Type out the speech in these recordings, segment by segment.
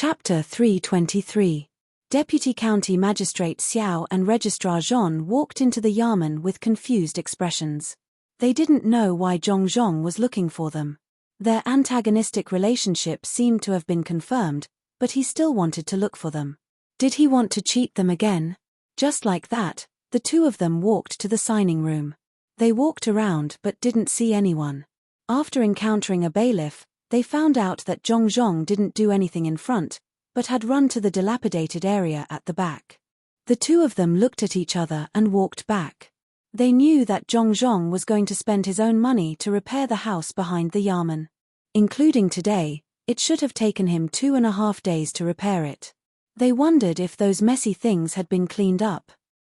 Chapter 323. Deputy County Magistrate Xiao and Registrar Zhong walked into the Yamen with confused expressions. They didn't know why Zhong was looking for them. Their antagonistic relationship seemed to have been confirmed, but he still wanted to look for them. Did he want to cheat them again? Just like that, the two of them walked to the signing room. They walked around but didn't see anyone. After encountering a bailiff, they found out that Zhong didn't do anything in front, but had run to the dilapidated area at the back. The two of them looked at each other and walked back. They knew that Zhong was going to spend his own money to repair the house behind the Yamen. Including today, it should have taken him 2.5 days to repair it. They wondered if those messy things had been cleaned up.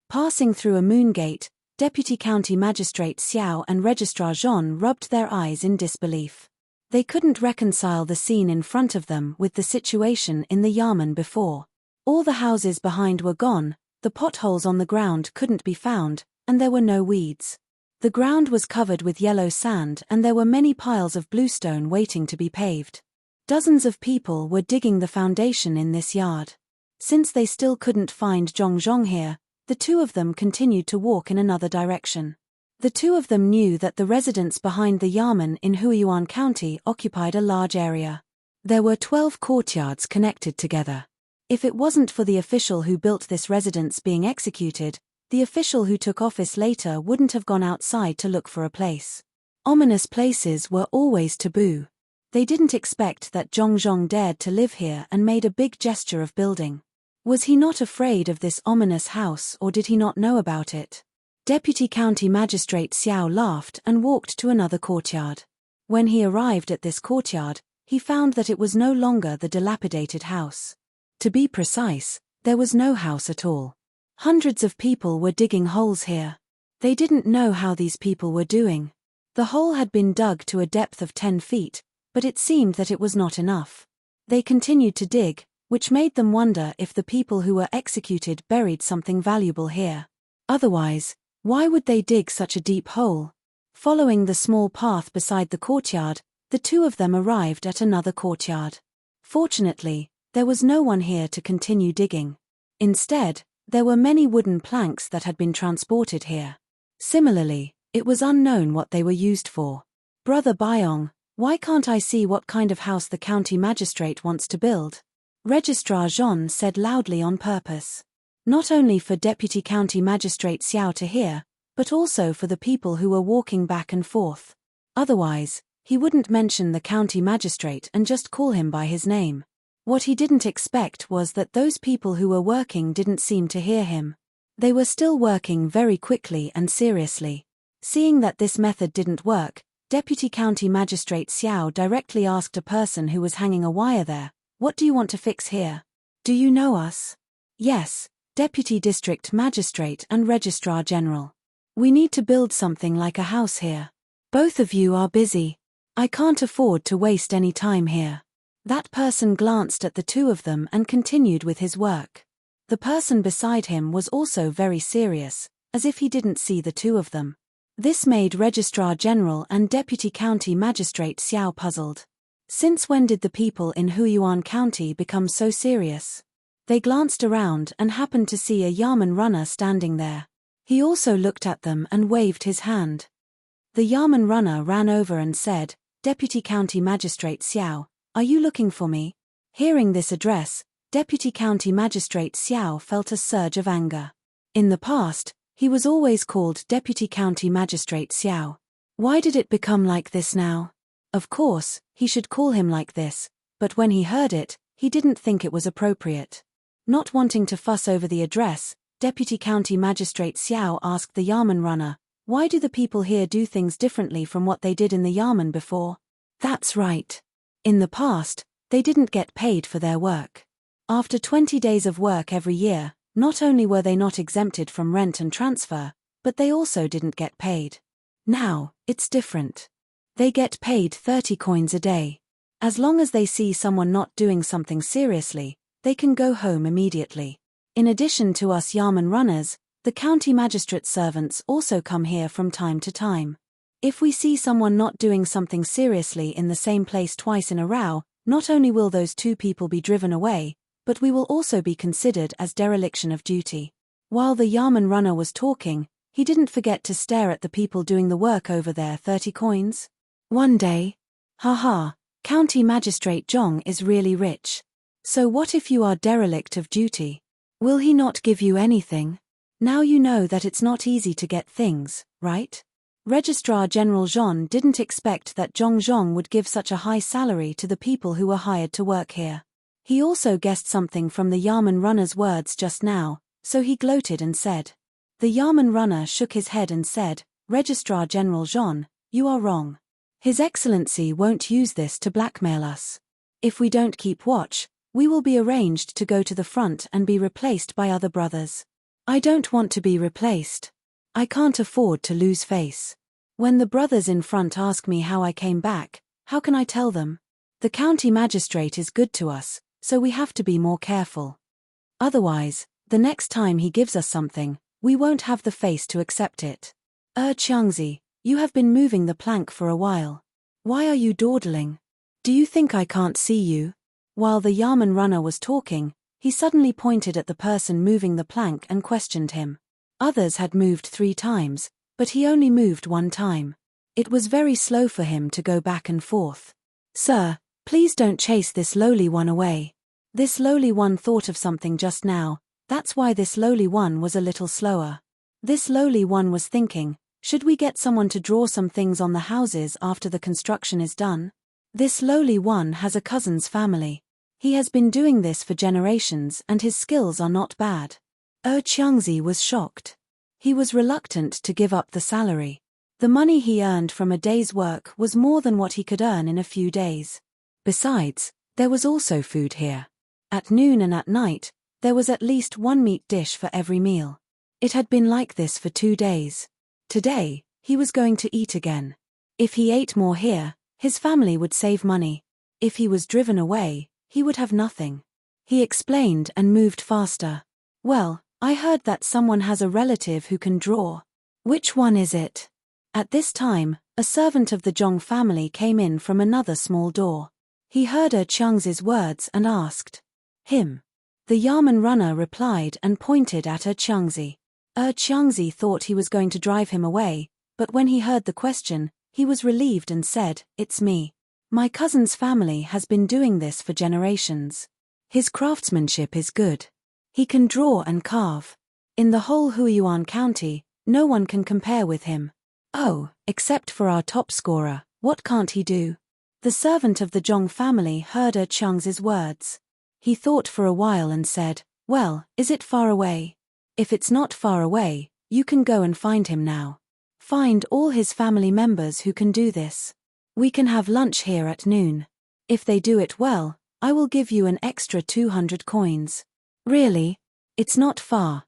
Passing through a moon gate, Deputy County Magistrate Xiao and Registrar Zhong rubbed their eyes in disbelief. They couldn't reconcile the scene in front of them with the situation in the Yamen before. All the houses behind were gone, the potholes on the ground couldn't be found, and there were no weeds. The ground was covered with yellow sand and there were many piles of bluestone waiting to be paved. Dozens of people were digging the foundation in this yard. Since they still couldn't find Zhong here, the two of them continued to walk in another direction. The two of them knew that the residents behind the Yamen in Huiyuan County occupied a large area. There were 12 courtyards connected together. If it wasn't for the official who built this residence being executed, the official who took office later wouldn't have gone outside to look for a place. Ominous places were always taboo. They didn't expect that Zhong dared to live here and made a big gesture of building. Was he not afraid of this ominous house or did he not know about it? Deputy County Magistrate Xiao laughed and walked to another courtyard. When he arrived at this courtyard, he found that it was no longer the dilapidated house. To be precise, there was no house at all. Hundreds of people were digging holes here. They didn't know how these people were doing. The hole had been dug to a depth of 10 feet, but it seemed that it was not enough. They continued to dig, which made them wonder if the people who were executed buried something valuable here. Otherwise, why would they dig such a deep hole? Following the small path beside the courtyard, the two of them arrived at another courtyard. Fortunately, there was no one here to continue digging. Instead, there were many wooden planks that had been transported here. Similarly, it was unknown what they were used for. Brother Byong, why can't I see what kind of house the county magistrate wants to build? Registrar Zhong said loudly on purpose. Not only for Deputy County Magistrate Xiao to hear, but also for the people who were walking back and forth. Otherwise, he wouldn't mention the county magistrate and just call him by his name. What he didn't expect was that those people who were working didn't seem to hear him. They were still working very quickly and seriously. Seeing that this method didn't work, Deputy County Magistrate Xiao directly asked a person who was hanging a wire there, "What do you want to fix here? Do you know us?" "Yes, Deputy District Magistrate and Registrar General. We need to build something like a house here. Both of you are busy. I can't afford to waste any time here." That person glanced at the two of them and continued with his work. The person beside him was also very serious, as if he didn't see the two of them. This made Registrar General and Deputy County Magistrate Xiao puzzled. Since when did the people in Huiyuan County become so serious? They glanced around and happened to see a Yamen runner standing there. He also looked at them and waved his hand. The Yamen runner ran over and said, "Deputy County Magistrate Xiao, are you looking for me?" Hearing this address, Deputy County Magistrate Xiao felt a surge of anger. In the past, he was always called Deputy County Magistrate Xiao. Why did it become like this now? Of course, he should call him like this, but when he heard it, he didn't think it was appropriate. Not wanting to fuss over the address, Deputy County Magistrate Xiao asked the Yamen runner, "Why do the people here do things differently from what they did in the Yamen before?" "That's right. In the past, they didn't get paid for their work. After 20 days of work every year, not only were they not exempted from rent and transfer, but they also didn't get paid. Now, it's different. They get paid 30 coins a day. As long as they see someone not doing something seriously, they can go home immediately. In addition to us Yamen runners, the county magistrate servants also come here from time to time. If we see someone not doing something seriously in the same place twice in a row, Not only will those 2 people be driven away, but we will also be considered as dereliction of duty. While the Yamen runner was talking, he didn't forget to stare at the people doing the work over there. 30 coins? One day. Haha, County Magistrate Zhong is really rich. So what if you are derelict of duty? Will he not give you anything? Now you know that it's not easy to get things, right? Registrar General Zhon didn't expect that Zhong Zhong would give such a high salary to the people who were hired to work here. He also guessed something from the Yamen runner's words just now, so he gloated and said. The Yamen runner shook his head and said, Registrar General Zhon, you are wrong. His Excellency won't use this to blackmail us. If we don't keep watch, we will be arranged to go to the front and be replaced by other brothers. I don't want to be replaced. I can't afford to lose face. When the brothers in front ask me how I came back, how can I tell them? The county magistrate is good to us, so we have to be more careful. Otherwise, the next time he gives us something, we won't have the face to accept it. Qiangzi, you have been moving the plank for a while. Why are you dawdling? Do you think I can't see you? While the Yamen runner was talking, he suddenly pointed at the person moving the plank and questioned him. Others had moved 3 times, but he only moved 1 time. It was very slow for him to go back and forth. Sir, please don't chase this lowly one away. This lowly one thought of something just now, that's why this lowly one was a little slower. This lowly one was thinking, should we get someone to draw some things on the houses after the construction is done? This lowly one has a cousin's family. He has been doing this for generations and his skills are not bad. Qiangzi was shocked. He was reluctant to give up the salary. The money he earned from a day's work was more than what he could earn in a few days. Besides, there was also food here. At noon and at night, there was at least 1 meat dish for every meal. It had been like this for 2 days. Today, he was going to eat again. If he ate more here, his family would save money. If he was driven away, he would have nothing. He explained and moved faster. Well, I heard that someone has a relative who can draw. Which one is it? At this time, a servant of the Zhong family came in from another small door. He heard Qiangzi's words and asked. Him. The Yamen runner replied and pointed at Qiangzi. Qiangzi thought he was going to drive him away, but when he heard the question, he was relieved and said, It's me. My cousin's family has been doing this for generations. His craftsmanship is good. He can draw and carve. In the whole Huiyuan County, no one can compare with him. Oh, except for our top scorer, what can't he do? The servant of the Zhong family heard Qiangzi's words. He thought for a while and said, Well, is it far away? If it's not far away, you can go and find him now. Find all his family members who can do this. We can have lunch here at noon. If they do it well, I will give you an extra 200 coins. Really? It's not far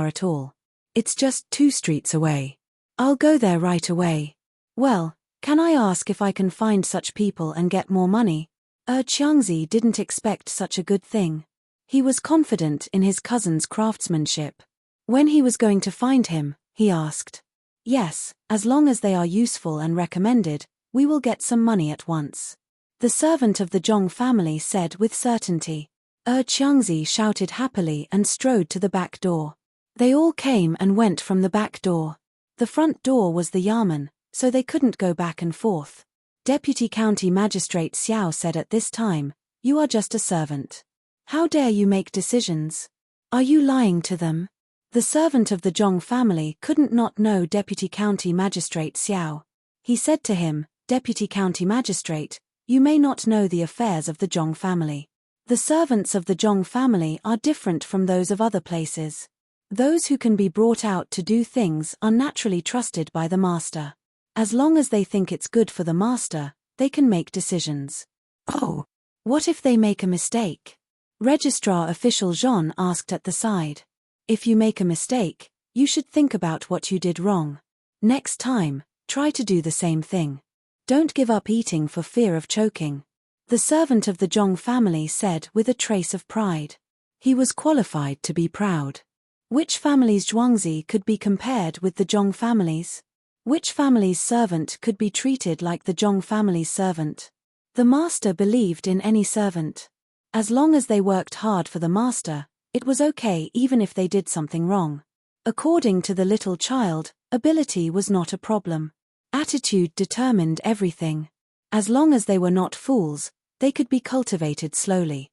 at all. It's just 2 streets away. I'll go there right away. Well, can I ask if I can find such people and get more money? Qiangzi didn't expect such a good thing. He was confident in his cousin's craftsmanship. When he was going to find him, he asked. Yes, as long as they are useful and recommended, we will get some money at once. The servant of the Zhong family said with certainty. Qiangzi shouted happily and strode to the back door. They all came and went from the back door. The front door was the Yamen, so they couldn't go back and forth. Deputy County Magistrate Xiao said at this time, You are just a servant. How dare you make decisions? Are you lying to them? The servant of the Zhong family couldn't not know Deputy County Magistrate Xiao. He said to him, Deputy County Magistrate, you may not know the affairs of the Zhong family. The servants of the Zhong family are different from those of other places. Those who can be brought out to do things are naturally trusted by the master. As long as they think it's good for the master, they can make decisions. Oh, what if they make a mistake? Registrar Official Zhon asked at the side. If you make a mistake, you should think about what you did wrong. Next time, try to do the same thing. Don't give up eating for fear of choking. The servant of the Zhong family said with a trace of pride. He was qualified to be proud. Which family's Zhuangzi could be compared with the Zhong family's? Which family's servant could be treated like the Zhong family's servant? The master believed in any servant. As long as they worked hard for the master, it was okay even if they did something wrong. According to the little child, ability was not a problem. Attitude determined everything. As long as they were not fools, they could be cultivated slowly.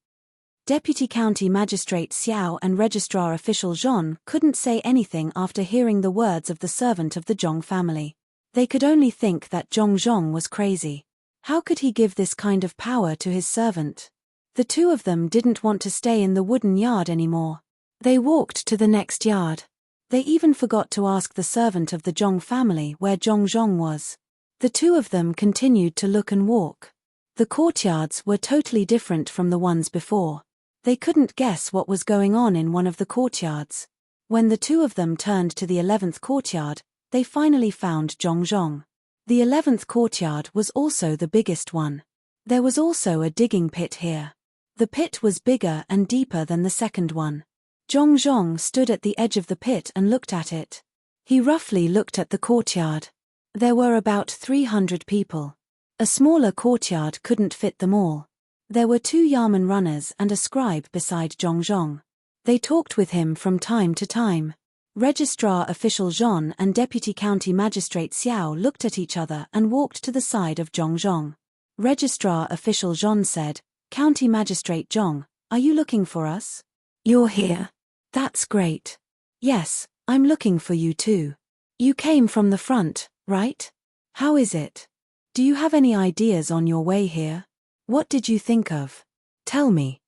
Deputy County Magistrate Xiao and Registrar Official Zhon couldn't say anything after hearing the words of the servant of the Zhong family. They could only think that Zhong was crazy. How could he give this kind of power to his servant? The two of them didn't want to stay in the wooden yard anymore. They walked to the next yard. They even forgot to ask the servant of the Zhong family where Zhong was. The two of them continued to look and walk. The courtyards were totally different from the ones before. They couldn't guess what was going on in one of the courtyards. When the two of them turned to the 11th courtyard, they finally found Zhong. The 11th courtyard was also the biggest one. There was also a digging pit here. The pit was bigger and deeper than the second one. Zhong stood at the edge of the pit and looked at it. He roughly looked at the courtyard. There were about 300 people. A smaller courtyard couldn't fit them all. There were 2 Yarman runners and a scribe beside Zhong. They talked with him from time to time. Registrar Official Zhon and Deputy County Magistrate Xiao looked at each other and walked to the side of Zhong. Registrar Official Zhon said, "County Magistrate Zhong, are you looking for us?" "You're here. That's great. Yes, I'm looking for you too. You came from the front, right? How is it? Do you have any ideas on your way here? What did you think of? Tell me."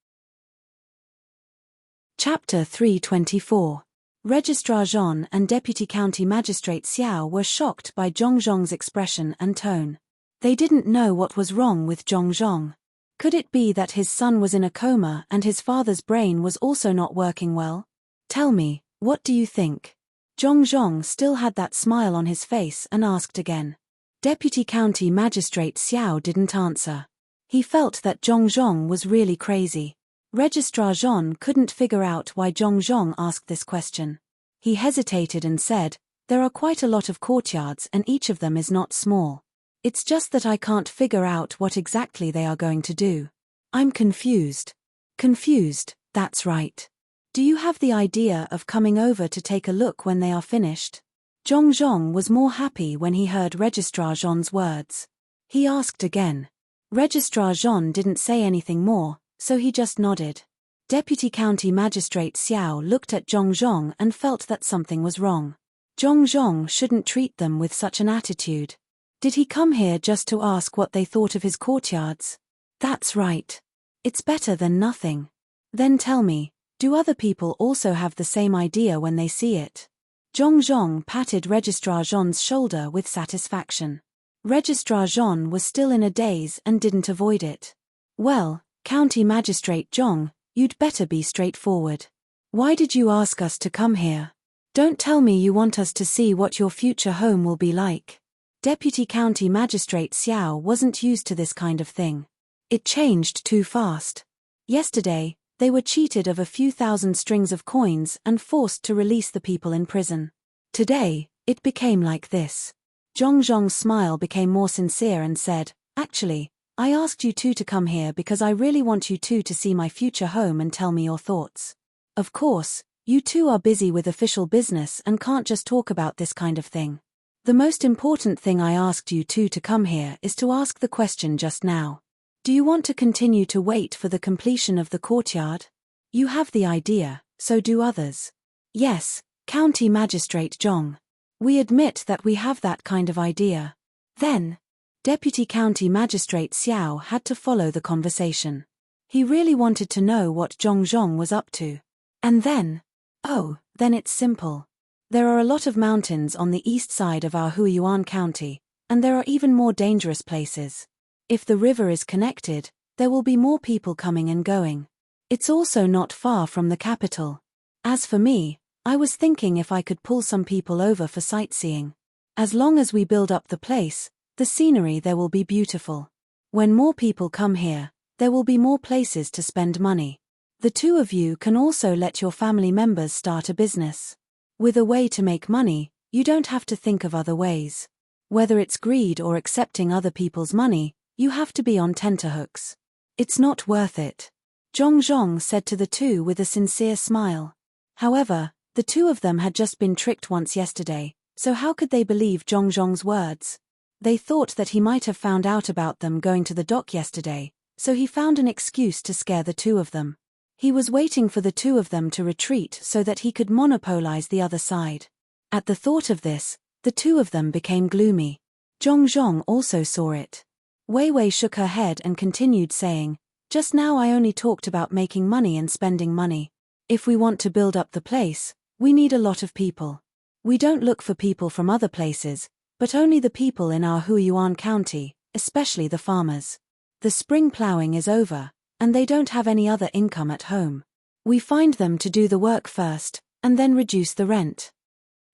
Chapter 324. Registrar Zhon and Deputy County Magistrate Xiao were shocked by Zhong's expression and tone. They didn't know what was wrong with Zhong. Could it be that his son was in a coma and his father's brain was also not working well? "Tell me, what do you think?" Zhong still had that smile on his face and asked again. Deputy County Magistrate Xiao didn't answer. He felt that Zhong was really crazy. Registrar Zhon couldn't figure out why Zhong asked this question. He hesitated and said, "There are quite a lot of courtyards and each of them is not small. It's just that I can't figure out what exactly they are going to do. I'm confused." "Confused, that's right. Do you have the idea of coming over to take a look when they are finished?" Zhong was more happy when he heard Registrar Zhon's words. He asked again. Registrar Zhon didn't say anything more, so he just nodded. Deputy County Magistrate Xiao looked at Zhong and felt that something was wrong. Zhong shouldn't treat them with such an attitude. Did he come here just to ask what they thought of his courtyards? That's right. It's better than nothing. Then tell me, do other people also have the same idea when they see it? Zhong patted Registrar Zhon's shoulder with satisfaction. Registrar Zhon was still in a daze and didn't avoid it. "Well, County Magistrate Zhong, you'd better be straightforward. Why did you ask us to come here? Don't tell me you want us to see what your future home will be like." Deputy County Magistrate Xiao wasn't used to this kind of thing. It changed too fast. Yesterday, they were cheated of a few thousand strings of coins and forced to release the people in prison. Today, it became like this. Zhong's smile became more sincere and said, "Actually, I asked you two to come here because I really want you two to see my future home and tell me your thoughts. Of course, you two are busy with official business and can't just talk about this kind of thing. The most important thing I asked you two to come here is to ask the question just now. Do you want to continue to wait for the completion of the courtyard? You have the idea, so do others." "Yes, County Magistrate Zhong. We admit that we have that kind of idea." Then, Deputy County Magistrate Xiao had to follow the conversation. He really wanted to know what Zhong was up to. And then, then it's simple. There are a lot of mountains on the east side of our Huiyuan County, and there are even more dangerous places. If the river is connected, there will be more people coming and going. It's also not far from the capital. As for me, I was thinking if I could pull some people over for sightseeing. As long as we build up the place, the scenery there will be beautiful. When more people come here, there will be more places to spend money. The two of you can also let your family members start a business. With a way to make money, you don't have to think of other ways. Whether it's greed or accepting other people's money, You have to be on tenterhooks. It's not worth it. Zhong said to the two with a sincere smile. However, the two of them had just been tricked once yesterday, so how could they believe Zhong's words? They thought that he might have found out about them going to the dock yesterday, so he found an excuse to scare the two of them. He was waiting for the two of them to retreat so that he could monopolize the other side. At the thought of this, the two of them became gloomy. Zhong also saw it. Wei Wei shook her head and continued saying, "Just now I only talked about making money and spending money. If we want to build up the place, we need a lot of people. We don't look for people from other places, but only the people in our Huiyuan County, especially the farmers. The spring plowing is over, and they don't have any other income at home. We find them to do the work first, and then reduce the rent.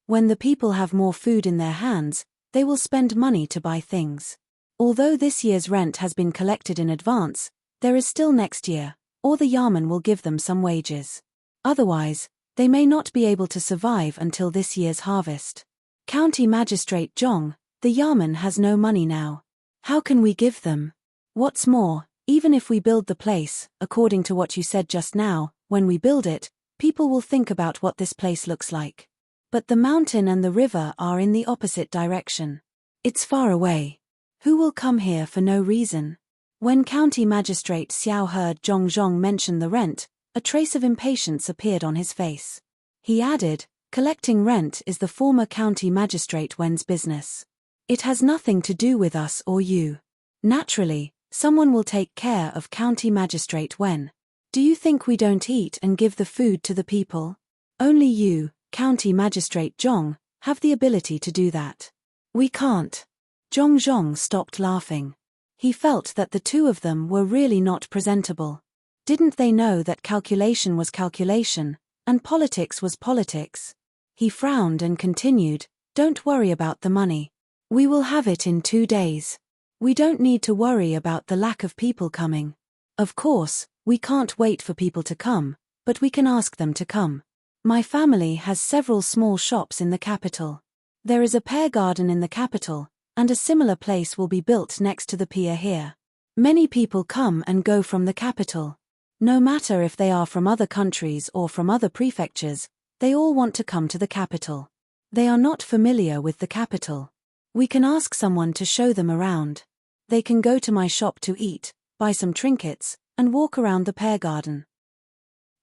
When the people have more food in their hands, they will spend money to buy things. Although this year's rent has been collected in advance, there is still next year, or the Yamen will give them some wages. Otherwise, they may not be able to survive until this year's harvest. County Magistrate Zhong, the Yamen has no money now. How can we give them? What's more, even if we build the place, according to what you said just now, when we build it, people will think about what this place looks like. But the mountain and the river are in the opposite direction. It's far away. Who will come here for no reason?" When County Magistrate Xiao heard Zhong mention the rent, a trace of impatience appeared on his face. He added, "Collecting rent is the former County Magistrate Wen's business. It has nothing to do with us or you. Naturally, someone will take care of County Magistrate Wen. Do you think we don't eat and give the food to the people? Only you, County Magistrate Zhong, have the ability to do that. We can't." Zhong stopped laughing. He felt that the two of them were really not presentable. Didn't they know that calculation was calculation, and politics was politics? He frowned and continued, "Don't worry about the money. We will have it in 2 days. We don't need to worry about the lack of people coming. Of course, we can't wait for people to come, but we can ask them to come. My family has several small shops in the capital. There is a pear garden in the capital, and a similar place will be built next to the pier here. Many people come and go from the capital. No matter if they are from other countries or from other prefectures, they all want to come to the capital. They are not familiar with the capital. We can ask someone to show them around. They can go to my shop to eat, buy some trinkets, and walk around the pear garden.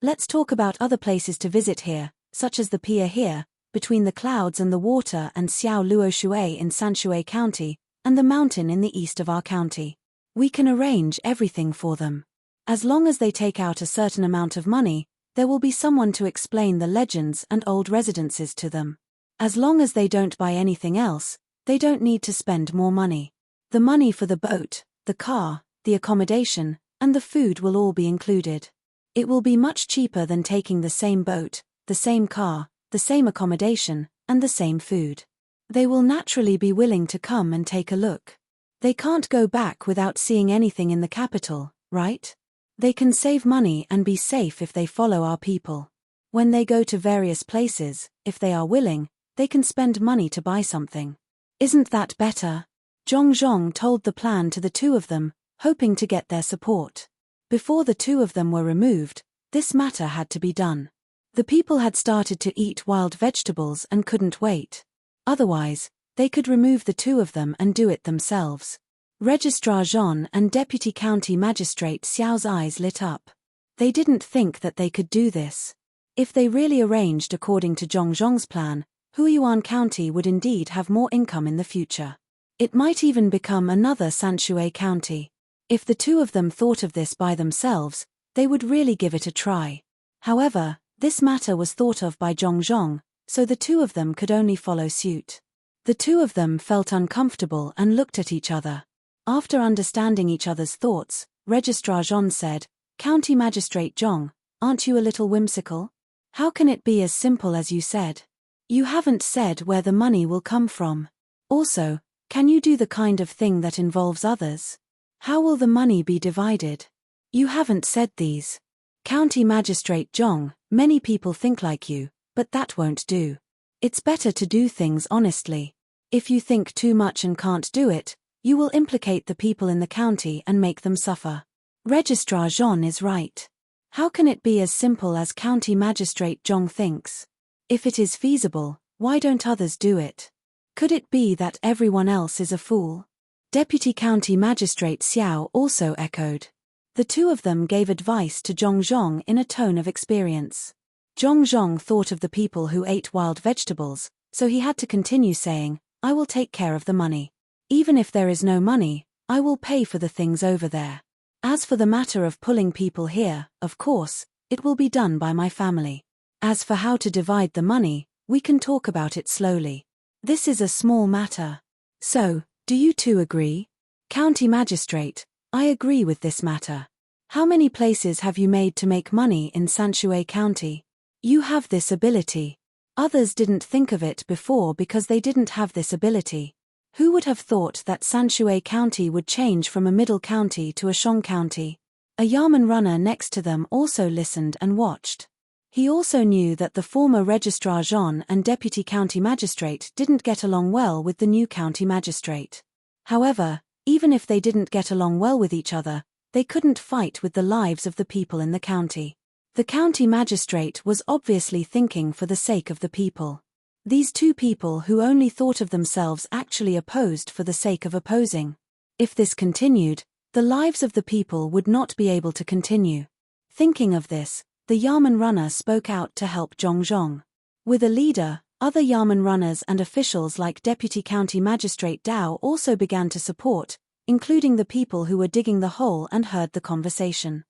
Let's talk about other places to visit here, such as the pier here, between the clouds and the water and Xiao Luoshui in Sanshui County, and the mountain in the east of our county. We can arrange everything for them. As long as they take out a certain amount of money, there will be someone to explain the legends and old residences to them. As long as they don't buy anything else, they don't need to spend more money. The money for the boat, the car, the accommodation, and the food will all be included. It will be much cheaper than taking the same boat, the same car, the same accommodation, and the same food. They will naturally be willing to come and take a look. They can't go back without seeing anything in the capital, right? They can save money and be safe if they follow our people. When they go to various places, if they are willing, they can spend money to buy something. Isn't that better? Zhong told the plan to the two of them, hoping to get their support. Before the two of them were removed, this matter had to be done. The people had started to eat wild vegetables and couldn't wait. Otherwise, they could remove the two of them and do it themselves. Registrar Jean and Deputy County Magistrate Xiao's eyes lit up. They didn't think that they could do this. If they really arranged according to Zhong's plan, Huiyuan County would indeed have more income in the future. It might even become another Sanshui County. If the two of them thought of this by themselves, they would really give it a try. However, this matter was thought of by Zhong, so the two of them could only follow suit. The two of them felt uncomfortable and looked at each other. After understanding each other's thoughts, Registrar Jean said, "County Magistrate Zhong, aren't you a little whimsical? How can it be as simple as you said? You haven't said where the money will come from. Also, can you do the kind of thing that involves others? How will the money be divided? You haven't said these. County Magistrate Zhong, many people think like you, but that won't do. It's better to do things honestly. If you think too much and can't do it, You will implicate the people in the county and make them suffer. Registrar Jean is right. How can it be as simple as County Magistrate Zhong thinks? If it is feasible, why don't others do it? Could it be that everyone else is a fool? Deputy County Magistrate Xiao also echoed. The two of them gave advice to Zhong in a tone of experience. Zhong thought of the people who ate wild vegetables, so he had to continue saying, I will take care of the money. Even if there is no money, I will pay for the things over there. As for the matter of pulling people here, of course, it will be done by my family. As for how to divide the money, we can talk about it slowly. This is a small matter. So, do you two agree? County Magistrate, I agree with this matter. How many places have you made to make money in Sanshui County? You have this ability. Others didn't think of it before because they didn't have this ability. Who would have thought that Sanshui County would change from a middle county to a Shang County? A Yamen runner next to them also listened and watched. He also knew that the former Registrar Jean and Deputy County Magistrate didn't get along well with the new County Magistrate. However, even if they didn't get along well with each other, they couldn't fight with the lives of the people in the county. The County Magistrate was obviously thinking for the sake of the people. These two people who only thought of themselves actually opposed for the sake of opposing. If this continued, the lives of the people would not be able to continue. Thinking of this, the Yamen runner spoke out to help Zhong. With a leader, other Yamen runners and officials like Deputy County Magistrate Dao also began to support, including the people who were digging the hole and heard the conversation.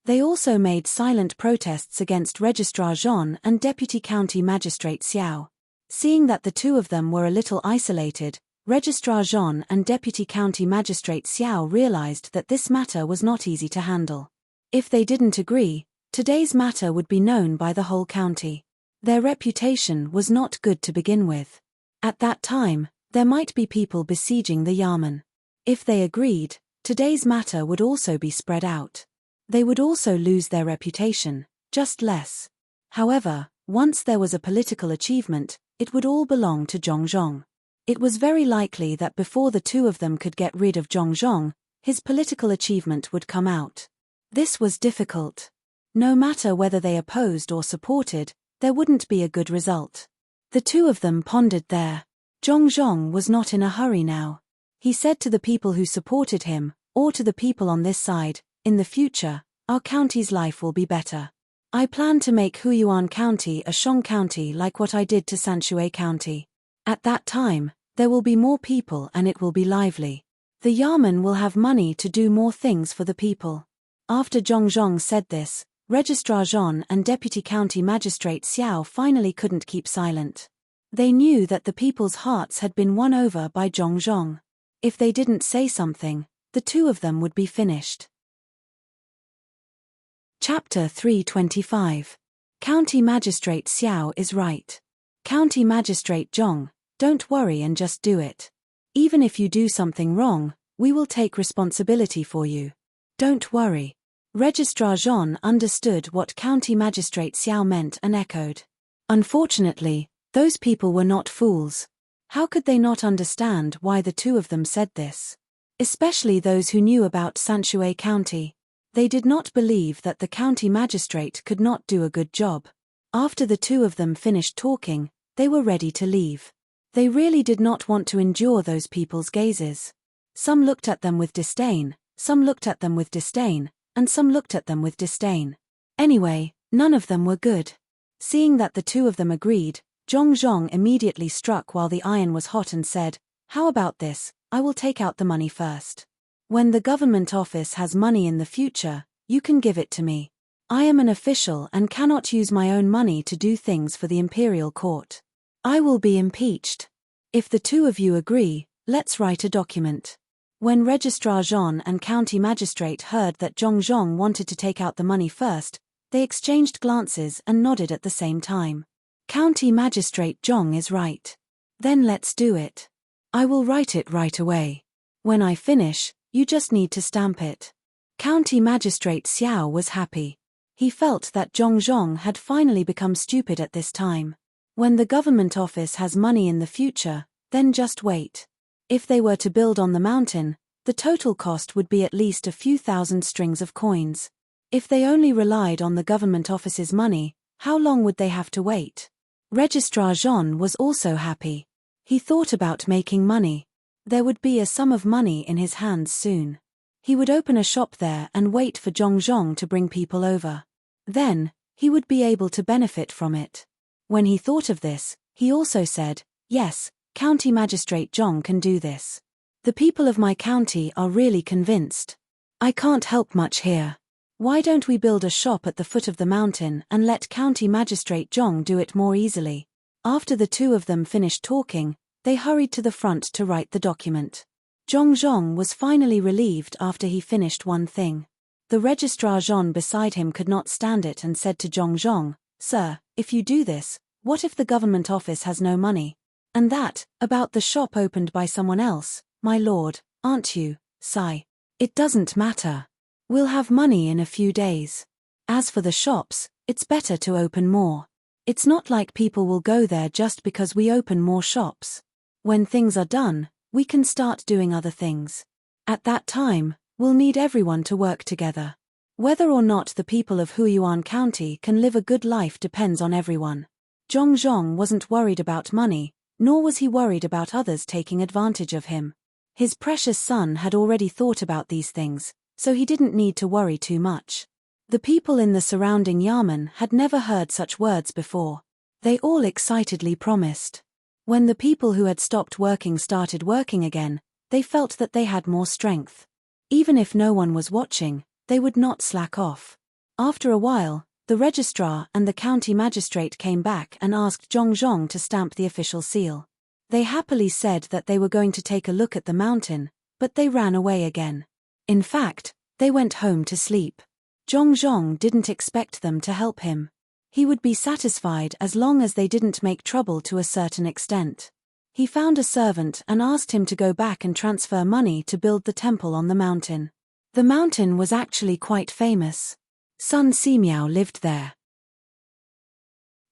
They also made silent protests against Registrar Jean and Deputy County Magistrate Xiao. Seeing that the two of them were a little isolated, Registrar Jean and Deputy County Magistrate Xiao realized that this matter was not easy to handle. If they didn't agree, today's matter would be known by the whole county. Their reputation was not good to begin with. At that time, there might be people besieging the Yamen. If they agreed, today's matter would also be spread out. They would also lose their reputation, just less. However, once there was a political achievement, it would all belong to Zhong. It was very likely that before the two of them could get rid of Zhong, his political achievement would come out. This was difficult. No matter whether they opposed or supported, there wouldn't be a good result. The two of them pondered there. Zhong was not in a hurry now. He said to the people who supported him, or to the people on this side, in the future, our county's life will be better. I plan to make Huiyuan County a Shang County like what I did to Sanshui County. At that time, there will be more people and it will be lively. The Yamen will have money to do more things for the people. After Zhong said this, Registrar Jean and Deputy County Magistrate Xiao finally couldn't keep silent. They knew that the people's hearts had been won over by Zhong. If they didn't say something, the two of them would be finished. Chapter 325. County Magistrate Xiao is right. County Magistrate Zhong, don't worry and just do it. Even if you do something wrong, we will take responsibility for you. Don't worry. Registrar Jean understood what County Magistrate Xiao meant and echoed. Unfortunately, those people were not fools. How could they not understand why the two of them said this? Especially those who knew about Sanshui County. They did not believe that the county magistrate could not do a good job. After the two of them finished talking, they were ready to leave. They really did not want to endure those people's gazes. Some looked at them with disdain, some looked at them with disdain, and some looked at them with disdain. Anyway, none of them were good. Seeing that the two of them agreed, Zhong immediately struck while the iron was hot and said, "How about this? I will take out the money first. When the government office has money in the future, you can give it to me. I am an official and cannot use my own money to do things for the imperial court. I will be impeached. If the two of you agree, let's write a document." When Registrar Jean and County Magistrate heard that Zhong wanted to take out the money first, they exchanged glances and nodded at the same time. County Magistrate Zhong is right. Then let's do it. I will write it right away. When I finish, you just need to stamp it. County Magistrate Xiao was happy. He felt that Zhong had finally become stupid at this time. When the government office has money in the future, then just wait. If they were to build on the mountain, the total cost would be at least a few thousand strings of coins. If they only relied on the government office's money, how long would they have to wait? Registrar Jean was also happy. He thought about making money. There would be a sum of money in his hands soon. He would open a shop there and wait for Zhong to bring people over. Then, he would be able to benefit from it. When he thought of this, he also said, "Yes, County Magistrate Zhong can do this. The people of my county are really convinced. I can't help much here. Why don't we build a shop at the foot of the mountain and let County Magistrate Zhong do it more easily?" After the two of them finished talking, they hurried to the front to write the document. Zhong was finally relieved after he finished one thing. The Registrar Jean beside him could not stand it and said to Zhong, "Sir, if you do this, what if the government office has no money? And that, about the shop opened by someone else, my lord, aren't you, Sai? It doesn't matter. We'll have money in a few days. As for the shops, it's better to open more. It's not like people will go there just because we open more shops. When things are done, we can start doing other things. At that time, we'll need everyone to work together. Whether or not the people of Huiyuan County can live a good life depends on everyone." Zhong wasn't worried about money, nor was he worried about others taking advantage of him. His precious son had already thought about these things, so he didn't need to worry too much. The people in the surrounding Yamen had never heard such words before. They all excitedly promised. When the people who had stopped working started working again, they felt that they had more strength. Even if no one was watching, they would not slack off. After a while, the registrar and the county magistrate came back and asked Zhong to stamp the official seal. They happily said that they were going to take a look at the mountain, but they ran away again. In fact, they went home to sleep. Zhong didn't expect them to help him. He would be satisfied as long as they didn't make trouble to a certain extent. He found a servant and asked him to go back and transfer money to build the temple on the mountain. The mountain was actually quite famous. Sun Simiao lived there.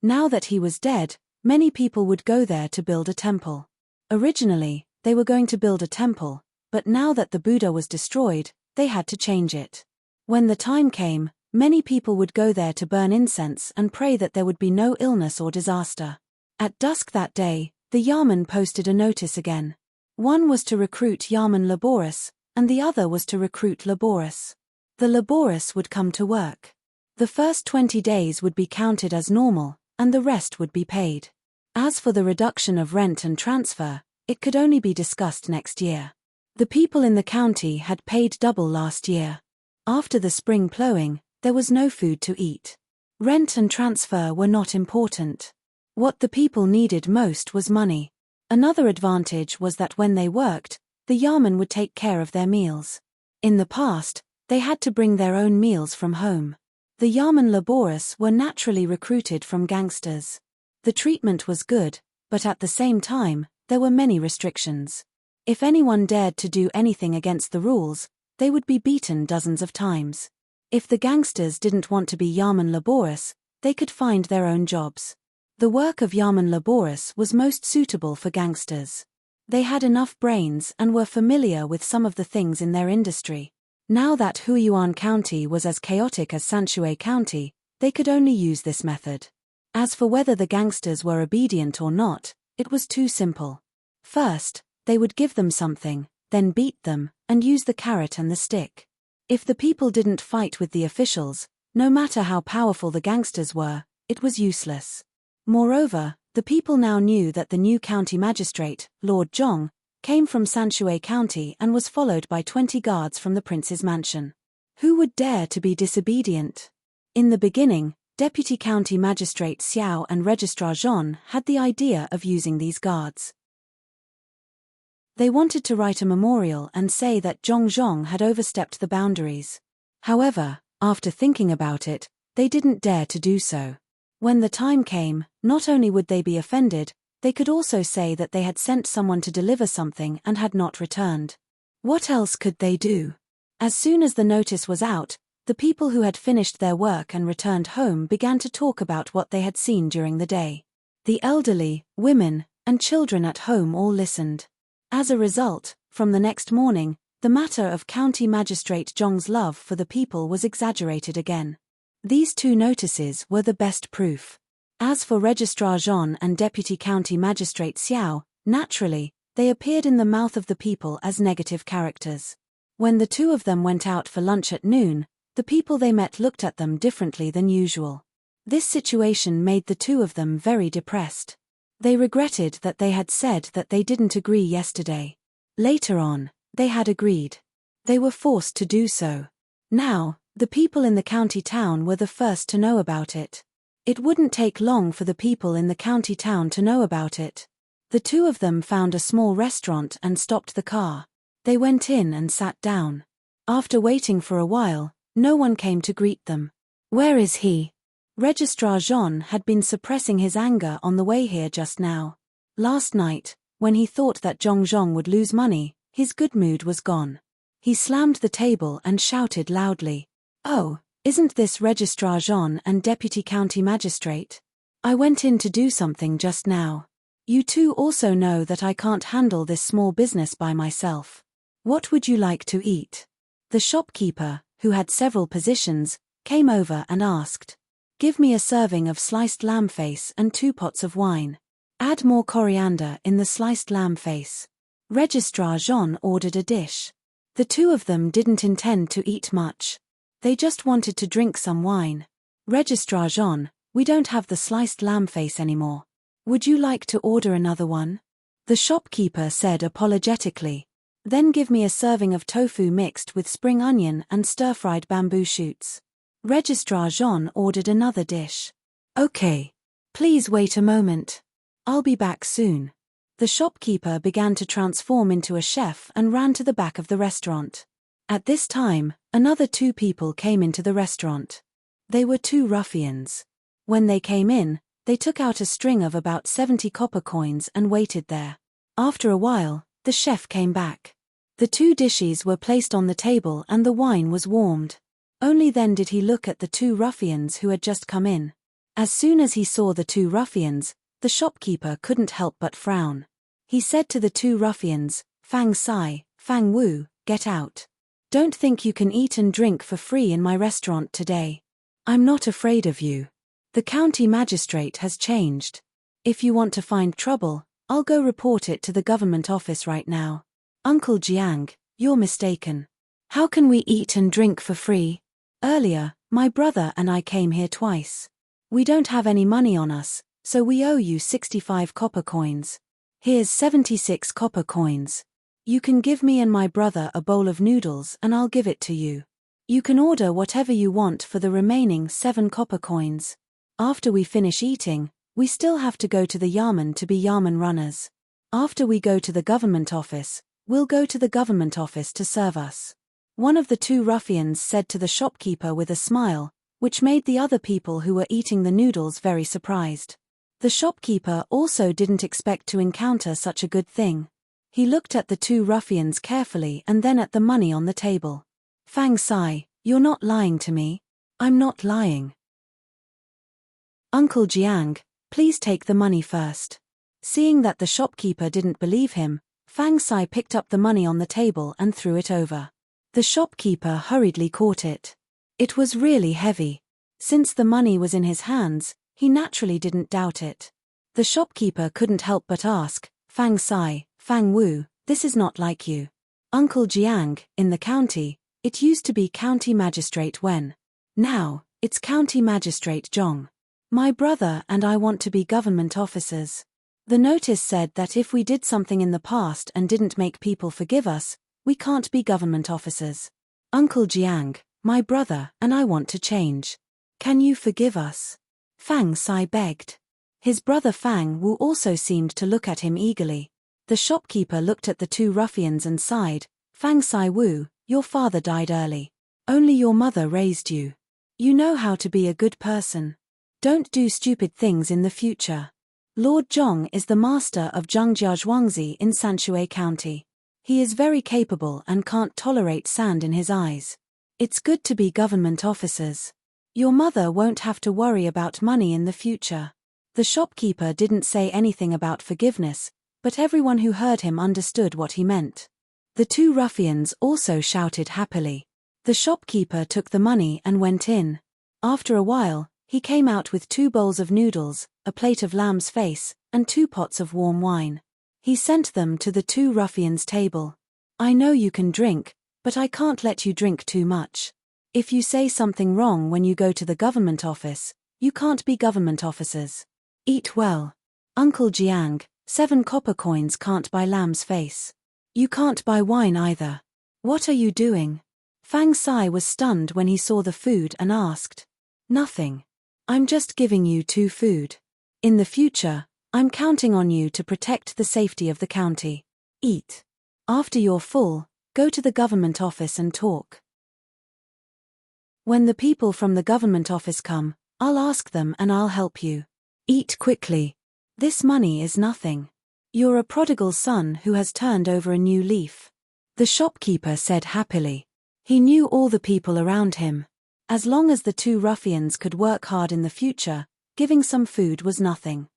Now that he was dead, many people would go there to build a temple. Originally, they were going to build a temple, but now that the Buddha was destroyed, they had to change it. When the time came, many people would go there to burn incense and pray that there would be no illness or disaster. At dusk that day, the Yamen posted a notice again. One was to recruit Yamen laborious, and the other was to recruit laborious. The laborious would come to work. The first 20 days would be counted as normal, and the rest would be paid. As for the reduction of rent and transfer, it could only be discussed next year. The people in the county had paid double last year. After the spring plowing, there was no food to eat. Rent and transfer were not important. What the people needed most was money. Another advantage was that when they worked, the Yamen would take care of their meals. In the past, they had to bring their own meals from home. The Yamen laborious were naturally recruited from gangsters. The treatment was good, but at the same time, there were many restrictions. If anyone dared to do anything against the rules, they would be beaten dozens of times. If the gangsters didn't want to be Yamen laborious, they could find their own jobs. The work of Yamen laborious was most suitable for gangsters. They had enough brains and were familiar with some of the things in their industry. Now that Huiyuan County was as chaotic as Sanshui County, they could only use this method. As for whether the gangsters were obedient or not, it was too simple. First, they would give them something, then beat them, and use the carrot and the stick. If the people didn't fight with the officials, no matter how powerful the gangsters were, it was useless. Moreover, the people now knew that the new county magistrate, Lord Zhong, came from Sanshui County and was followed by 20 guards from the prince's mansion. Who would dare to be disobedient? In the beginning, Deputy County Magistrate Xiao and Registrar Jean had the idea of using these guards. They wanted to write a memorial and say that Zhong had overstepped the boundaries. However, after thinking about it, they didn't dare to do so. When the time came, not only would they be offended, they could also say that they had sent someone to deliver something and had not returned. What else could they do? As soon as the notice was out, the people who had finished their work and returned home began to talk about what they had seen during the day. The elderly, women, and children at home all listened. As a result, from the next morning, the matter of County Magistrate Zhong's love for the people was exaggerated again. These two notices were the best proof. As for Registrar Zhong and Deputy County Magistrate Xiao, naturally, they appeared in the mouth of the people as negative characters. When the two of them went out for lunch at noon, the people they met looked at them differently than usual. This situation made the two of them very depressed. They regretted that they had said that they didn't agree yesterday. Later on, they had agreed. They were forced to do so. Now, the people in the county town were the first to know about it. It wouldn't take long for the people in the county town to know about it. The two of them found a small restaurant and stopped the car. They went in and sat down. After waiting for a while, no one came to greet them. "Where is he?" Registrar Zhong had been suppressing his anger on the way here just now. Last night, when he thought that Zhong would lose money, his good mood was gone. He slammed the table and shouted loudly, "Oh, isn't this Registrar Zhong and Deputy County Magistrate? I went in to do something just now. You two also know that I can't handle this small business by myself. What would you like to eat?" The shopkeeper, who had several positions, came over and asked, "Give me a serving of sliced lamb face and 2 pots of wine. Add more coriander in the sliced lamb face." Registrar Zhong ordered a dish. The two of them didn't intend to eat much. They just wanted to drink some wine. "Registrar Zhong, we don't have the sliced lamb face anymore. Would you like to order another one?" The shopkeeper said apologetically. "Then give me a serving of tofu mixed with spring onion and stir-fried bamboo shoots." Registrar Zhong ordered another dish. "Okay. Please wait a moment. I'll be back soon." The shopkeeper began to transform into a chef and ran to the back of the restaurant. At this time, another 2 people came into the restaurant. They were 2 ruffians. When they came in, they took out a string of about 70 copper coins and waited there. After a while, the chef came back. The 2 dishes were placed on the table and the wine was warmed. Only then did he look at the 2 ruffians who had just come in. As soon as he saw the 2 ruffians, the shopkeeper couldn't help but frown. He said to the 2 ruffians, "Fang Sai, Fang Wu, get out. Don't think you can eat and drink for free in my restaurant today. I'm not afraid of you. The county magistrate has changed. If you want to find trouble, I'll go report it to the government office right now." "Uncle Jiang, you're mistaken. How can we eat and drink for free? Earlier, my brother and I came here twice. We don't have any money on us, so we owe you 65 copper coins. Here's 76 copper coins. You can give me and my brother a bowl of noodles and I'll give it to you. You can order whatever you want for the remaining 7 copper coins. After we finish eating, we still have to go to the Yamen to be Yamen runners. After we go to the government office, we'll go to the government office to serve us." One of the 2 ruffians said to the shopkeeper with a smile, which made the other people who were eating the noodles very surprised. The shopkeeper also didn't expect to encounter such a good thing. He looked at the 2 ruffians carefully and then at the money on the table. "Fang Sai, you're not lying to me." "I'm not lying." "Uncle Jiang, please take the money first." Seeing that the shopkeeper didn't believe him, Fang Sai picked up the money on the table and threw it over. The shopkeeper hurriedly caught it. It was really heavy. Since the money was in his hands, he naturally didn't doubt it. The shopkeeper couldn't help but ask, "Fang Sai, Fang Wu, this is not like you. Uncle Jiang, in the county, it used to be County Magistrate Wen. Now, it's County Magistrate Zhong. My brother and I want to be government officers." The notice said that if we did something in the past and didn't make people forgive us, we can't be government officers. "Uncle Jiang, my brother and I want to change. Can you forgive us?" Fang Sai begged. His brother Fang Wu also seemed to look at him eagerly. The shopkeeper looked at the 2 ruffians and sighed, "Fang Sai Wu, your father died early. Only your mother raised you. You know how to be a good person. Don't do stupid things in the future. Lord Zhong is the master of Zhongjia Zhuangzi in Sanshui County. He is very capable and can't tolerate sand in his eyes. It's good to be government officers. Your mother won't have to worry about money in the future." The shopkeeper didn't say anything about forgiveness, but everyone who heard him understood what he meant. The two ruffians also shouted happily. The shopkeeper took the money and went in. After a while, he came out with 2 bowls of noodles, a plate of lamb's face, and 2 pots of warm wine. He sent them to the 2 ruffians' table. I know you can drink, but I can't let you drink too much. If you say something wrong when you go to the government office, you can't be government officers. Eat well. Uncle Jiang, 7 copper coins can't buy lamb's face. You can't buy wine either. What are you doing? Fang Sai was stunned when he saw the food and asked. Nothing. I'm just giving you 2 food. In the future, I'm counting on you to protect the safety of the county. Eat. After you're full, go to the government office and talk. When the people from the government office come, I'll ask them and I'll help you. Eat quickly. This money is nothing. You're a prodigal son who has turned over a new leaf. The shopkeeper said happily. He knew all the people around him. As long as the 2 ruffians could work hard in the future, giving some food was nothing.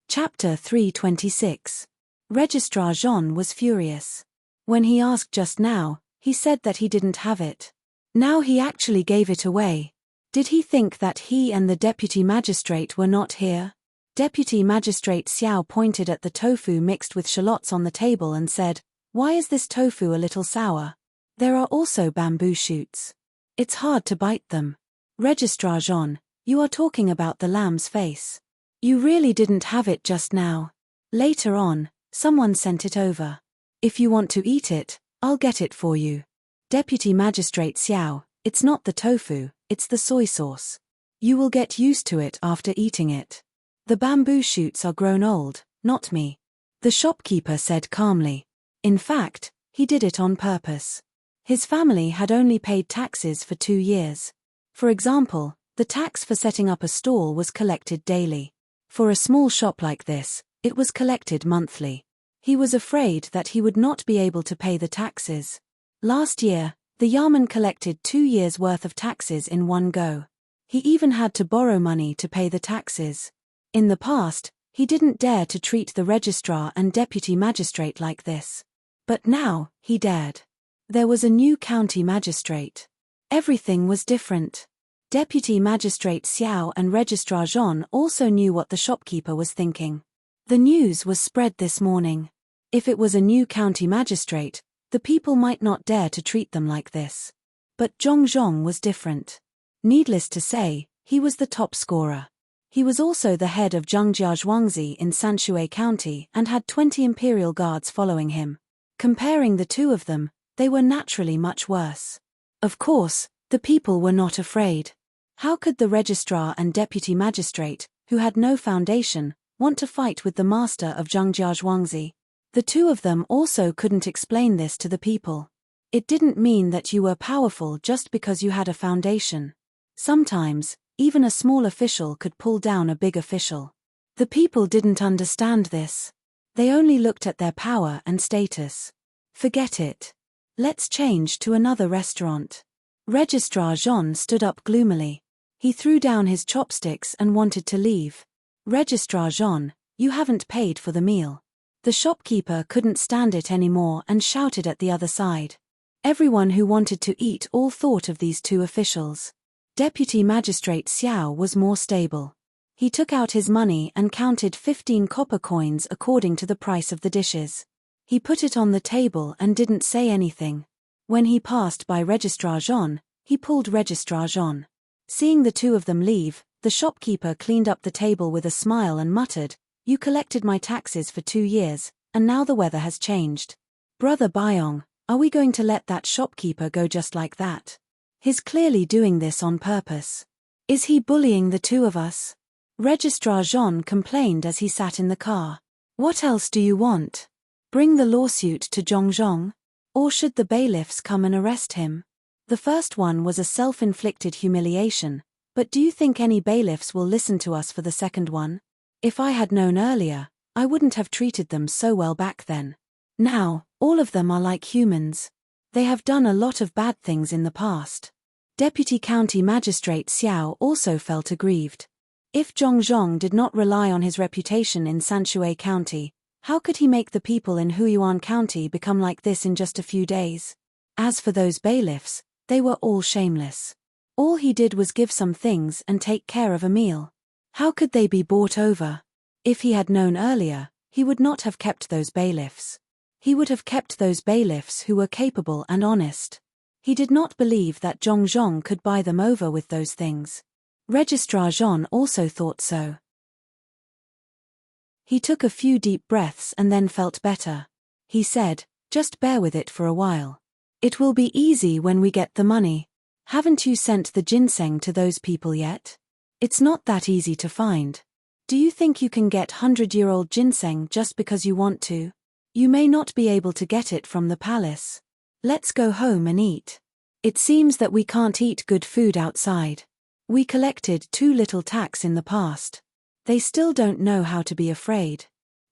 Chapter 326. Registrar Jean was furious. When he asked just now, he said that he didn't have it. Now he actually gave it away. Did he think that he and the deputy magistrate were not here? Deputy Magistrate Xiao pointed at the tofu mixed with shallots on the table and said, "Why is this tofu a little sour? There are also bamboo shoots. It's hard to bite them." Registrar Jean, you are talking about the lamb's face. You really didn't have it just now. Later on, someone sent it over. If you want to eat it, I'll get it for you. Deputy Magistrate Xiao, it's not the tofu, it's the soy sauce. You will get used to it after eating it. The bamboo shoots are grown old, not me. The shopkeeper said calmly. In fact, he did it on purpose. His family had only paid taxes for 2 years. For example, the tax for setting up a stall was collected daily. For a small shop like this, it was collected monthly. He was afraid that he would not be able to pay the taxes. Last year, the Yamen collected 2 years' worth of taxes in one go. He even had to borrow money to pay the taxes. In the past, he didn't dare to treat the registrar and deputy magistrate like this. But now, he dared. There was a new county magistrate. Everything was different. Deputy Magistrate Xiao and Registrar Jean also knew what the shopkeeper was thinking. The news was spread this morning. If it was a new county magistrate, the people might not dare to treat them like this. But Zhong Zhong was different. Needless to say, he was the top scorer. He was also the head of Zhongjia Zhuangzi in Sanshui County and had 20 imperial guards following him. Comparing the 2 of them, they were naturally much worse. Of course, the people were not afraid. How could the registrar and deputy magistrate, who had no foundation, want to fight with the master of Zhongjia Zhuangzi? The 2 of them also couldn't explain this to the people. It didn't mean that you were powerful just because you had a foundation. Sometimes, even a small official could pull down a big official. The people didn't understand this. They only looked at their power and status. Forget it. Let's change to another restaurant. Registrar Jean stood up gloomily. He threw down his chopsticks and wanted to leave. Registrar Jean, you haven't paid for the meal. The shopkeeper couldn't stand it anymore and shouted at the other side. Everyone who wanted to eat all thought of these 2 officials. Deputy Magistrate Xiao was more stable. He took out his money and counted 15 copper coins according to the price of the dishes. He put it on the table and didn't say anything. When he passed by Registrar Jean, he pulled Registrar Jean. Seeing the 2 of them leave, the shopkeeper cleaned up the table with a smile and muttered, "You collected my taxes for 2 years, and now the weather has changed. Brother Byong, are we going to let that shopkeeper go just like that? He's clearly doing this on purpose. Is he bullying the 2 of us?" Registrar Jean complained as he sat in the car. "What else do you want? Bring the lawsuit to Zhongzhong? Or should the bailiffs come and arrest him?" The first one was a self-inflicted humiliation, but do you think any bailiffs will listen to us for the second one? If I had known earlier, I wouldn't have treated them so well back then. Now, all of them are like humans. They have done a lot of bad things in the past. Deputy County Magistrate Xiao also felt aggrieved. If Zhongzhong did not rely on his reputation in Sanshui County, how could he make the people in Huiyuan County become like this in just a few days? As for those bailiffs, they were all shameless. All he did was give some things and take care of a meal. How could they be bought over? If he had known earlier, he would not have kept those bailiffs. He would have kept those bailiffs who were capable and honest. He did not believe that Zhongzhong could buy them over with those things. Registrar Jean also thought so. He took a few deep breaths and then felt better. He said, "Just bear with it for a while. It will be easy when we get the money. Haven't you sent the ginseng to those people yet? It's not that easy to find. Do you think you can get 100-year-old ginseng just because you want to? You may not be able to get it from the palace. Let's go home and eat. It seems that we can't eat good food outside. We collected too little tax in the past. They still don't know how to be afraid."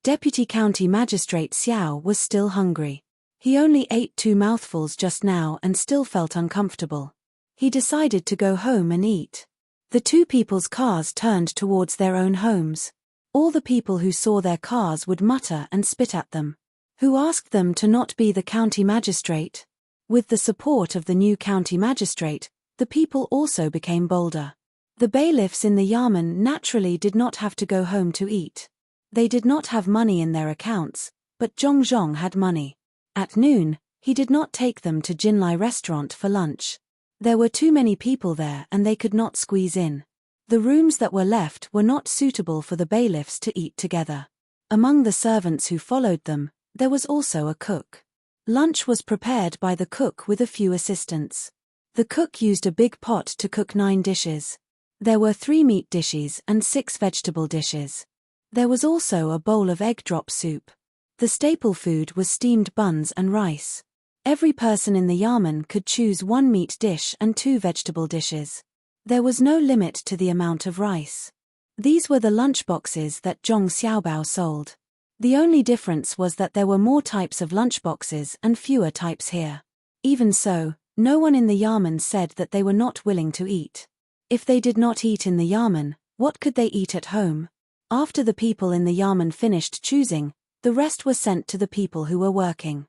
Deputy County Magistrate Xiao was still hungry. He only ate 2 mouthfuls just now and still felt uncomfortable. He decided to go home and eat. The two people's cars turned towards their own homes. All the people who saw their cars would mutter and spit at them. Who asked them to not be the county magistrate? With the support of the new county magistrate, the people also became bolder. The bailiffs in the Yamen naturally did not have to go home to eat. They did not have money in their accounts, but Zhongzhong had money. At noon, he did not take them to Jinlai restaurant for lunch. There were too many people there and they could not squeeze in. The rooms that were left were not suitable for the bailiffs to eat together. Among the servants who followed them, there was also a cook. Lunch was prepared by the cook with a few assistants. The cook used a big pot to cook 9 dishes. There were 3 meat dishes and 6 vegetable dishes. There was also a bowl of egg drop soup. The staple food was steamed buns and rice. Every person in the Yamen could choose 1 meat dish and 2 vegetable dishes. There was no limit to the amount of rice. These were the lunchboxes that Zhong Xiaobao sold. The only difference was that there were more types of lunchboxes and fewer types here. Even so, no one in the Yamen said that they were not willing to eat. If they did not eat in the Yamen, what could they eat at home? After the people in the Yamen finished choosing, the rest was sent to the people who were working.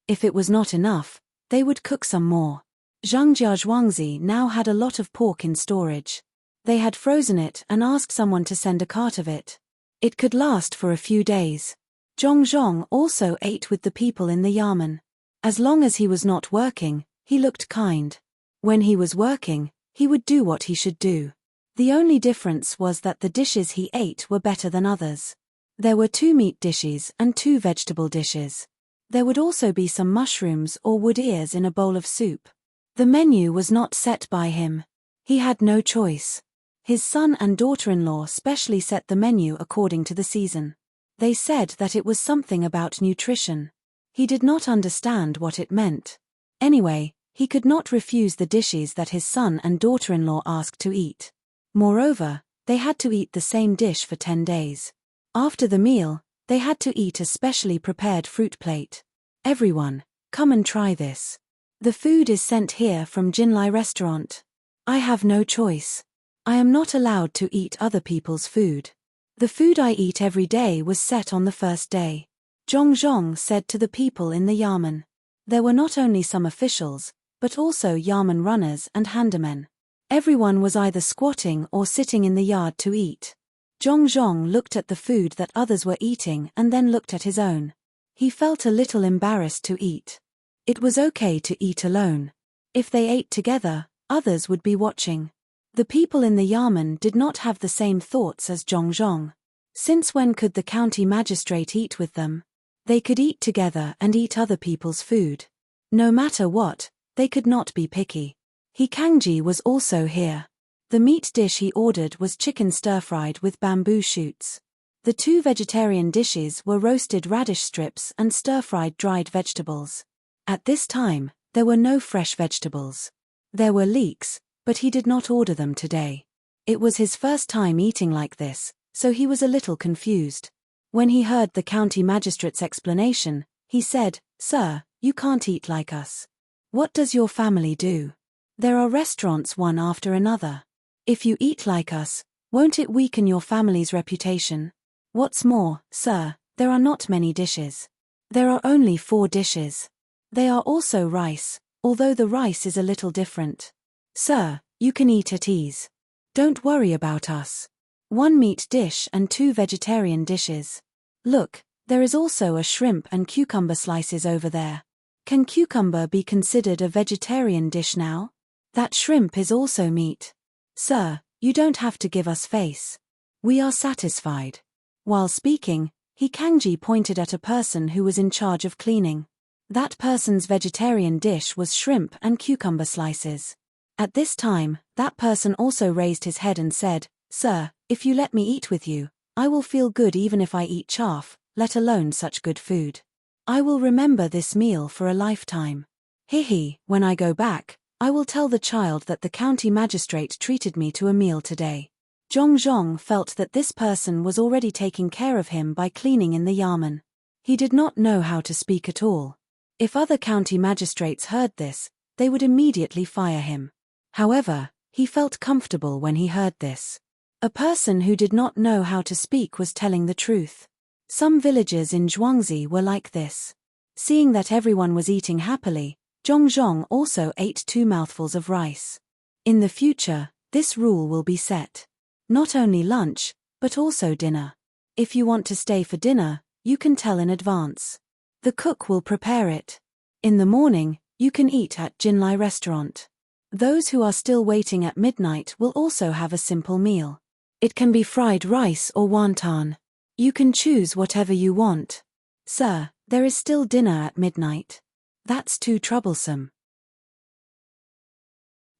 If it was not enough, they would cook some more. Zhangjia Zhuangzi now had a lot of pork in storage. They had frozen it and asked someone to send a cart of it. It could last for a few days. Zhongzhong also ate with the people in the Yamen. As long as he was not working, he looked kind. When he was working, he would do what he should do. The only difference was that the dishes he ate were better than others. There were 2 meat dishes and 2 vegetable dishes. There would also be some mushrooms or wood ears in a bowl of soup. The menu was not set by him. He had no choice. His son and daughter-in-law specially set the menu according to the season. They said that it was something about nutrition. He did not understand what it meant. Anyway, he could not refuse the dishes that his son and daughter-in-law asked to eat. Moreover, they had to eat the same dish for 10 days. After the meal, they had to eat a specially prepared fruit plate. "Everyone, come and try this. The food is sent here from Jinlai restaurant. I have no choice. I am not allowed to eat other people's food. The food I eat every day was set on the first day." Zhongzhong said to the people in the Yamen. There were not only some officials, but also Yamen runners and handymen. Everyone was either squatting or sitting in the yard to eat. Zhongzhong looked at the food that others were eating and then looked at his own. He felt a little embarrassed to eat. It was okay to eat alone. If they ate together, others would be watching. The people in the Yamen did not have the same thoughts as Zhongzhong. Since when could the county magistrate eat with them? They could eat together and eat other people's food. No matter what, they could not be picky. He Kangji was also here. The meat dish he ordered was chicken stir-fried with bamboo shoots. The 2 vegetarian dishes were roasted radish strips and stir-fried dried vegetables. At this time, there were no fresh vegetables. There were leeks, but he did not order them today. It was his first time eating like this, so he was a little confused. When he heard the county magistrate's explanation, he said, "Sir, you can't eat like us. What does your family do? There are restaurants one after another. If you eat like us, won't it weaken your family's reputation? What's more, sir, there are not many dishes. There are only 4 dishes. They are also rice, although the rice is a little different. Sir, you can eat at ease. Don't worry about us. 1 meat dish and 2 vegetarian dishes. Look, there is also a shrimp and cucumber slices over there. Can cucumber be considered a vegetarian dish now? That shrimp is also meat. Sir, you don't have to give us face. We are satisfied. While speaking, he Kangji pointed at a person who was in charge of cleaning. That person's vegetarian dish was shrimp and cucumber slices. At this time, that person also raised his head and said, Sir, if you let me eat with you, I will feel good even if I eat chaff, let alone such good food. I will remember this meal for a lifetime. Hihi, when I go back, I will tell the child that the county magistrate treated me to a meal today. Zhong felt that this person was already taking care of him by cleaning in the yamen. He did not know how to speak at all. If other county magistrates heard this, they would immediately fire him. However, he felt comfortable when he heard this. A person who did not know how to speak was telling the truth. Some villagers in Zhuangzi were like this. Seeing that everyone was eating happily, Zhong also ate 2 mouthfuls of rice. In the future, this rule will be set. Not only lunch, but also dinner. If you want to stay for dinner, you can tell in advance. The cook will prepare it. In the morning, you can eat at Jinlai restaurant. Those who are still waiting at midnight will also have a simple meal. It can be fried rice or wonton. You can choose whatever you want. Sir, there is still dinner at midnight. That's too troublesome.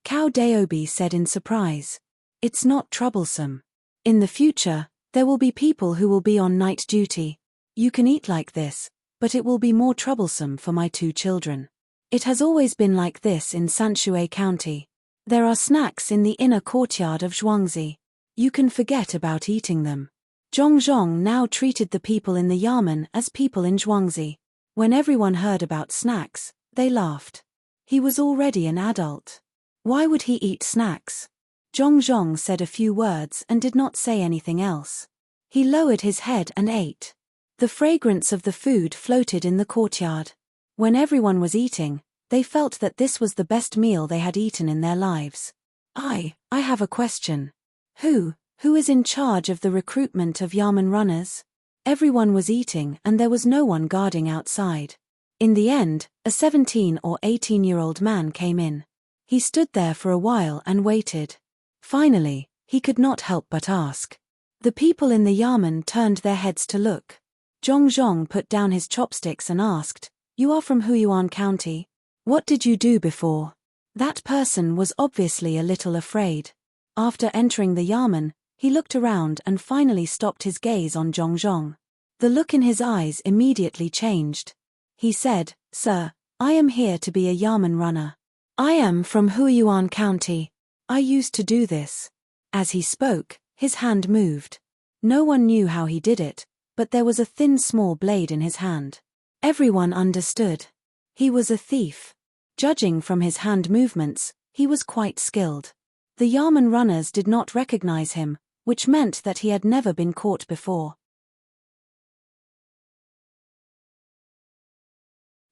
Cao Daobi said in surprise. It's not troublesome. In the future, there will be people who will be on night duty. You can eat like this, but it will be more troublesome for my 2 children. It has always been like this in Sanshui County. There are snacks in the inner courtyard of Zhuangzi. You can forget about eating them. Zhong now treated the people in the yamen as people in Zhuangzi. When everyone heard about snacks, they laughed. He was already an adult. Why would he eat snacks? Zhong said a few words and did not say anything else. He lowered his head and ate. The fragrance of the food floated in the courtyard. When everyone was eating, they felt that this was the best meal they had eaten in their lives. I have a question. Who is in charge of the recruitment of yamen runners? Everyone was eating and there was no one guarding outside. In the end, a 17 or 18-year-old man came in. He stood there for a while and waited. Finally, he could not help but ask. The people in the yamen turned their heads to look. Zhong put down his chopsticks and asked, You are from Huiyuan County? What did you do before? That person was obviously a little afraid. After entering the yamen, he looked around and finally stopped his gaze on Zhong. The look in his eyes immediately changed. He said, Sir, I am here to be a yamen runner. I am from Huiyuan County. I used to do this. As he spoke, his hand moved. No one knew how he did it, but there was a thin small blade in his hand. Everyone understood. He was a thief. Judging from his hand movements, he was quite skilled. The yamen runners did not recognize him, which meant that he had never been caught before.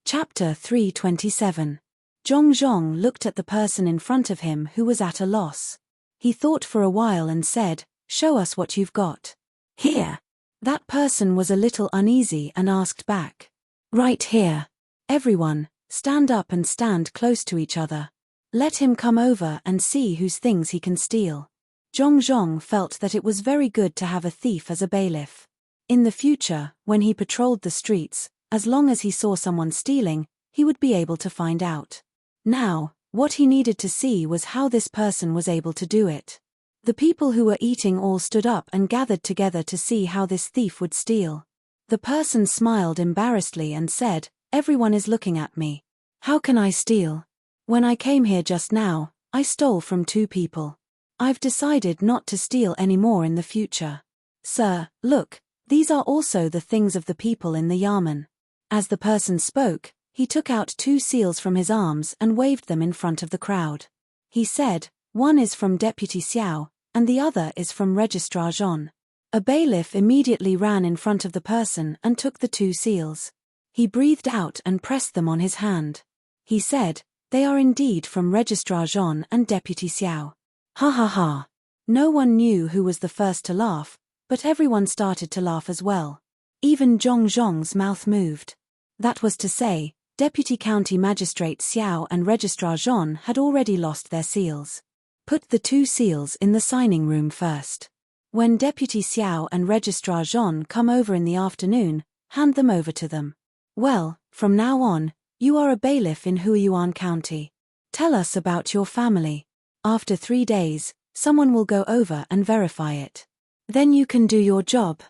Chapter 327. Zhong looked at the person in front of him who was at a loss. He thought for a while and said, Show us what you've got. Here. That person was a little uneasy and asked back. Right here. Everyone, stand up and stand close to each other. Let him come over and see whose things he can steal. Zhong felt that it was very good to have a thief as a bailiff. In the future, when he patrolled the streets, as long as he saw someone stealing, he would be able to find out. Now, what he needed to see was how this person was able to do it. The people who were eating all stood up and gathered together to see how this thief would steal. The person smiled embarrassedly and said, Everyone is looking at me. How can I steal? When I came here just now, I stole from 2 people. I've decided not to steal any more in the future. Sir, look, these are also the things of the people in the yamen. As the person spoke, he took out 2 seals from his arms and waved them in front of the crowd. He said, One is from Deputy Xiao, and the other is from Registrar Jean. A bailiff immediately ran in front of the person and took the 2 seals. He breathed out and pressed them on his hand. He said, "They are indeed from Registrar Jean and Deputy Xiao." Ha ha ha. No one knew who was the first to laugh, but everyone started to laugh as well. Even Zhong Zhong's mouth moved. That was to say, Deputy County Magistrate Xiao and Registrar Jean had already lost their seals. Put the 2 seals in the signing room first. When Deputy Xiao and Registrar Jean come over in the afternoon, hand them over to them. Well, from now on, you are a bailiff in Huiyuan County. Tell us about your family. After 3 days, someone will go over and verify it. Then you can do your job.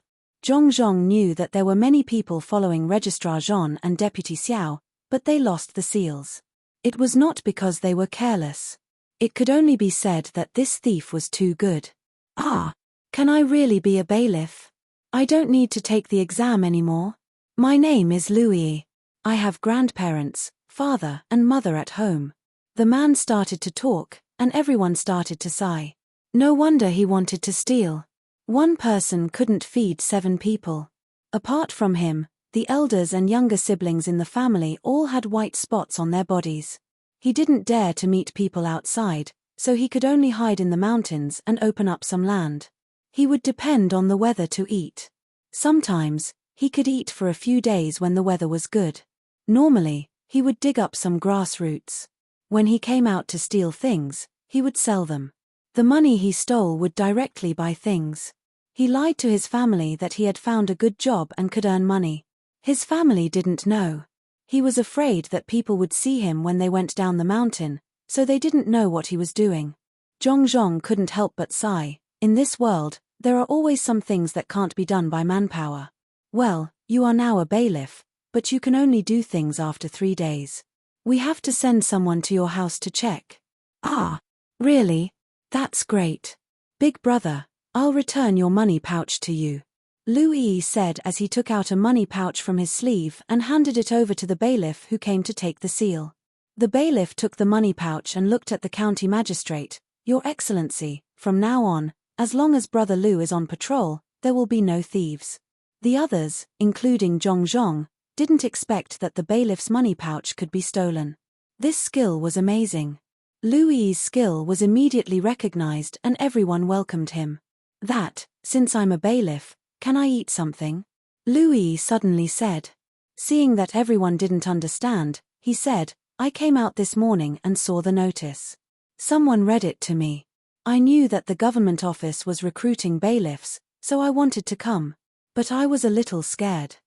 Zhong Zhong knew that there were many people following Registrar Jean and Deputy Xiao, but they lost the seals. It was not because they were careless. It could only be said that this thief was too good. Ah! Can I really be a bailiff? I don't need to take the exam anymore. My name is Louis. I have grandparents, father and mother at home. The man started to talk, and everyone started to sigh. No wonder he wanted to steal. One person couldn't feed 7 people. Apart from him, the elders and younger siblings in the family all had white spots on their bodies. He didn't dare to meet people outside, so he could only hide in the mountains and open up some land. He would depend on the weather to eat. Sometimes, he could eat for a few days when the weather was good. Normally, he would dig up some grass roots. When he came out to steal things, he would sell them. The money he stole would directly buy things. He lied to his family that he had found a good job and could earn money. His family didn't know. He was afraid that people would see him when they went down the mountain, so they didn't know what he was doing. Zhong Zhong couldn't help but sigh. In this world, there are always some things that can't be done by manpower. Well, you are now a bailiff, but you can only do things after 3 days. We have to send someone to your house to check. Ah, really? That's great. Big brother, I'll return your money pouch to you. Louis said as he took out a money pouch from his sleeve and handed it over to the bailiff who came to take the seal. The bailiff took the money pouch and looked at the county magistrate. Your Excellency, from now on, as long as Brother Lu is on patrol, there will be no thieves. The others, including Zhong Zhong, didn't expect that the bailiff's money pouch could be stolen. This skill was amazing. Louis's skill was immediately recognized and everyone welcomed him. That, since I'm a bailiff, can I eat something? Louis suddenly said. Seeing that everyone didn't understand, he said, I came out this morning and saw the notice. Someone read it to me. I knew that the government office was recruiting bailiffs, so I wanted to come. But I was a little scared.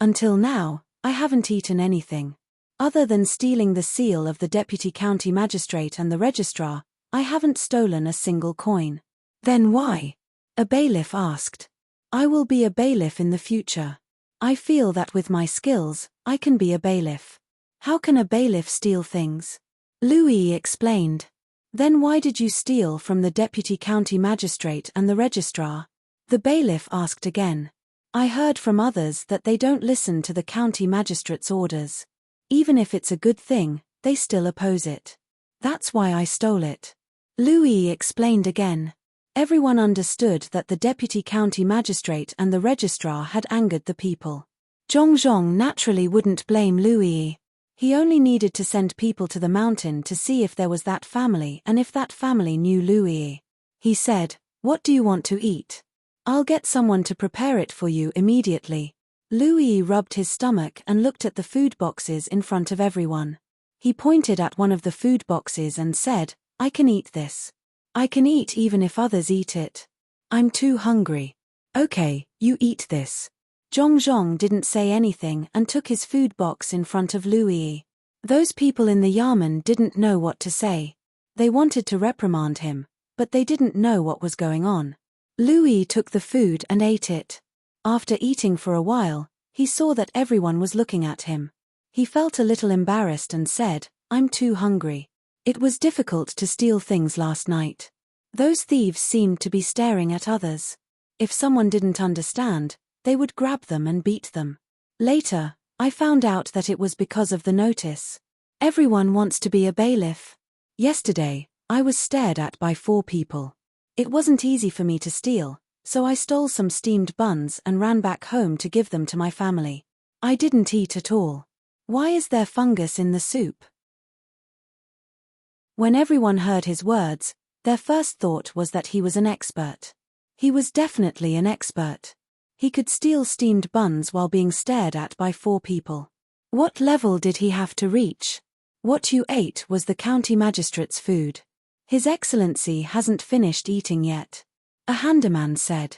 Until now, I haven't eaten anything. Other than stealing the seal of the deputy county magistrate and the registrar, I haven't stolen a single coin. Then why? A bailiff asked. I will be a bailiff in the future. I feel that with my skills, I can be a bailiff. How can a bailiff steal things? Louis explained. Then why did you steal from the deputy county magistrate and the registrar? The bailiff asked again. I heard from others that they don't listen to the county magistrate's orders. Even if it's a good thing, they still oppose it. That's why I stole it. Louis explained again. Everyone understood that the deputy county magistrate and the registrar had angered the people. Zhong Zhong naturally wouldn't blame Louis. He only needed to send people to the mountain to see if there was that family and if that family knew Louis. He said, What do you want to eat? I'll get someone to prepare it for you immediately. Louis rubbed his stomach and looked at the food boxes in front of everyone. He pointed at one of the food boxes and said, I can eat this. I can eat even if others eat it. I'm too hungry. Okay, you eat this. Zhong Zhong didn't say anything and took his food box in front of Louis. Those people in the Yamen didn't know what to say. They wanted to reprimand him, but they didn't know what was going on. Louis took the food and ate it. After eating for a while, he saw that everyone was looking at him. He felt a little embarrassed and said, I'm too hungry. It was difficult to steal things last night. Those thieves seemed to be staring at others. If someone didn't understand, they would grab them and beat them. Later, I found out that it was because of the notice. Everyone wants to be a bailiff. Yesterday, I was stared at by 4 people. It wasn't easy for me to steal, so I stole some steamed buns and ran back home to give them to my family. I didn't eat at all. Why is there fungus in the soup? When everyone heard his words, their first thought was that he was an expert. He was definitely an expert. He could steal steamed buns while being stared at by 4 people. What level did he have to reach? What you ate was the county magistrate's food. His Excellency hasn't finished eating yet. A handyman said.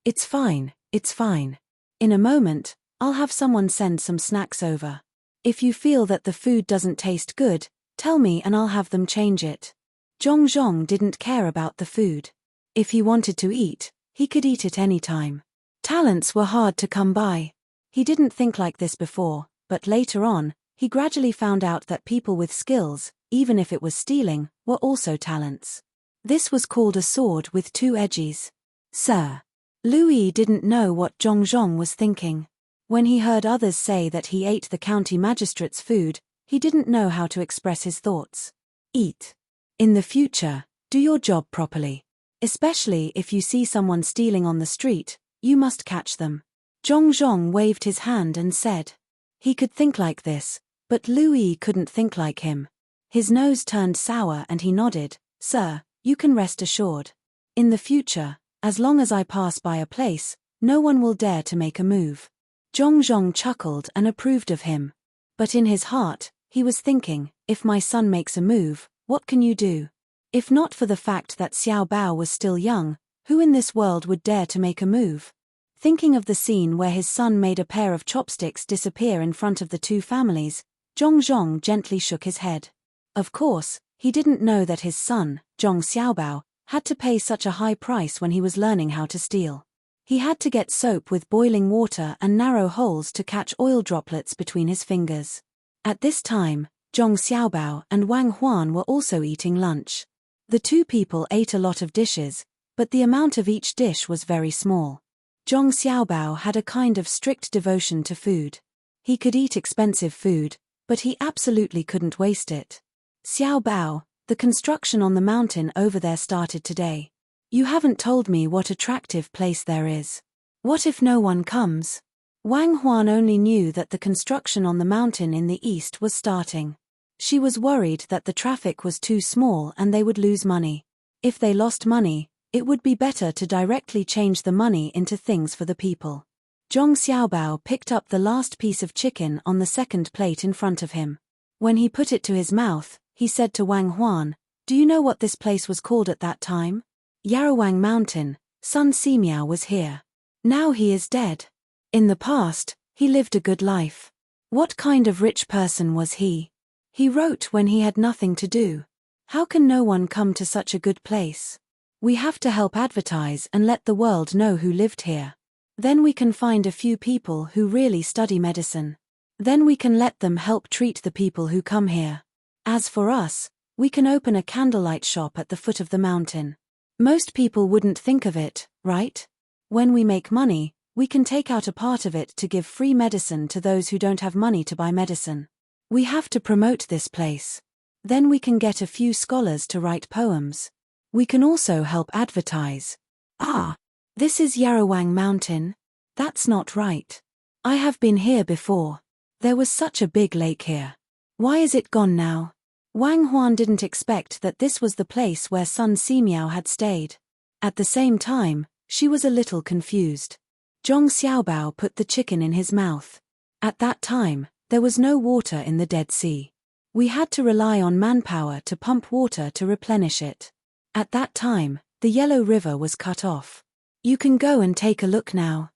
It's fine, it's fine. In a moment, I'll have someone send some snacks over. If you feel that the food doesn't taste good, tell me and I'll have them change it. Zhong didn't care about the food. If he wanted to eat, he could eat it any time. Talents were hard to come by. He didn't think like this before, but later on, he gradually found out that people with skills, even if it was stealing, were also talents. This was called a sword with 2 edges. Sir. Louis didn't know what Zhong was thinking. When he heard others say that he ate the county magistrate's food, he didn't know how to express his thoughts. Eat. In the future, do your job properly. Especially if you see someone stealing on the street, you must catch them. Zhong waved his hand and said. He could think like this, but Louis couldn't think like him. His nose turned sour and he nodded. Sir, you can rest assured. In the future, as long as I pass by a place, no one will dare to make a move. Zhong chuckled and approved of him. But in his heart, he was thinking, if my son makes a move, what can you do? If not for the fact that Xiao Bao was still young, who in this world would dare to make a move? Thinking of the scene where his son made a pair of chopsticks disappear in front of the 2 families, Zhong gently shook his head. Of course, he didn't know that his son, Zhong Xiaobao, had to pay such a high price when he was learning how to steal. He had to get soap with boiling water and narrow holes to catch oil droplets between his fingers. At this time, Zhong Xiaobao and Wang Huan were also eating lunch. The 2 people ate a lot of dishes, but the amount of each dish was very small. Zhong Xiaobao had a kind of strict devotion to food. He could eat expensive food, but he absolutely couldn't waste it. Xiaobao, the construction on the mountain over there started today. You haven't told me what attractive place there is. What if no one comes? Wang Huan only knew that the construction on the mountain in the east was starting. She was worried that the traffic was too small and they would lose money. If they lost money, it would be better to directly change the money into things for the people. Zhong Xiaobao picked up the last piece of chicken on the second plate in front of him. When he put it to his mouth, he said to Wang Huan, "Do you know what this place was called at that time? Yarawang Mountain. Sun Simiao was here. Now he is dead. In the past, he lived a good life. What kind of rich person was he? He wrote when he had nothing to do. How can no one come to such a good place? We have to help advertise and let the world know who lived here. Then we can find a few people who really study medicine. Then we can let them help treat the people who come here. As for us, we can open a candlelight shop at the foot of the mountain. Most people wouldn't think of it, right? When we make money, we can take out a part of it to give free medicine to those who don't have money to buy medicine. We have to promote this place. Then we can get a few scholars to write poems. We can also help advertise. Ah, this is Yarawang Mountain? That's not right. I have been here before. There was such a big lake here. Why is it gone now? Wang Huan didn't expect that this was the place where Sun Simiao had stayed. At the same time, she was a little confused. Zhong Xiaobao put the chicken in his mouth. At that time, there was no water in the Dead Sea. We had to rely on manpower to pump water to replenish it. At that time, the Yellow River was cut off. You can go and take a look now.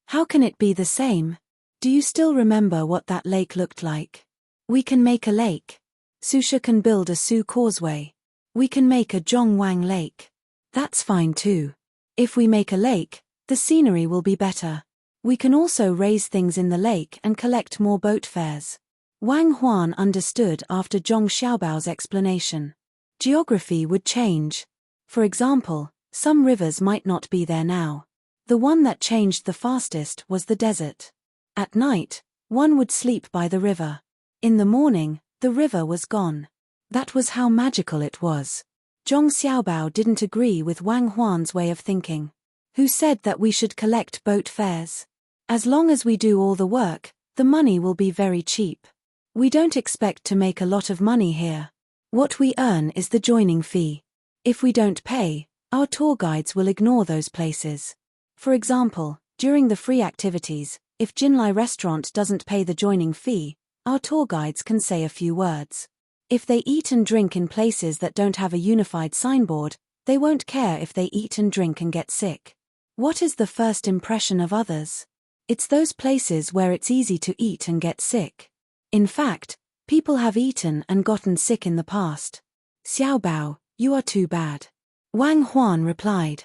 How can it be the same? Do you still remember what that lake looked like? We can make a lake. Susha can build a Su causeway. We can make a Zhongwang lake. That's fine too. If we make a lake, the scenery will be better. We can also raise things in the lake and collect more boat fares. Wang Huan understood after Zhong Xiaobao's explanation. Geography would change. For example, some rivers might not be there now. The one that changed the fastest was the desert. At night, one would sleep by the river. In the morning, The river was gone. That was how magical it was. Zhong Xiaobao didn't agree with Wang Huan's way of thinking. Who said that we should collect boat fares? As long as we do all the work, the money will be very cheap. We don't expect to make a lot of money here. What we earn is the joining fee. If we don't pay, our tour guides will ignore those places. For example, during the free activities, if Jinlai Restaurant doesn't pay the joining fee, our tour guides can say a few words. If they eat and drink in places that don't have a unified signboard, they won't care if they eat and drink and get sick. What is the first impression of others? It's those places where it's easy to eat and get sick. In fact, people have eaten and gotten sick in the past. Xiaobao, you are too bad. Wang Huan replied.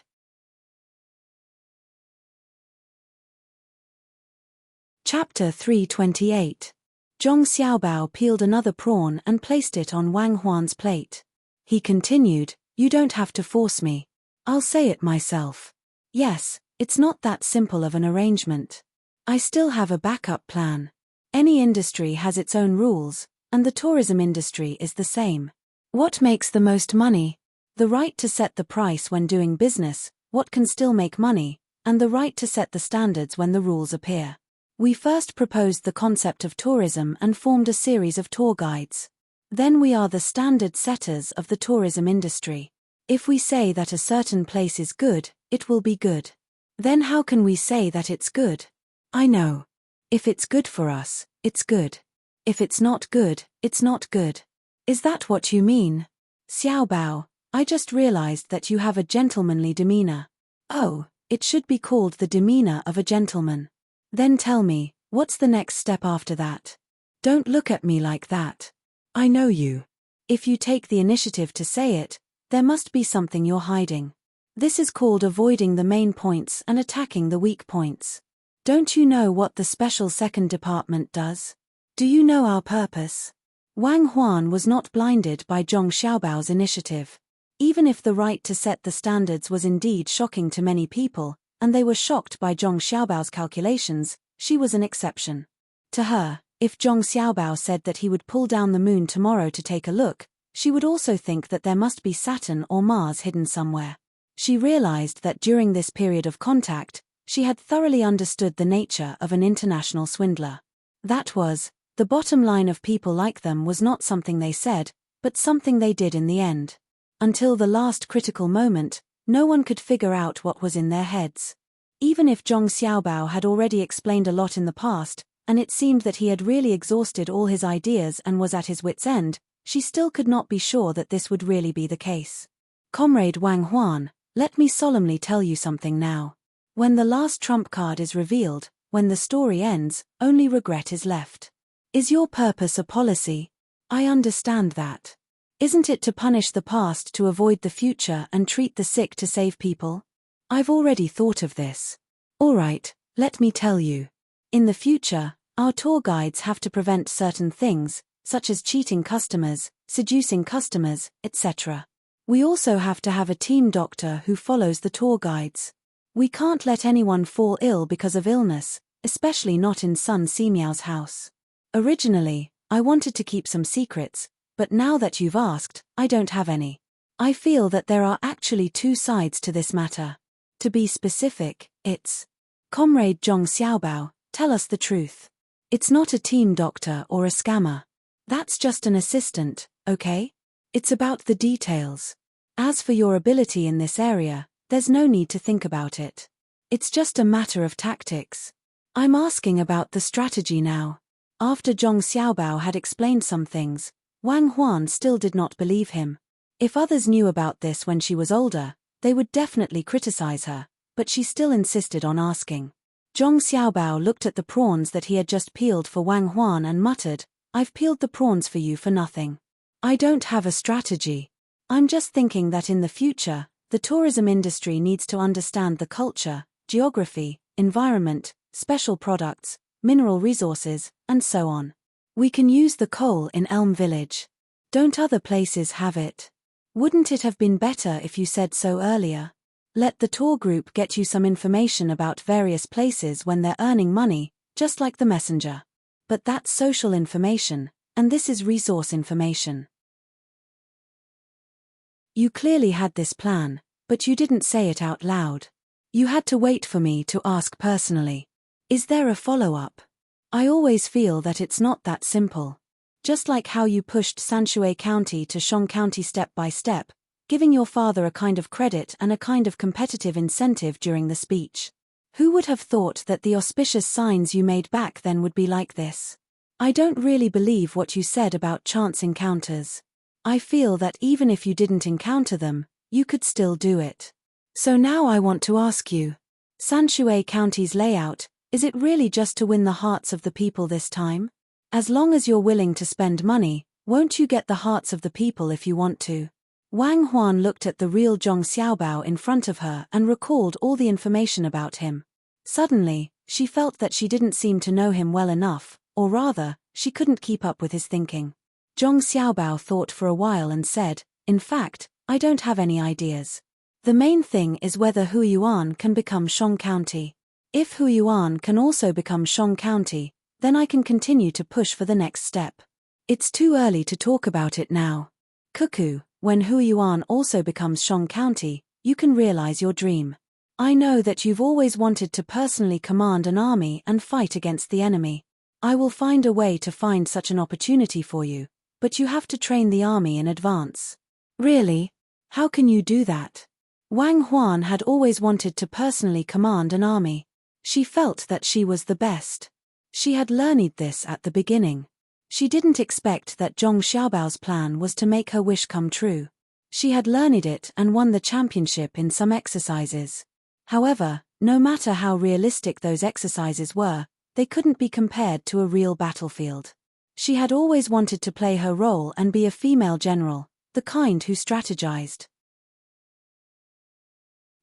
Chapter 328. Zhong Xiaobao peeled another prawn and placed it on Wang Huan's plate. He continued, you don't have to force me. I'll say it myself. Yes, it's not that simple of an arrangement. I still have a backup plan. Any industry has its own rules, and the tourism industry is the same. What makes the most money? The right to set the price when doing business, what can still make money, and the right to set the standards when the rules appear. We first proposed the concept of tourism and formed a series of tour guides. Then we are the standard setters of the tourism industry. If we say that a certain place is good, it will be good. Then how can we say that it's good? I know. If it's good for us, it's good. If it's not good, it's not good. Is that what you mean? Xiaobao, I just realized that you have a gentlemanly demeanor. Oh, it should be called the demeanor of a gentleman. Then tell me, what's the next step after that? Don't look at me like that. I know you. If you take the initiative to say it, there must be something you're hiding. This is called avoiding the main points and attacking the weak points. Don't you know what the special second department does? Do you know our purpose? Wang Huan was not blinded by Zhong Xiaobao's initiative. Even if the right to set the standards was indeed shocking to many people, and they were shocked by Zhong Xiaobao's calculations, she was an exception. To her, if Zhong Xiaobao said that he would pull down the moon tomorrow to take a look, she would also think that there must be Saturn or Mars hidden somewhere. She realized that during this period of contact, she had thoroughly understood the nature of an international swindler. That was, the bottom line of people like them was not something they said, but something they did in the end. Until the last critical moment, no one could figure out what was in their heads. Even if Zhong Xiaobao had already explained a lot in the past, and it seemed that he had really exhausted all his ideas and was at his wit's end, she still could not be sure that this would really be the case. Comrade Wang Huan, let me solemnly tell you something now. When the last trump card is revealed, when the story ends, only regret is left. Is your purpose a policy? I understand that. Isn't it to punish the past to avoid the future and treat the sick to save people? I've already thought of this. All right, let me tell you. In the future, our tour guides have to prevent certain things, such as cheating customers, seducing customers, etc. We also have to have a team doctor who follows the tour guides. We can't let anyone fall ill because of illness, especially not in Sun Simiao's house. Originally, I wanted to keep some secrets, but now that you've asked, I don't have any. I feel that there are actually two sides to this matter. To be specific, it's... Comrade Zhong Xiaobao, tell us the truth. It's not a team doctor or a scammer. That's just an assistant, okay? It's about the details. As for your ability in this area, there's no need to think about it. It's just a matter of tactics. I'm asking about the strategy now. After Zhong Xiaobao had explained some things, Wang Huan still did not believe him. If others knew about this when she was older, they would definitely criticize her, but she still insisted on asking. Zhong Xiaobao looked at the prawns that he had just peeled for Wang Huan and muttered, I've peeled the prawns for you for nothing. I don't have a strategy. I'm just thinking that in the future, the tourism industry needs to understand the culture, geography, environment, special products, mineral resources, and so on. We can use the coal in Elm Village. Don't other places have it? Wouldn't it have been better if you said so earlier? Let the tour group get you some information about various places when they're earning money, just like the messenger. But that's social information, and this is resource information. You clearly had this plan, but you didn't say it out loud. You had to wait for me to ask personally. Is there a follow-up? I always feel that it's not that simple. Just like how you pushed Sanshui County to Shang County step by step, giving your father a kind of credit and a kind of competitive incentive during the speech. Who would have thought that the auspicious signs you made back then would be like this? I don't really believe what you said about chance encounters. I feel that even if you didn't encounter them, you could still do it. So now I want to ask you, Sanshui County's layout, is it really just to win the hearts of the people this time? As long as you're willing to spend money, won't you get the hearts of the people if you want to? Wang Huan looked at the real Zhong Xiaobao in front of her and recalled all the information about him. Suddenly, she felt that she didn't seem to know him well enough, or rather, she couldn't keep up with his thinking. Zhong Xiaobao thought for a while and said, "In fact, I don't have any ideas. The main thing is whether Huiyuan can become Shang County. If Huiyuan can also become Shang County, then I can continue to push for the next step. It's too early to talk about it now. Cuckoo, when Huiyuan also becomes Shang County, you can realize your dream. I know that you've always wanted to personally command an army and fight against the enemy. I will find a way to find such an opportunity for you, but you have to train the army in advance." "Really? How can you do that?" Wang Huan had always wanted to personally command an army. She felt that she was the best. She had learned this at the beginning. She didn't expect that Zhong Xiaobao's plan was to make her wish come true. She had learned it and won the championship in some exercises. However, no matter how realistic those exercises were, they couldn't be compared to a real battlefield. She had always wanted to play her role and be a female general, the kind who strategized.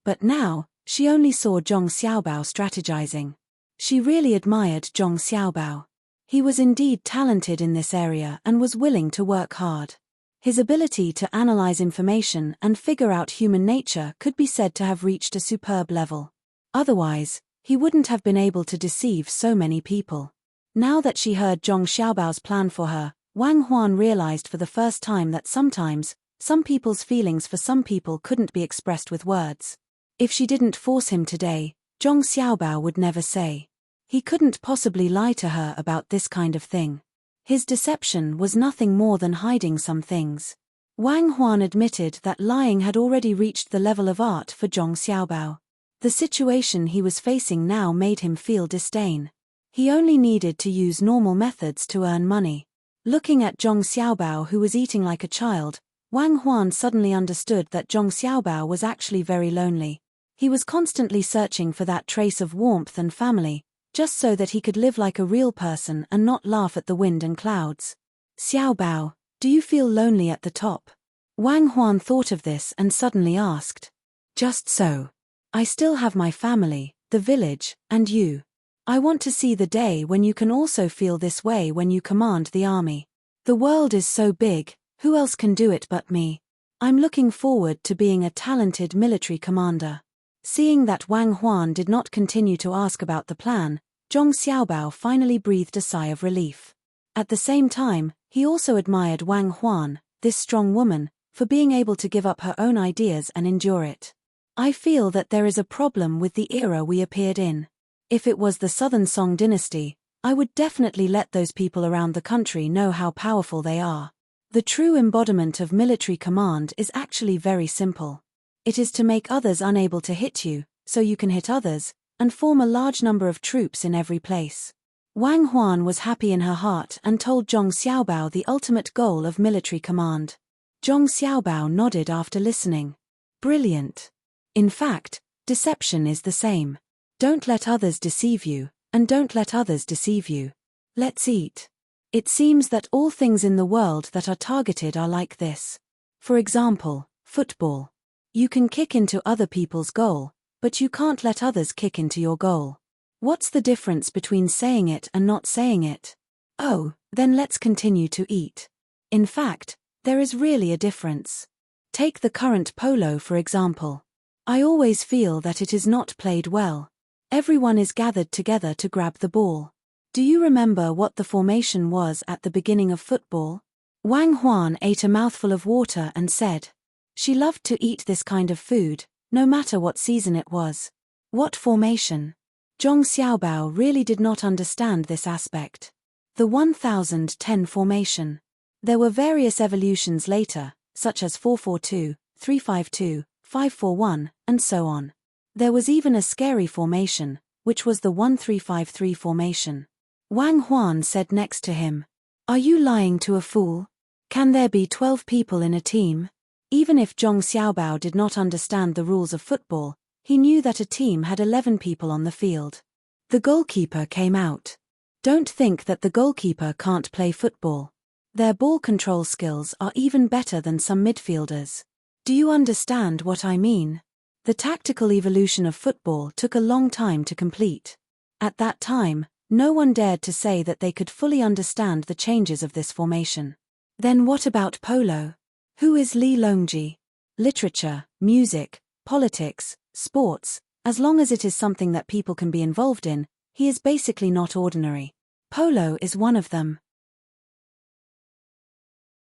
But now, she only saw Zhong Xiaobao strategizing. She really admired Zhong Xiaobao. He was indeed talented in this area and was willing to work hard. His ability to analyze information and figure out human nature could be said to have reached a superb level. Otherwise, he wouldn't have been able to deceive so many people. Now that she heard Zhong Xiaobao's plan for her, Wang Huan realized for the first time that sometimes, some people's feelings for some people couldn't be expressed with words. If she didn't force him today, Zhong Xiaobao would never say. He couldn't possibly lie to her about this kind of thing. His deception was nothing more than hiding some things. Wang Huan admitted that lying had already reached the level of art for Zhong Xiaobao. The situation he was facing now made him feel disdain. He only needed to use normal methods to earn money. Looking at Zhong Xiaobao, who was eating like a child, Wang Huan suddenly understood that Zhong Xiaobao was actually very lonely. He was constantly searching for that trace of warmth and family, just so that he could live like a real person and not laugh at the wind and clouds. "Xiaobao, do you feel lonely at the top?" Wang Huan thought of this and suddenly asked. "Just so. I still have my family, the village, and you. I want to see the day when you can also feel this way when you command the army. The world is so big, who else can do it but me? I'm looking forward to being a talented military commander." Seeing that Wang Huan did not continue to ask about the plan, Zhong Xiaobao finally breathed a sigh of relief. At the same time, he also admired Wang Huan, this strong woman, for being able to give up her own ideas and endure it. "I feel that there is a problem with the era we appeared in. If it was the Southern Song dynasty, I would definitely let those people around the country know how powerful they are. The true embodiment of military command is actually very simple. It is to make others unable to hit you, so you can hit others, and form a large number of troops in every place." Wang Huan was happy in her heart and told Zhong Xiaobao the ultimate goal of military command. Zhong Xiaobao nodded after listening. "Brilliant. In fact, deception is the same. Don't let others deceive you, and don't let others deceive you. Let's eat." It seems that all things in the world that are targeted are like this. For example, football. You can kick into other people's goal, but you can't let others kick into your goal. What's the difference between saying it and not saying it? Oh, then let's continue to eat. In fact, there is really a difference. Take the current polo for example. I always feel that it is not played well. Everyone is gathered together to grab the ball. Do you remember what the formation was at the beginning of football? Wang Huan ate a mouthful of water and said. She loved to eat this kind of food, no matter what season it was. What formation? Zhong Xiaobao really did not understand this aspect. The 1010 formation. There were various evolutions later, such as 442, 352, 541, and so on. There was even a scary formation, which was the 1353 formation. Wang Huan said next to him. Are you lying to a fool? Can there be 12 people in a team? Even if Zhong Xiaobao did not understand the rules of football, he knew that a team had 11 people on the field. The goalkeeper came out. Don't think that the goalkeeper can't play football. Their ball control skills are even better than some midfielders. Do you understand what I mean? The tactical evolution of football took a long time to complete. At that time, no one dared to say that they could fully understand the changes of this formation. Then what about polo? Who is Li Longji? Literature, music, politics, sports, as long as it is something that people can be involved in, he is basically not ordinary. Polo is one of them.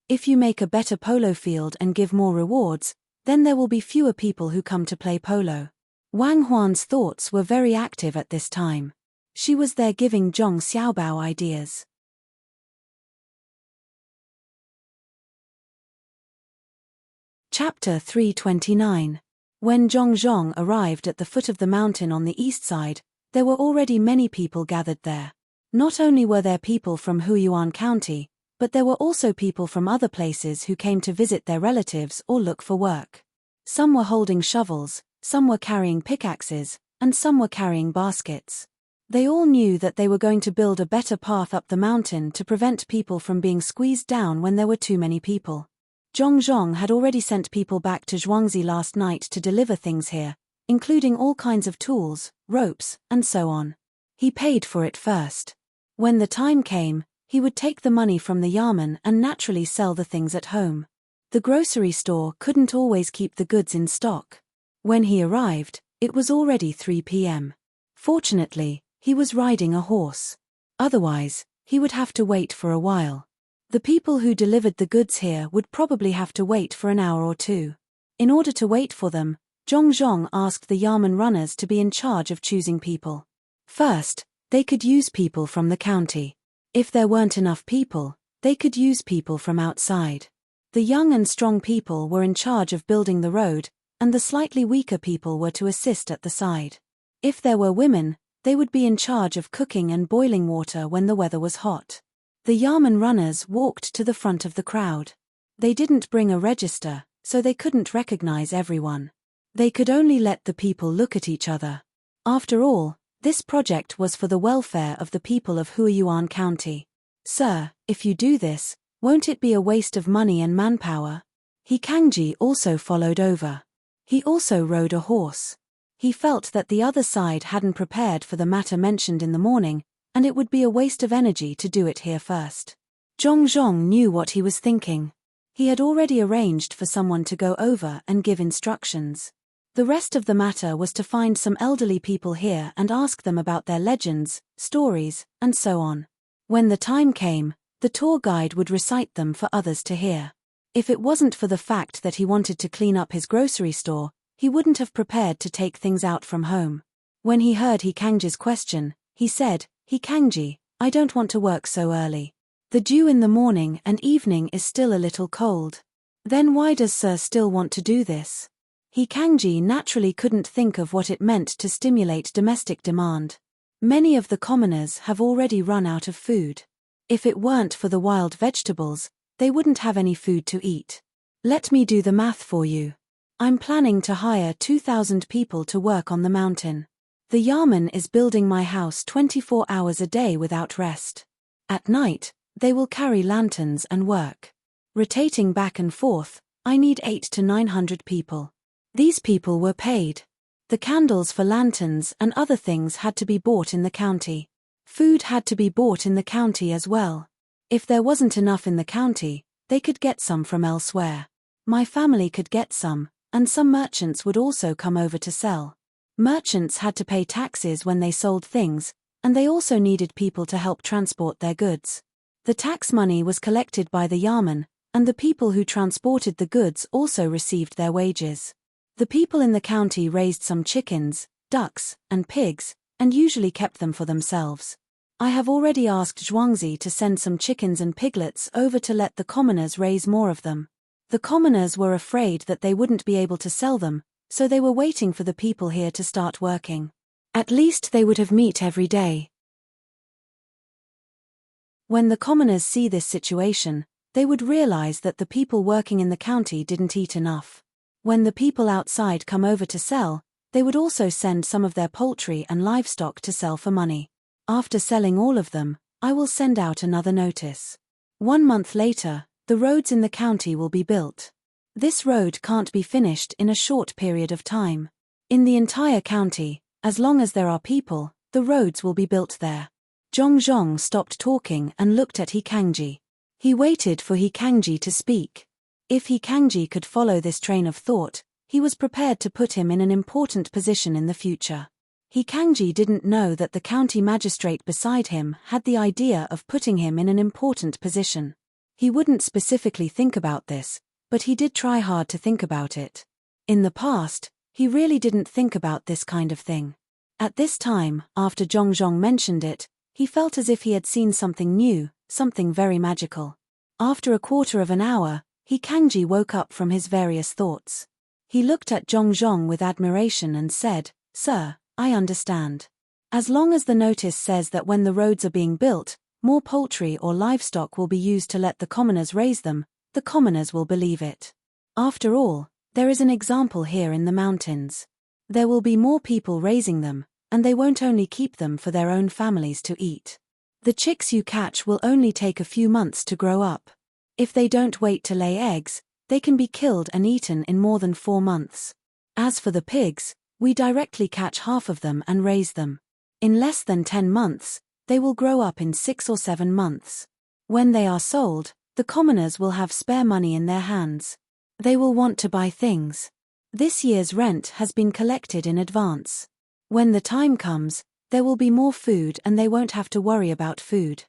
If you make a better polo field and give more rewards, then there will be fewer people who come to play polo. Wang Huan's thoughts were very active at this time. She was there giving Zhong Xiaobao ideas. Chapter 329. When Zhong Zhong arrived at the foot of the mountain on the east side, there were already many people gathered there. Not only were there people from Huiyuan County, but there were also people from other places who came to visit their relatives or look for work. Some were holding shovels, some were carrying pickaxes, and some were carrying baskets. They all knew that they were going to build a better path up the mountain to prevent people from being squeezed down when there were too many people. Zhong Zhong had already sent people back to Zhuangzi last night to deliver things here, including all kinds of tools, ropes, and so on. He paid for it first. When the time came, he would take the money from the yamen and naturally sell the things at home. The grocery store couldn't always keep the goods in stock. When he arrived, it was already 3 p.m. Fortunately, he was riding a horse. Otherwise, he would have to wait for a while. The people who delivered the goods here would probably have to wait for an hour or two. In order to wait for them, Zhong Zhong asked the yamen runners to be in charge of choosing people. First, they could use people from the county. If there weren't enough people, they could use people from outside. The young and strong people were in charge of building the road, and the slightly weaker people were to assist at the side. If there were women, they would be in charge of cooking and boiling water when the weather was hot. The yamen runners walked to the front of the crowd. They didn't bring a register, so they couldn't recognize everyone. They could only let the people look at each other. After all, this project was for the welfare of the people of Huiyuan County. Sir, if you do this, won't it be a waste of money and manpower? He Kangji also followed over. He also rode a horse. He felt that the other side hadn't prepared for the matter mentioned in the morning, and it would be a waste of energy to do it here first. Zhong Zhong knew what he was thinking. He had already arranged for someone to go over and give instructions. The rest of the matter was to find some elderly people here and ask them about their legends, stories, and so on. When the time came, the tour guide would recite them for others to hear. If it wasn't for the fact that he wanted to clean up his grocery store, he wouldn't have prepared to take things out from home. When he heard He Kangji's question, he said, He Kangji, I don't want to work so early. The dew in the morning and evening is still a little cold. Then why does Sir still want to do this? He Kangji naturally couldn't think of what it meant to stimulate domestic demand. Many of the commoners have already run out of food. If it weren't for the wild vegetables, they wouldn't have any food to eat. Let me do the math for you. I'm planning to hire 2,000 people to work on the mountain. The yamen is building my house 24 hours a day without rest. At night, they will carry lanterns and work. Rotating back and forth, I need 800 to 900 people. These people were paid. The candles for lanterns and other things had to be bought in the county. Food had to be bought in the county as well. If there wasn't enough in the county, they could get some from elsewhere. My family could get some, and some merchants would also come over to sell. Merchants had to pay taxes when they sold things, and they also needed people to help transport their goods. The tax money was collected by the Yamen, and the people who transported the goods also received their wages. The people in the county raised some chickens, ducks, and pigs, and usually kept them for themselves. I have already asked Zhuangzi to send some chickens and piglets over to let the commoners raise more of them. The commoners were afraid that they wouldn't be able to sell them, so they were waiting for the people here to start working. At least they would have meat every day. When the commoners see this situation, they would realize that the people working in the county didn't eat enough. When the people outside come over to sell, they would also send some of their poultry and livestock to sell for money. After selling all of them, I will send out another notice. 1 month later, the roads in the county will be built. This road can't be finished in a short period of time. In the entire county, as long as there are people, the roads will be built there. Zhong stopped talking and looked at He Kangji. He waited for He Kangji to speak. If He Kangji could follow this train of thought, he was prepared to put him in an important position in the future. He Kangji didn't know that the county magistrate beside him had the idea of putting him in an important position. He wouldn't specifically think about this, but he did try hard to think about it. In the past, he really didn't think about this kind of thing. At this time, after Zhong mentioned it, he felt as if he had seen something new, something very magical. After a quarter of an hour, He Kangji woke up from his various thoughts. He looked at Zhong with admiration and said, "Sir, I understand. As long as the notice says that when the roads are being built, more poultry or livestock will be used to let the commoners raise them, the commoners will believe it. After all, there is an example here in the mountains. There will be more people raising them, and they won't only keep them for their own families to eat. The chicks you catch will only take a few months to grow up. If they don't wait to lay eggs, they can be killed and eaten in more than 4 months. As for the pigs, we directly catch half of them and raise them. In less than 10 months, they will grow up in 6 or 7 months. When they are sold, the commoners will have spare money in their hands. They will want to buy things. This year's rent has been collected in advance. When the time comes, there will be more food and they won't have to worry about food.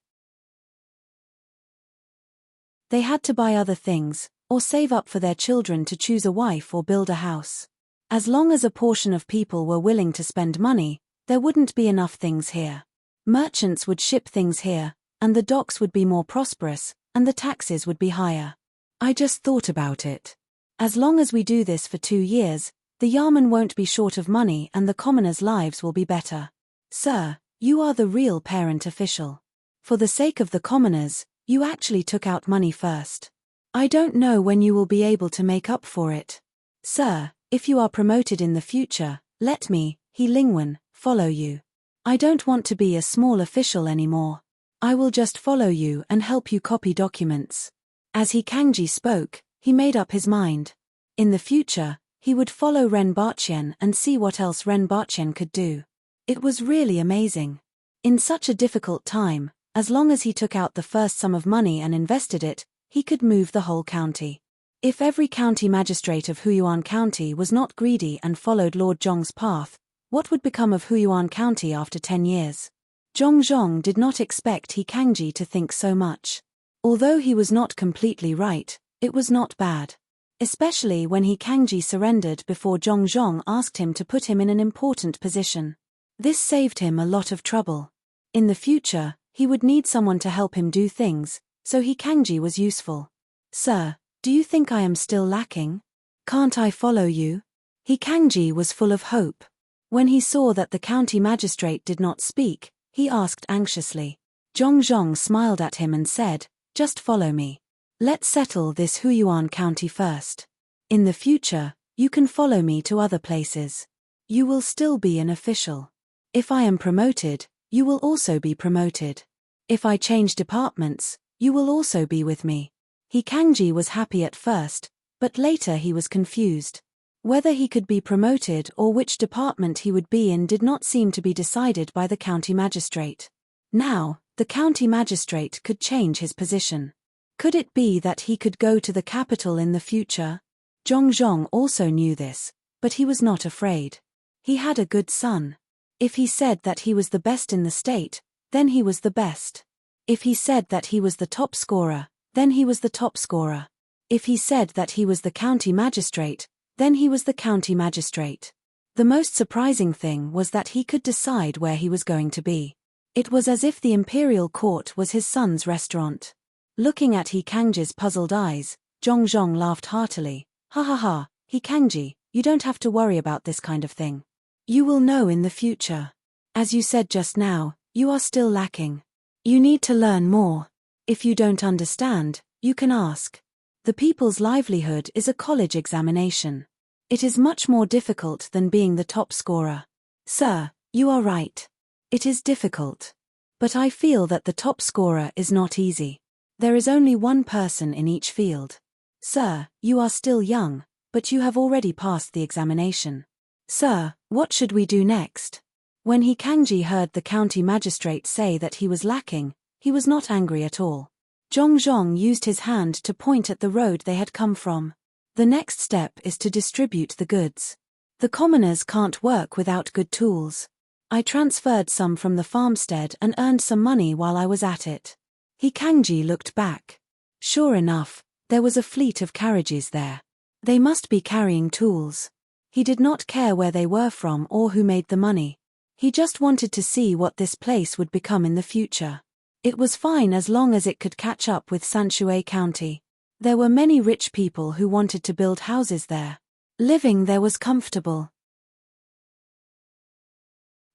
They had to buy other things, or save up for their children to choose a wife or build a house. As long as a portion of people were willing to spend money, there wouldn't be enough things here. Merchants would ship things here, and the docks would be more prosperous, and the taxes would be higher. I just thought about it. As long as we do this for 2 years, the Yamen won't be short of money and the commoners' lives will be better. Sir, you are the real parent official. For the sake of the commoners, you actually took out money first. I don't know when you will be able to make up for it. Sir, if you are promoted in the future, let me, He Lingwen, follow you. I don't want to be a small official anymore. I will just follow you and help you copy documents. As He Kangji spoke, he made up his mind. In the future, he would follow Ren Baqian and see what else Ren Baqian could do. It was really amazing. In such a difficult time, as long as he took out the first sum of money and invested it, he could move the whole county. If every county magistrate of Huyuan County was not greedy and followed Lord Zhong's path, what would become of Huyuan County after 10 years? Zhong did not expect He Kangji to think so much. Although he was not completely right, it was not bad. Especially when He Kangji surrendered before Zhong asked him to put him in an important position. This saved him a lot of trouble. In the future, he would need someone to help him do things, so He Kangji was useful. Sir, do you think I am still lacking? Can't I follow you? He Kangji was full of hope. When he saw that the county magistrate did not speak, he asked anxiously. Zhong smiled at him and said, "Just follow me. Let's settle this Huyuan County first. In the future, you can follow me to other places. You will still be an official. If I am promoted, you will also be promoted. If I change departments, you will also be with me." He Kangji was happy at first, but later he was confused. Whether he could be promoted or which department he would be in did not seem to be decided by the county magistrate. Now, the county magistrate could change his position. Could it be that he could go to the capital in the future? Zhong also knew this, but he was not afraid. He had a good son. If he said that he was the best in the state, then he was the best. If he said that he was the top scorer, then he was the top scorer. If he said that he was the county magistrate, then he was the county magistrate. The most surprising thing was that he could decide where he was going to be. It was as if the imperial court was his son's restaurant. Looking at He Kangji's puzzled eyes, Zhong laughed heartily. Ha ha ha, He Kangji, you don't have to worry about this kind of thing. You will know in the future. As you said just now, you are still lacking. You need to learn more. If you don't understand, you can ask. The people's livelihood is a college examination. It is much more difficult than being the top scorer. Sir, you are right. It is difficult. But I feel that the top scorer is not easy. There is only one person in each field. Sir, you are still young, but you have already passed the examination. Sir, what should we do next? When He Kangji heard the county magistrate say that he was lacking, he was not angry at all. Zhong used his hand to point at the road they had come from. The next step is to distribute the goods. The commoners can't work without good tools. I transferred some from the farmstead and earned some money while I was at it. He Kangji looked back. Sure enough, there was a fleet of carriages there. They must be carrying tools. He did not care where they were from or who made the money. He just wanted to see what this place would become in the future. It was fine as long as it could catch up with Sanshui County. There were many rich people who wanted to build houses there. Living there was comfortable.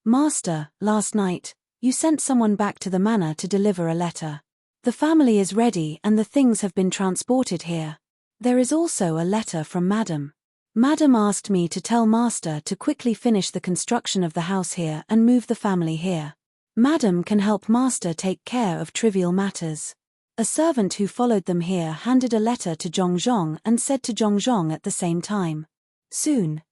Master, last night, you sent someone back to the manor to deliver a letter. The family is ready and the things have been transported here. There is also a letter from Madam. Madam asked me to tell Master to quickly finish the construction of the house here and move the family here. Madam can help Master take care of trivial matters. A servant who followed them here handed a letter to Zhong and said to Zhong at the same time. Soon.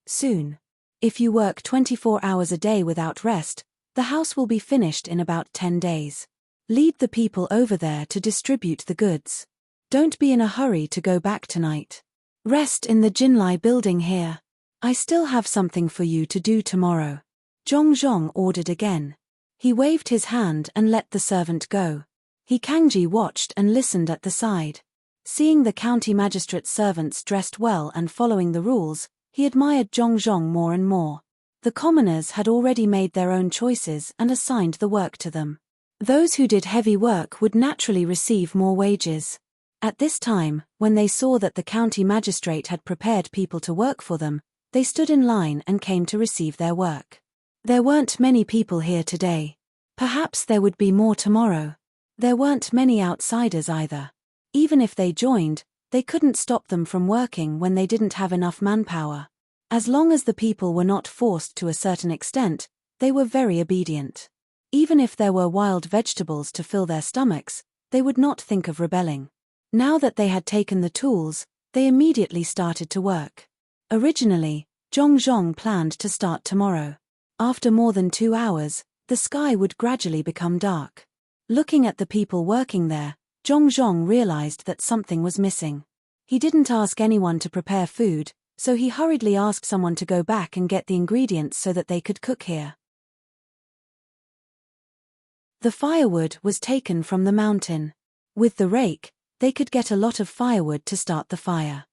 If you work 24 hours a day without rest, the house will be finished in about 10 days. Lead the people over there to distribute the goods. Don't be in a hurry to go back tonight. Rest in the Jinlai building here. I still have something for you to do tomorrow. Zhong ordered again. He waved his hand and let the servant go. He Kangji watched and listened at the side. Seeing the county magistrate's servants dressed well and following the rules, he admired Zhong more and more. The commoners had already made their own choices and assigned the work to them. Those who did heavy work would naturally receive more wages. At this time, when they saw that the county magistrate had prepared people to work for them, they stood in line and came to receive their work. There weren't many people here today. Perhaps there would be more tomorrow. There weren't many outsiders either. Even if they joined, they couldn't stop them from working when they didn't have enough manpower. As long as the people were not forced to a certain extent, they were very obedient. Even if there were wild vegetables to fill their stomachs, they would not think of rebelling. Now that they had taken the tools, they immediately started to work. Originally, Zhong planned to start tomorrow. After more than 2 hours, the sky would gradually become dark. Looking at the people working there, Zhong realized that something was missing. He didn't ask anyone to prepare food, so he hurriedly asked someone to go back and get the ingredients so that they could cook here. The firewood was taken from the mountain. With the rake, they could get a lot of firewood to start the fire.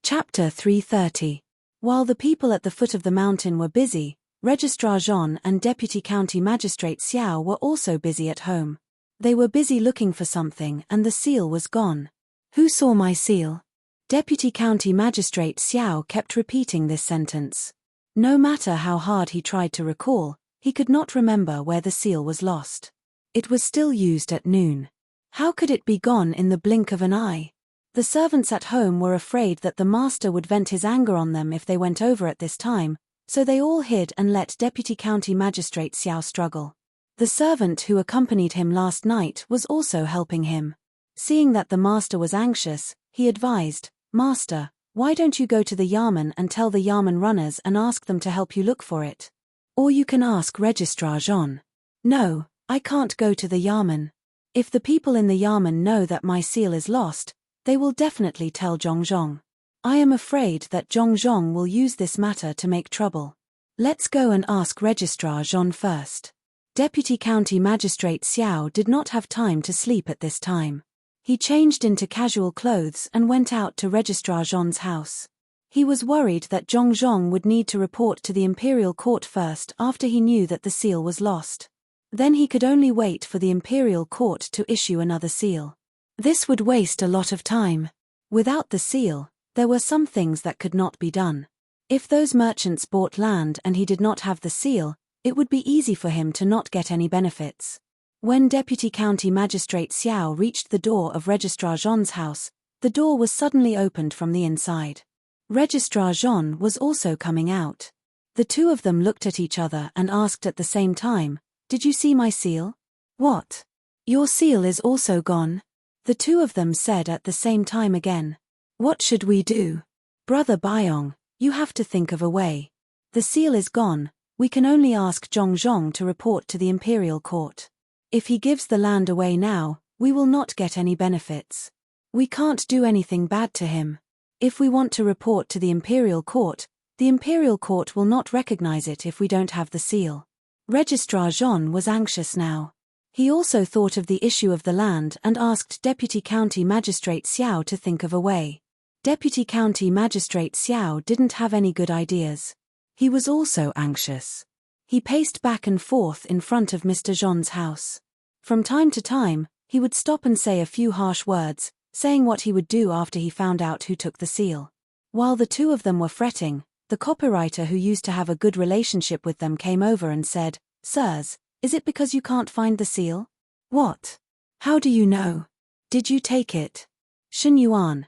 Chapter 330. While the people at the foot of the mountain were busy, Registrar Jean and Deputy County Magistrate Xiao were also busy at home. They were busy looking for something and the seal was gone. Who saw my seal? Deputy County Magistrate Xiao kept repeating this sentence. No matter how hard he tried to recall, he could not remember where the seal was lost. It was still used at noon. How could it be gone in the blink of an eye? The servants at home were afraid that the master would vent his anger on them if they went over at this time, so they all hid and let Deputy County Magistrate Xiao struggle. The servant who accompanied him last night was also helping him. Seeing that the master was anxious, he advised, "Master, why don't you go to the Yamen and tell the Yamen runners and ask them to help you look for it? Or you can ask Registrar Jean." "No, I can't go to the Yamen. If the people in the Yamen know that my seal is lost, they will definitely tell Zhong." I am afraid that Zhong will use this matter to make trouble. Let's go and ask Registrar Jean first. Deputy County Magistrate Xiao did not have time to sleep at this time. He changed into casual clothes and went out to Registrar Jean's house. He was worried that Zhong would need to report to the imperial court first after he knew that the seal was lost. Then he could only wait for the imperial court to issue another seal. This would waste a lot of time. Without the seal, there were some things that could not be done. If those merchants bought land and he did not have the seal, it would be easy for him to not get any benefits. When Deputy County Magistrate Xiao reached the door of Registrar Jean's house, the door was suddenly opened from the inside. Registrar Jean was also coming out. The two of them looked at each other and asked at the same time, "Did you see my seal?" "What? Your seal is also gone?" The two of them said at the same time again. "What should we do?" "Brother Byong, you have to think of a way. The seal is gone, we can only ask Zhong to report to the imperial court. If he gives the land away now, we will not get any benefits. We can't do anything bad to him. If we want to report to the imperial court will not recognize it if we don't have the seal." Registrar Jean was anxious now. He also thought of the issue of the land and asked Deputy County Magistrate Xiao to think of a way. Deputy County Magistrate Xiao didn't have any good ideas. He was also anxious. He paced back and forth in front of Mr. Jean's house. From time to time, he would stop and say a few harsh words, saying what he would do after he found out who took the seal. While the two of them were fretting, the copywriter who used to have a good relationship with them came over and said, "Sirs, is it because you can't find the seal?" "What? How do you know? Did you take it?" Shen Yuan,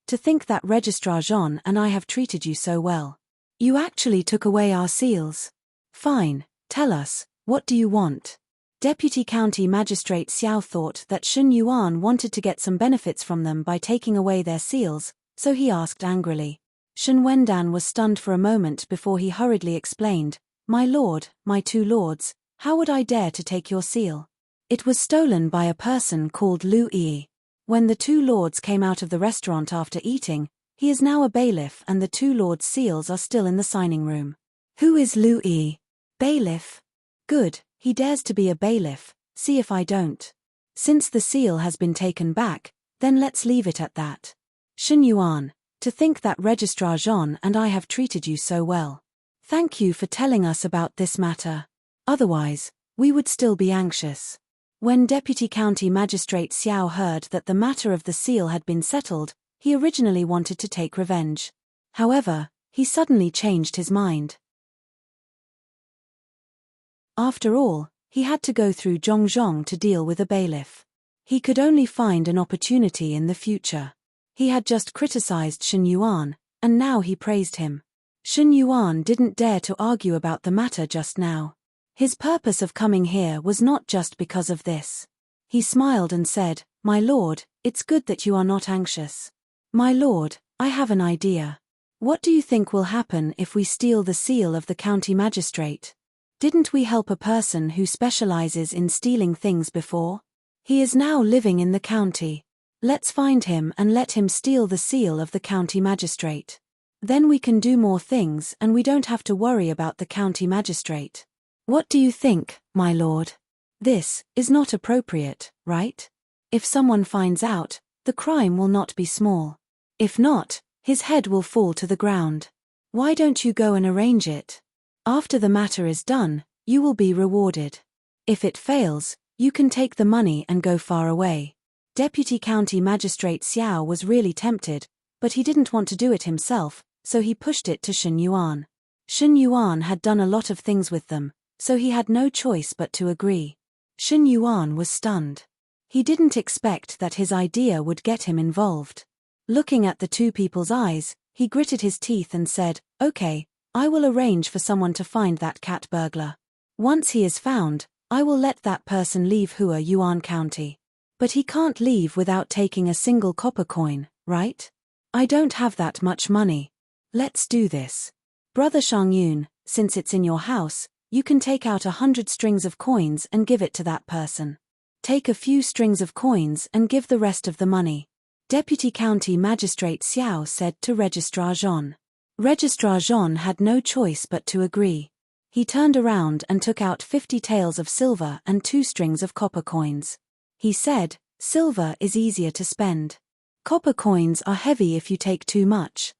to think that Registrar Jean and I have treated you so well. You actually took away our seals. Fine, tell us, what do you want?" Deputy County Magistrate Xiao thought that Shen Yuan wanted to get some benefits from them by taking away their seals, so he asked angrily. Shen Wendan was stunned for a moment before he hurriedly explained, "My lord, my two lords, how would I dare to take your seal? It was stolen by a person called Lu Yi. When the two lords came out of the restaurant after eating, he is now a bailiff and the two lords' seals are still in the signing room." "Who is Lu Yi? Bailiff? Good, he dares to be a bailiff, see if I don't. Since the seal has been taken back, then let's leave it at that. Shen Yuan, to think that Registrar Jean and I have treated you so well. Thank you for telling us about this matter. Otherwise, we would still be anxious." When Deputy County Magistrate Xiao heard that the matter of the seal had been settled, he originally wanted to take revenge. However, he suddenly changed his mind. After all, he had to go through Zhong to deal with a bailiff. He could only find an opportunity in the future. He had just criticized Shen Yuan, and now he praised him. Shen Yuan didn't dare to argue about the matter just now. His purpose of coming here was not just because of this. He smiled and said, "My lord, it's good that you are not anxious. My lord, I have an idea. What do you think will happen if we steal the seal of the county magistrate? Didn't we help a person who specializes in stealing things before? He is now living in the county. Let's find him and let him steal the seal of the county magistrate. Then we can do more things and we don't have to worry about the county magistrate. What do you think, my lord? This is not appropriate, right? If someone finds out, the crime will not be small. If not, his head will fall to the ground. Why don't you go and arrange it? After the matter is done, you will be rewarded. If it fails, you can take the money and go far away." Deputy County Magistrate Xiao was really tempted, but he didn't want to do it himself, so he pushed it to Shen Yuan. Shen Yuan had done a lot of things with them, so he had no choice but to agree. Shen Yuan was stunned. He didn't expect that his idea would get him involved. Looking at the two people's eyes, he gritted his teeth and said, "Okay, I will arrange for someone to find that cat burglar. Once he is found, I will let that person leave Hua Yuan County. But he can't leave without taking a single copper coin, right? I don't have that much money. Let's do this. Brother Shangyun, since it's in your house, you can take out 100 strings of coins and give it to that person. Take a few strings of coins and give the rest of the money. Deputy County Magistrate Xiao said to Registrar Jean. Registrar Jean had no choice but to agree. He turned around and took out 50 taels of silver and 2 strings of copper coins. He said, "Silver is easier to spend. Copper coins are heavy if you take too much.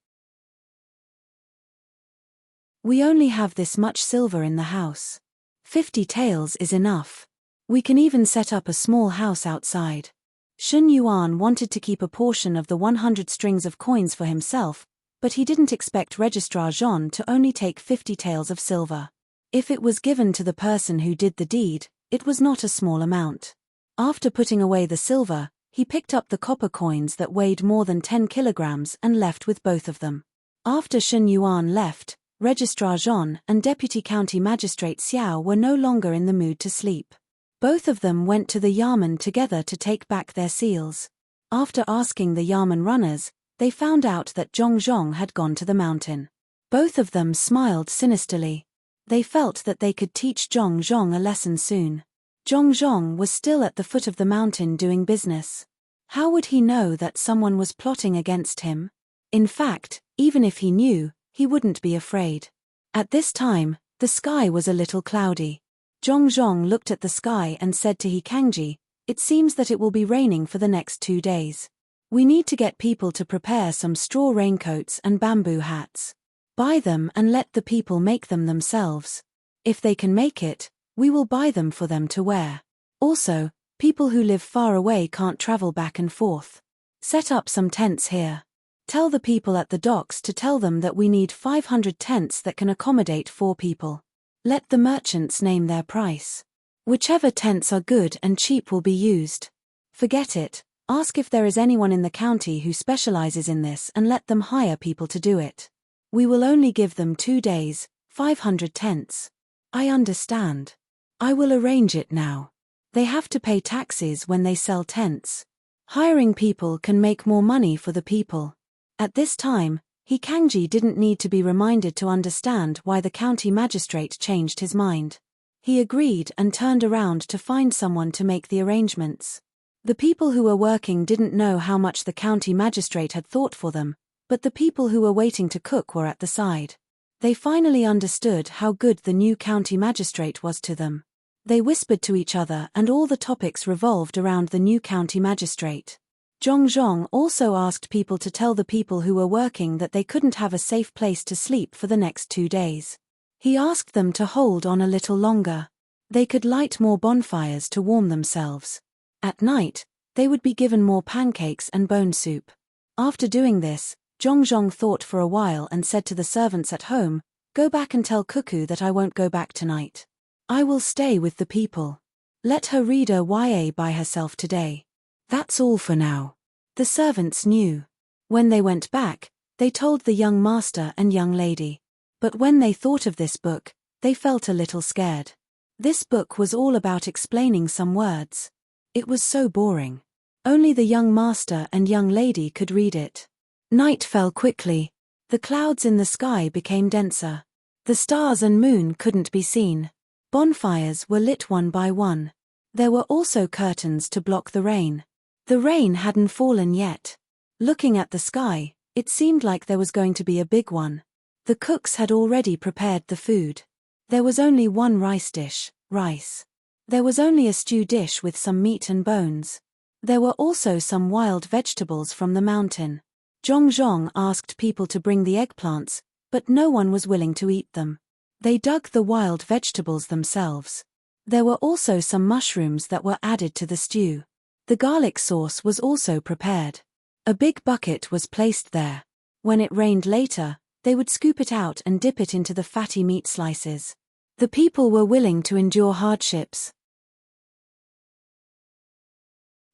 We only have this much silver in the house. 50 taels is enough. We can even set up a small house outside." Shun Yuan wanted to keep a portion of the 100 strings of coins for himself, but he didn't expect Registrar Jean to only take 50 taels of silver. If it was given to the person who did the deed, it was not a small amount. After putting away the silver, he picked up the copper coins that weighed more than 10 kilograms and left with both of them. After Shun Yuan left, Registrar Jean and Deputy County Magistrate Xiao were no longer in the mood to sleep. Both of them went to the Yamen together to take back their seals. After asking the Yamen runners, they found out that Zhongzhong had gone to the mountain. Both of them smiled sinisterly. They felt that they could teach Zhongzhong a lesson soon. Zhongzhong was still at the foot of the mountain doing business. How would he know that someone was plotting against him? In fact, even if he knew, he wouldn't be afraid. At this time, the sky was a little cloudy. Zhongzhong looked at the sky and said to Hikangji, "It seems that it will be raining for the next 2 days. We need to get people to prepare some straw raincoats and bamboo hats. Buy them and let the people make them themselves. If they can make it, we will buy them for them to wear. Also, people who live far away can't travel back and forth. Set up some tents here. Tell the people at the docks to tell them that we need 500 tents that can accommodate 4 people. Let the merchants name their price. Whichever tents are good and cheap will be used. Forget it, ask if there is anyone in the county who specializes in this and let them hire people to do it. We will only give them 2 days, 500 tents. I understand. I will arrange it now. They have to pay taxes when they sell tents. Hiring people can make more money for the people." At this time, Hikangji didn't need to be reminded to understand why the county magistrate changed his mind. He agreed and turned around to find someone to make the arrangements. The people who were working didn't know how much the county magistrate had thought for them, but the people who were waiting to cook were at the side. They finally understood how good the new county magistrate was to them. They whispered to each other and all the topics revolved around the new county magistrate. Zhongzhong also asked people to tell the people who were working that they couldn't have a safe place to sleep for the next 2 days. He asked them to hold on a little longer. They could light more bonfires to warm themselves. At night, they would be given more pancakes and bone soup. After doing this, Zhongzhong thought for a while and said to the servants at home, "Go back and tell Cuckoo that I won't go back tonight. I will stay with the people. Let her read a YA by herself today. That's all for now." The servants knew. When they went back, they told the young master and young lady. But when they thought of this book, they felt a little scared. This book was all about explaining some words. It was so boring. Only the young master and young lady could read it. Night fell quickly. The clouds in the sky became denser. The stars and moon couldn't be seen. Bonfires were lit one by one. There were also curtains to block the rain. The rain hadn't fallen yet. Looking at the sky, it seemed like there was going to be a big one. The cooks had already prepared the food. There was only one rice dish, rice. There was only a stew dish with some meat and bones. There were also some wild vegetables from the mountain. Zhongzhong asked people to bring the eggplants, but no one was willing to eat them. They dug the wild vegetables themselves. There were also some mushrooms that were added to the stew. The garlic sauce was also prepared. A big bucket was placed there. When it rained later, they would scoop it out and dip it into the fatty meat slices. The people were willing to endure hardships.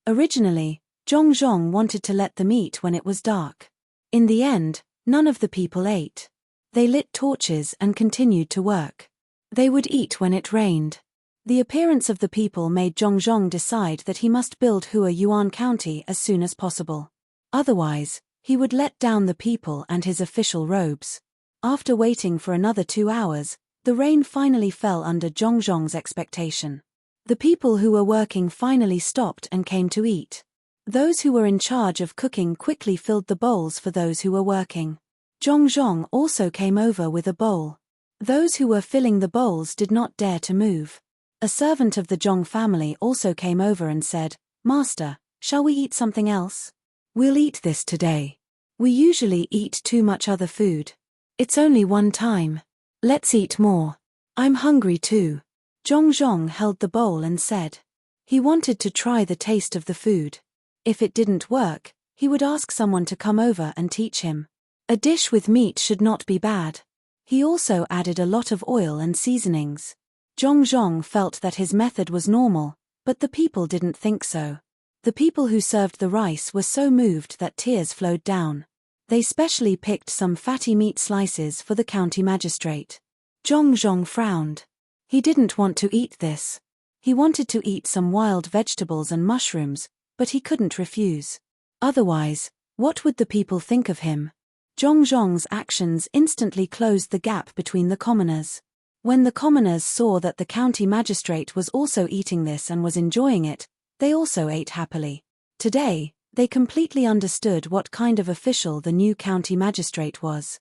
Originally, Zhongzhong wanted to let them eat when it was dark. In the end, none of the people ate. They lit torches and continued to work. They would eat when it rained. The appearance of the people made Zhongzhong decide that he must build Hua Yuan County as soon as possible. Otherwise, he would let down the people and his official robes. After waiting for another 2 hours, the rain finally fell under Zhongzhong's expectation. The people who were working finally stopped and came to eat. Those who were in charge of cooking quickly filled the bowls for those who were working. Zhong also came over with a bowl. Those who were filling the bowls did not dare to move. A servant of the Zhong family also came over and said, "Master, shall we eat something else? We'll eat this today. We usually eat too much other food. It's only one time. Let's eat more. I'm hungry too." Zhong held the bowl and said. He wanted to try the taste of the food. If it didn't work, he would ask someone to come over and teach him. A dish with meat should not be bad. He also added a lot of oil and seasonings. Zhong felt that his method was normal, but the people didn't think so. The people who served the rice were so moved that tears flowed down. They specially picked some fatty meat slices for the county magistrate. Zhong frowned. He didn't want to eat this. He wanted to eat some wild vegetables and mushrooms, but he couldn't refuse. Otherwise, what would the people think of him? Zhong's actions instantly closed the gap between the commoners. When the commoners saw that the county magistrate was also eating this and was enjoying it, they also ate happily. Today, they completely understood what kind of official the new county magistrate was.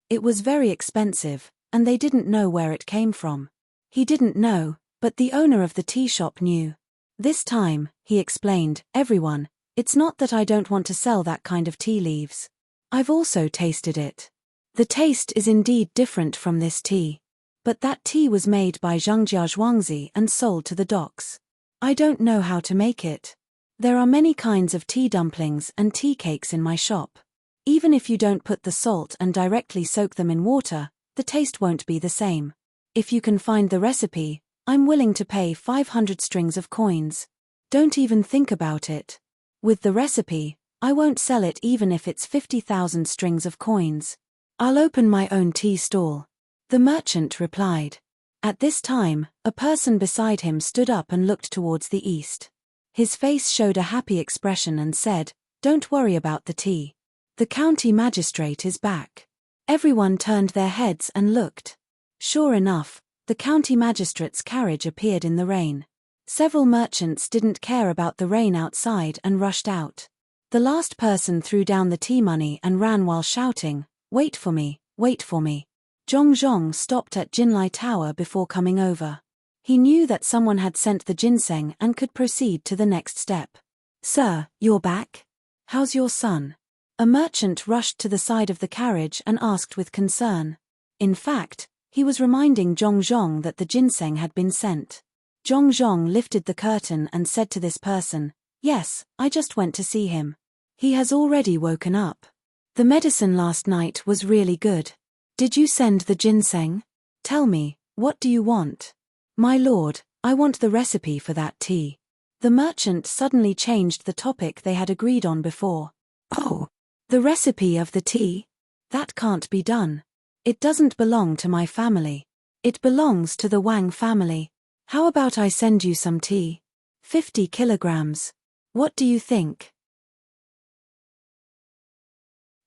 It was very expensive, and they didn't know where it came from. He didn't know, but the owner of the tea shop knew. This time, he explained, "Everyone, it's not that I don't want to sell that kind of tea leaves. I've also tasted it. The taste is indeed different from this tea. But that tea was made by Zhengjia Zhuangzi and sold to the docks. I don't know how to make it. There are many kinds of tea dumplings and tea cakes in my shop. Even if you don't put the salt and directly soak them in water, the taste won't be the same. If you can find the recipe, I'm willing to pay 500 strings of coins. Don't even think about it. With the recipe, I won't sell it even if it's 50,000 strings of coins. I'll open my own tea stall." The merchant replied. At this time, a person beside him stood up and looked towards the east. His face showed a happy expression and said, "Don't worry about the tea. The county magistrate is back." Everyone turned their heads and looked. Sure enough, the county magistrate's carriage appeared in the rain. Several merchants didn't care about the rain outside and rushed out. The last person threw down the tea money and ran while shouting, "Wait for me, wait for me." Zhong stopped at Jinlai Tower before coming over. He knew that someone had sent the ginseng and could proceed to the next step. "Sir, you're back? How's your son?" A merchant rushed to the side of the carriage and asked with concern. In fact, he was reminding Zhong that the ginseng had been sent. Zhong lifted the curtain and said to this person, "Yes, I just went to see him. He has already woken up. The medicine last night was really good. Did you send the ginseng? Tell me, what do you want?" "My lord, I want the recipe for that tea." The merchant suddenly changed the topic they had agreed on before. "Oh, the recipe of the tea? That can't be done. It doesn't belong to my family. It belongs to the Wang family. How about I send you some tea? 50 kilograms. What do you think?"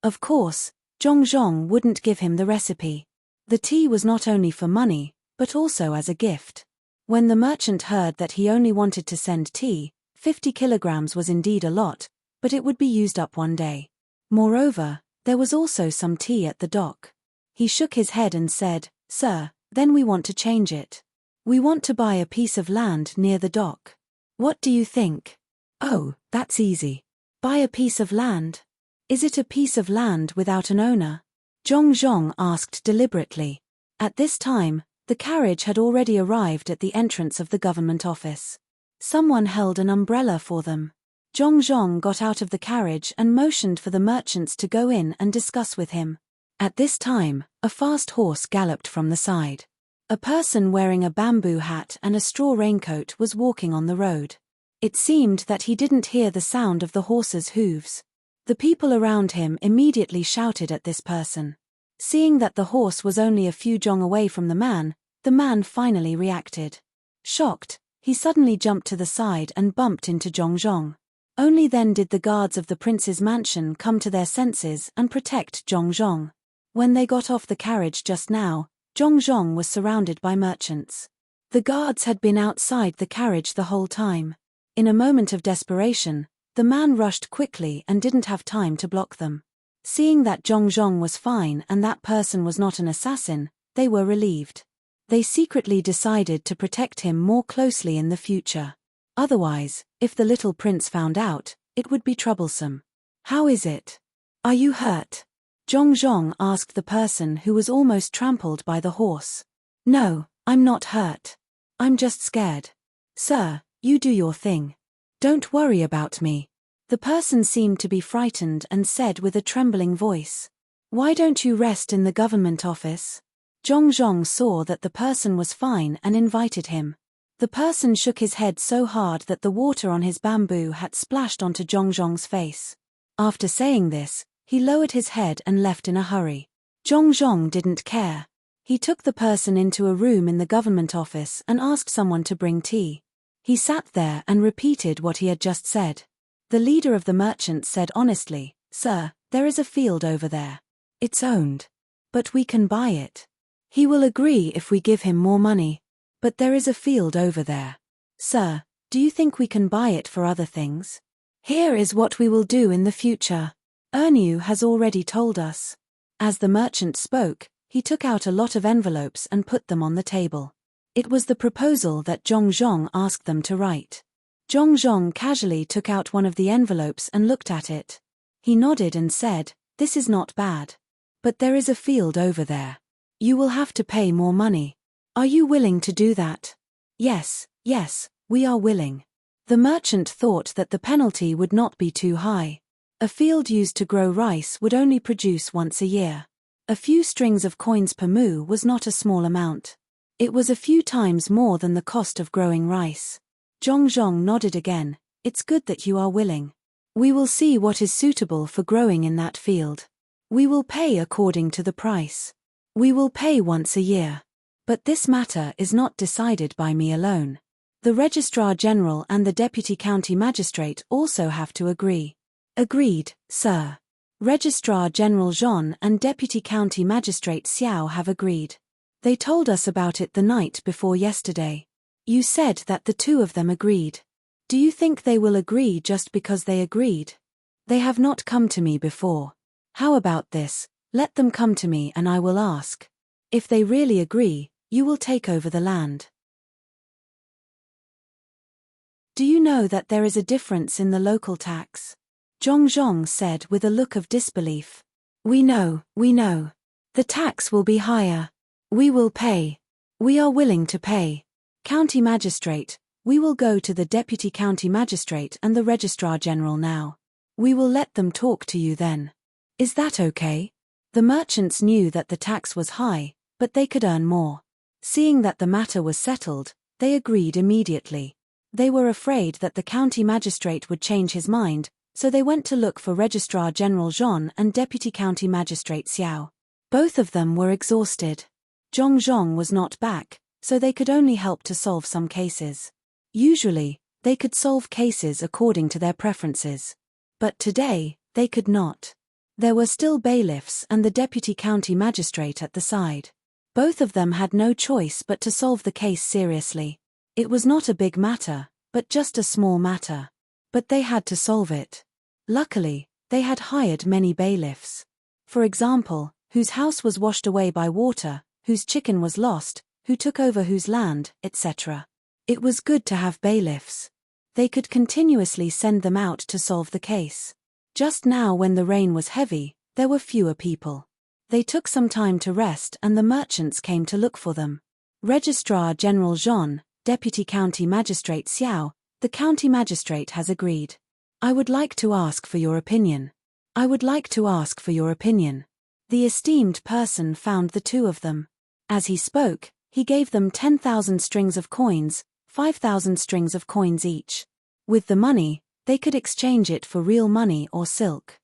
Of course, Zhong wouldn't give him the recipe. The tea was not only for money, but also as a gift. When the merchant heard that he only wanted to send tea, 50 kilograms was indeed a lot, but it would be used up one day. Moreover, there was also some tea at the dock. He shook his head and said, "Sir, then we want to change it. We want to buy a piece of land near the dock. What do you think?" "Oh, that's easy. Buy a piece of land? Is it a piece of land without an owner?" Zhong asked deliberately. At this time, the carriage had already arrived at the entrance of the government office. Someone held an umbrella for them. Zhong got out of the carriage and motioned for the merchants to go in and discuss with him. At this time, a fast horse galloped from the side. A person wearing a bamboo hat and a straw raincoat was walking on the road. It seemed that he didn't hear the sound of the horse's hooves. The people around him immediately shouted at this person. Seeing that the horse was only a few zhong away from the man finally reacted. Shocked, he suddenly jumped to the side and bumped into Zhong. Only then did the guards of the prince's mansion come to their senses and protect Zhong. When they got off the carriage just now, Zhongzhong was surrounded by merchants. The guards had been outside the carriage the whole time. In a moment of desperation, the man rushed quickly and didn't have time to block them. Seeing that Zhongzhong was fine and that person was not an assassin, they were relieved. They secretly decided to protect him more closely in the future. Otherwise, if the little prince found out, it would be troublesome. "How is it? Are you hurt?" Zhongzhong asked the person who was almost trampled by the horse. "No, I'm not hurt. I'm just scared." "Sir, you do your thing. Don't worry about me." The person seemed to be frightened and said with a trembling voice, "Why don't you rest in the government office?" Zhongzhong saw that the person was fine and invited him. The person shook his head so hard that the water on his bamboo hat splashed onto Zhongzhong's face. After saying this, he lowered his head and left in a hurry. Zhongzhong didn't care. He took the person into a room in the government office and asked someone to bring tea. He sat there and repeated what he had just said. The leader of the merchants said honestly, "Sir, there is a field over there. It's owned. But we can buy it. He will agree if we give him more money. But there is a field over there. Sir, do you think we can buy it for other things? Here is what we will do in the future. Ernu has already told us." As the merchant spoke, he took out a lot of envelopes and put them on the table. It was the proposal that Zhongzhong asked them to write. Zhongzhong casually took out one of the envelopes and looked at it. He nodded and said, "This is not bad. But there is a field over there. You will have to pay more money. Are you willing to do that?" Yes, we are willing." The merchant thought that the penalty would not be too high. A field used to grow rice would only produce once a year. A few strings of coins per mu was not a small amount. It was a few times more than the cost of growing rice. Zhongzhong nodded again. "It's good that you are willing. We will see what is suitable for growing in that field. We will pay according to the price. We will pay once a year. But this matter is not decided by me alone. The Registrar General and the Deputy County Magistrate also have to agree." "Agreed, sir. Registrar General Zhon and Deputy County Magistrate Xiao have agreed. They told us about it the night before yesterday. You said that the two of them agreed. Do you think they will agree just because they agreed? They have not come to me before. How about this? Let them come to me and I will ask. If they really agree, you will take over the land." "Do you know that there is a difference in the local tax?" Zhongzhong said with a look of disbelief. We know. The tax will be higher. We will pay. We are willing to pay. County Magistrate, we will go to the Deputy County Magistrate and the Registrar General now. We will let them talk to you then. Is that okay?" The merchants knew that the tax was high, but they could earn more. Seeing that the matter was settled, they agreed immediately. They were afraid that the county magistrate would change his mind, so they went to look for Registrar General Zhon and Deputy County Magistrate Xiao. Both of them were exhausted. Zhongzhong was not back, so they could only help to solve some cases. Usually, they could solve cases according to their preferences. But today, they could not. There were still bailiffs and the Deputy County Magistrate at the side. Both of them had no choice but to solve the case seriously. It was not a big matter, but just a small matter. But they had to solve it. Luckily, they had hired many bailiffs. For example, whose house was washed away by water, whose chicken was lost, who took over whose land, etc. It was good to have bailiffs. They could continuously send them out to solve the case. Just now when the rain was heavy, there were fewer people. They took some time to rest and the merchants came to look for them. Registrar General Zhon, Deputy County Magistrate Xiao, the county magistrate has agreed. I would like to ask for your opinion. I would like to ask for your opinion. The esteemed person found the two of them. As he spoke, he gave them 10,000 strings of coins, 5,000 strings of coins each. With the money, they could exchange it for real money or silk.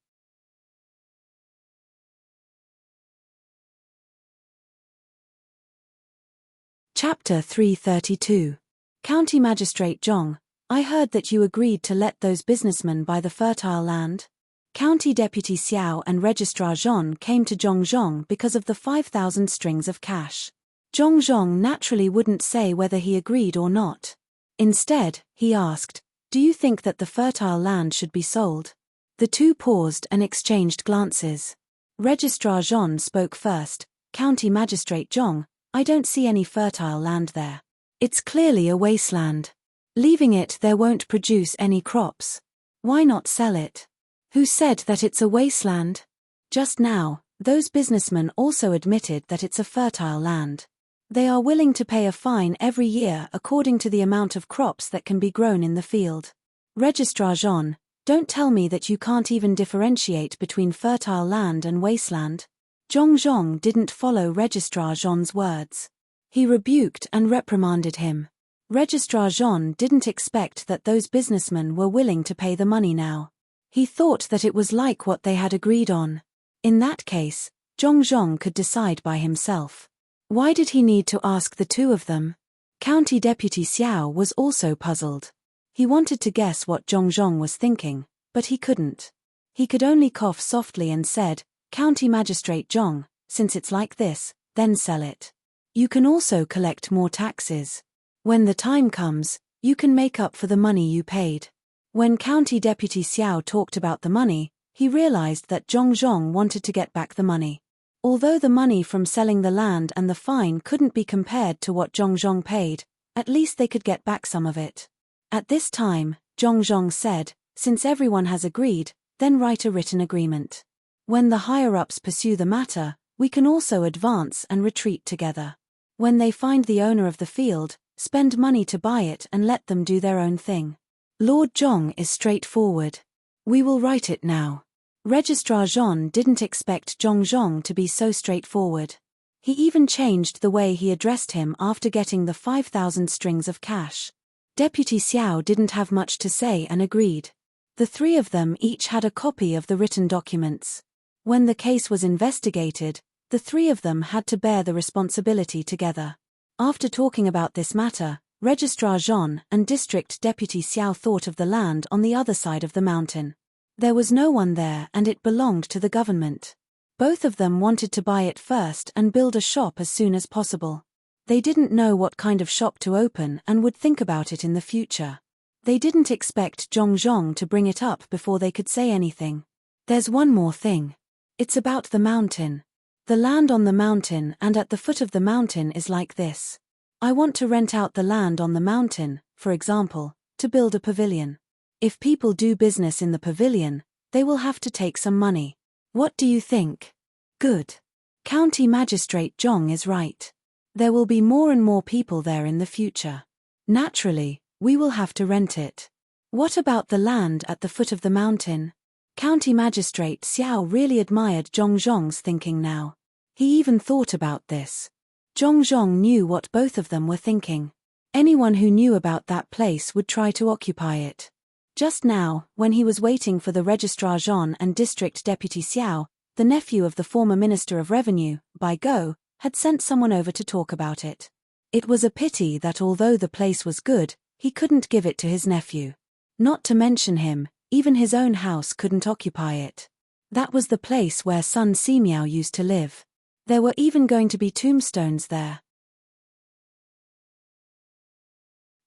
Chapter 332. County Magistrate Zhong, I heard that you agreed to let those businessmen buy the fertile land. County Deputy Xiao and Registrar Zhon came to Zhongzhong because of the 5,000 strings of cash. Zhong naturally wouldn't say whether he agreed or not. Instead, he asked, "Do you think that the fertile land should be sold?" The two paused and exchanged glances. Registrar Jean spoke first. "County Magistrate Zhong, I don't see any fertile land there. It's clearly a wasteland. Leaving it there won't produce any crops. Why not sell it?" "Who said that it's a wasteland?" Just now, those businessmen also admitted that it's a fertile land. They are willing to pay a fine every year according to the amount of crops that can be grown in the field. Registrar Jean, don't tell me that you can't even differentiate between fertile land and wasteland. Zhong didn't follow Registrar Jean's words. He rebuked and reprimanded him. Registrar Jean didn't expect that those businessmen were willing to pay the money now. He thought that it was like what they had agreed on. In that case, Zhong could decide by himself. Why did he need to ask the two of them? County Deputy Xiao was also puzzled. He wanted to guess what Zhong was thinking, but he couldn't. He could only cough softly and said, "County Magistrate Zhong, since it's like this, then sell it. You can also collect more taxes. When the time comes, you can make up for the money you paid." When County Deputy Xiao talked about the money, he realized that Zhong wanted to get back the money. Although the money from selling the land and the fine couldn't be compared to what Zhong paid, at least they could get back some of it. At this time, Zhong said, "Since everyone has agreed, then write a written agreement. When the higher-ups pursue the matter, we can also advance and retreat together. When they find the owner of the field, spend money to buy it and let them do their own thing." Lord Zhong is straightforward. "We will write it now." Registrar Jean didn't expect Zhong to be so straightforward. He even changed the way he addressed him after getting the 5,000 strings of cash. Deputy Xiao didn't have much to say and agreed. The three of them each had a copy of the written documents. When the case was investigated, the three of them had to bear the responsibility together. After talking about this matter, Registrar Jean and District Deputy Xiao thought of the land on the other side of the mountain. There was no one there and it belonged to the government. Both of them wanted to buy it first and build a shop as soon as possible. They didn't know what kind of shop to open and would think about it in the future. They didn't expect Zhong to bring it up before they could say anything. "There's one more thing. It's about the mountain. The land on the mountain and at the foot of the mountain is like this. I want to rent out the land on the mountain, for example, to build a pavilion. If people do business in the pavilion, they will have to take some money. What do you think?" "Good. County Magistrate Zhong is right. There will be more and more people there in the future. Naturally, we will have to rent it. What about the land at the foot of the mountain?" County Magistrate Xiao really admired Zhong's thinking now. He even thought about this. Zhong knew what both of them were thinking. Anyone who knew about that place would try to occupy it. Just now, when he was waiting for the Registrar Jean and District Deputy Xiao, the nephew of the former Minister of Revenue, Bai Go, had sent someone over to talk about it. It was a pity that although the place was good, he couldn't give it to his nephew. Not to mention him, even his own house couldn't occupy it. That was the place where Sun Simiao used to live. There were even going to be tombstones there.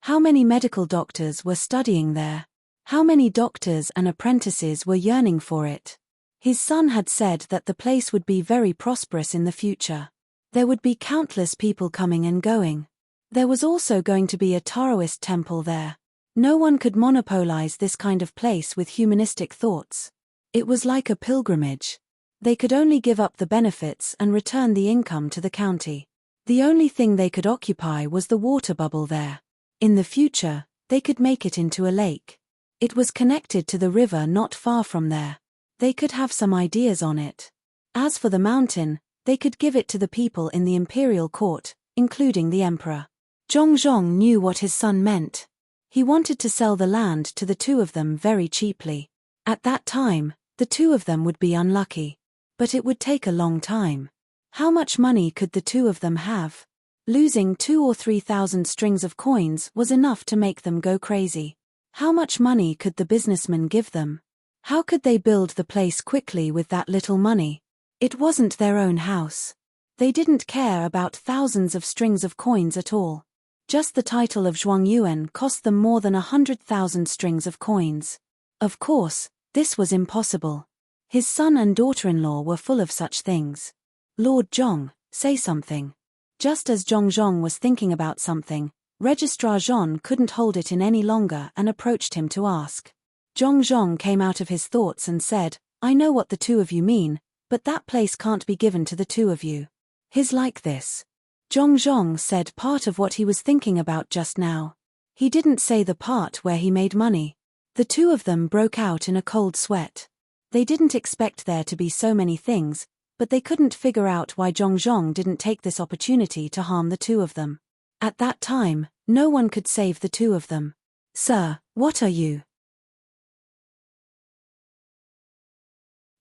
How many medical doctors were studying there? How many doctors and apprentices were yearning for it? His son had said that the place would be very prosperous in the future. There would be countless people coming and going. There was also going to be a Taoist temple there. No one could monopolize this kind of place with humanistic thoughts. It was like a pilgrimage. They could only give up the benefits and return the income to the county. The only thing they could occupy was the water bubble there. In the future, they could make it into a lake. It was connected to the river not far from there. They could have some ideas on it. As for the mountain, they could give it to the people in the imperial court, including the emperor. Zhong knew what his son meant. He wanted to sell the land to the two of them very cheaply. At that time, the two of them would be unlucky. But it would take a long time. How much money could the two of them have? Losing 2,000 or 3,000 strings of coins was enough to make them go crazy. How much money could the businessman give them? How could they build the place quickly with that little money? It wasn't their own house. They didn't care about thousands of strings of coins at all. Just the title of Zhuangyuan cost them more than 100,000 strings of coins. Of course, this was impossible. His son and daughter-in-law were full of such things. Lord Zhong, say something. Just as Zhong Zhong was thinking about something, Registrar Zhon couldn't hold it in any longer and approached him to ask. Zhong Zhong came out of his thoughts and said, I know what the two of you mean, but that place can't be given to the two of you. He's like this. Zhong Zhong said part of what he was thinking about just now. He didn't say the part where he made money. The two of them broke out in a cold sweat. They didn't expect there to be so many things, but they couldn't figure out why Zhong Zhong didn't take this opportunity to harm the two of them. At that time, no one could save the two of them. Sir, what are you?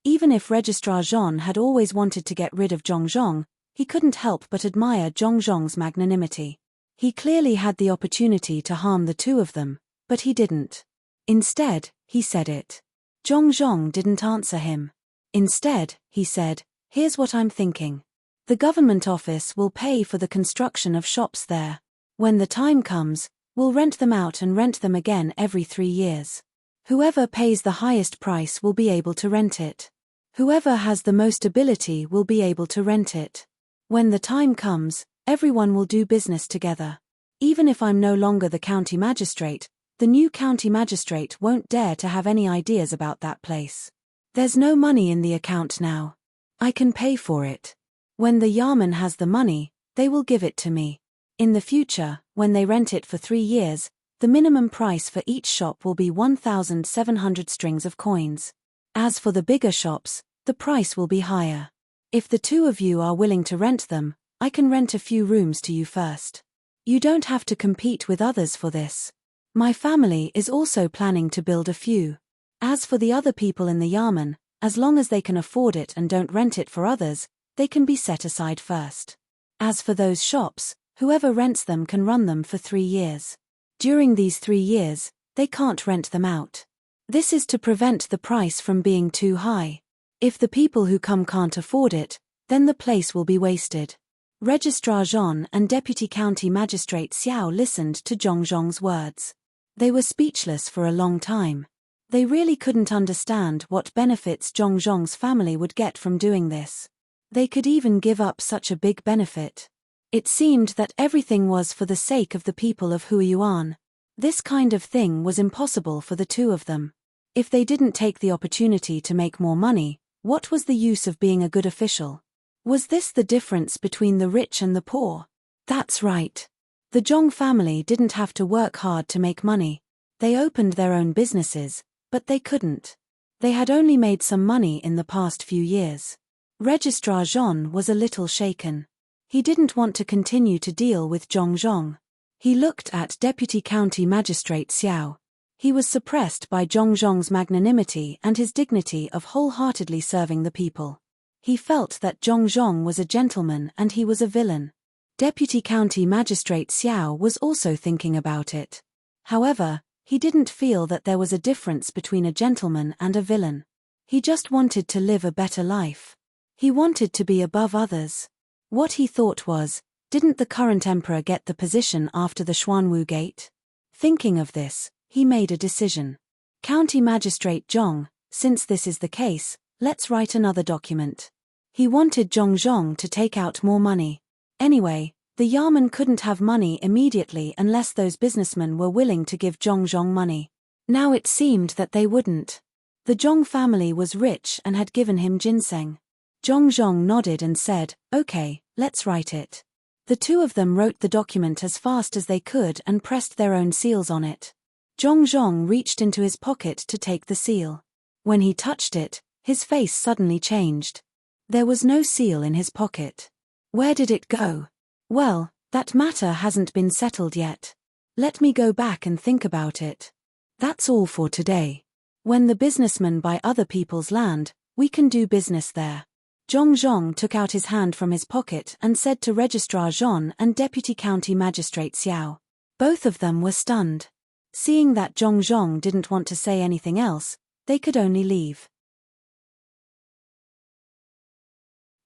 Even if Registrar Zhon had always wanted to get rid of Zhong Zhong, he couldn't help but admire Zhong Zhong's magnanimity. He clearly had the opportunity to harm the two of them, but he didn't. Instead, he said it. Zhong Zhong didn't answer him. Instead, he said, here's what I'm thinking. The government office will pay for the construction of shops there. When the time comes, we'll rent them out and rent them again every 3 years. Whoever pays the highest price will be able to rent it. Whoever has the most ability will be able to rent it. When the time comes, everyone will do business together. Even if I'm no longer the county magistrate, the new county magistrate won't dare to have any ideas about that place. There's no money in the account now. I can pay for it. When the Yamen has the money, they will give it to me. In the future, when they rent it for 3 years, the minimum price for each shop will be 1,700 strings of coins. As for the bigger shops, the price will be higher. If the two of you are willing to rent them, I can rent a few rooms to you first. You don't have to compete with others for this. My family is also planning to build a few. As for the other people in the Yamen, as long as they can afford it and don't rent it for others, they can be set aside first. As for those shops, whoever rents them can run them for 3 years. During these 3 years, they can't rent them out. This is to prevent the price from being too high. If the people who come can't afford it, then the place will be wasted. Registrar Zhon and Deputy County Magistrate Xiao listened to Zhong Zhong's words. They were speechless for a long time. They really couldn't understand what benefits Zhong Zhong's family would get from doing this. They could even give up such a big benefit. It seemed that everything was for the sake of the people of Huiyuan. This kind of thing was impossible for the two of them. If they didn't take the opportunity to make more money, what was the use of being a good official? Was this the difference between the rich and the poor? That's right. The Zhong family didn't have to work hard to make money. They opened their own businesses, but they couldn't. They had only made some money in the past few years. Registrar Zhon was a little shaken. He didn't want to continue to deal with Zhong Zhong. He looked at Deputy County Magistrate Xiao. He was suppressed by Zhong Zhong's magnanimity and his dignity of wholeheartedly serving the people. He felt that Zhong Zhong was a gentleman and he was a villain. Deputy County Magistrate Xiao was also thinking about it. However, he didn't feel that there was a difference between a gentleman and a villain. He just wanted to live a better life. He wanted to be above others. What he thought was, didn't the current emperor get the position after the Xuanwu Gate? Thinking of this, he made a decision. County Magistrate Zhong, since this is the case, let's write another document. He wanted Zhong Zhong to take out more money. Anyway, the Yamen couldn't have money immediately unless those businessmen were willing to give Zhong Zhong money. Now it seemed that they wouldn't. The Zhong family was rich and had given him ginseng. Zhong Zhong nodded and said, okay, let's write it. The two of them wrote the document as fast as they could and pressed their own seals on it. Zhong Zhong reached into his pocket to take the seal. When he touched it, his face suddenly changed. There was no seal in his pocket. Where did it go? Well, that matter hasn't been settled yet. Let me go back and think about it. That's all for today. When the businessmen buy other people's land, we can do business there. Zhong Zhong took out his hand from his pocket and said to Registrar Zhon and Deputy County Magistrate Xiao. Both of them were stunned. Seeing that Zhong Zhong didn't want to say anything else, they could only leave.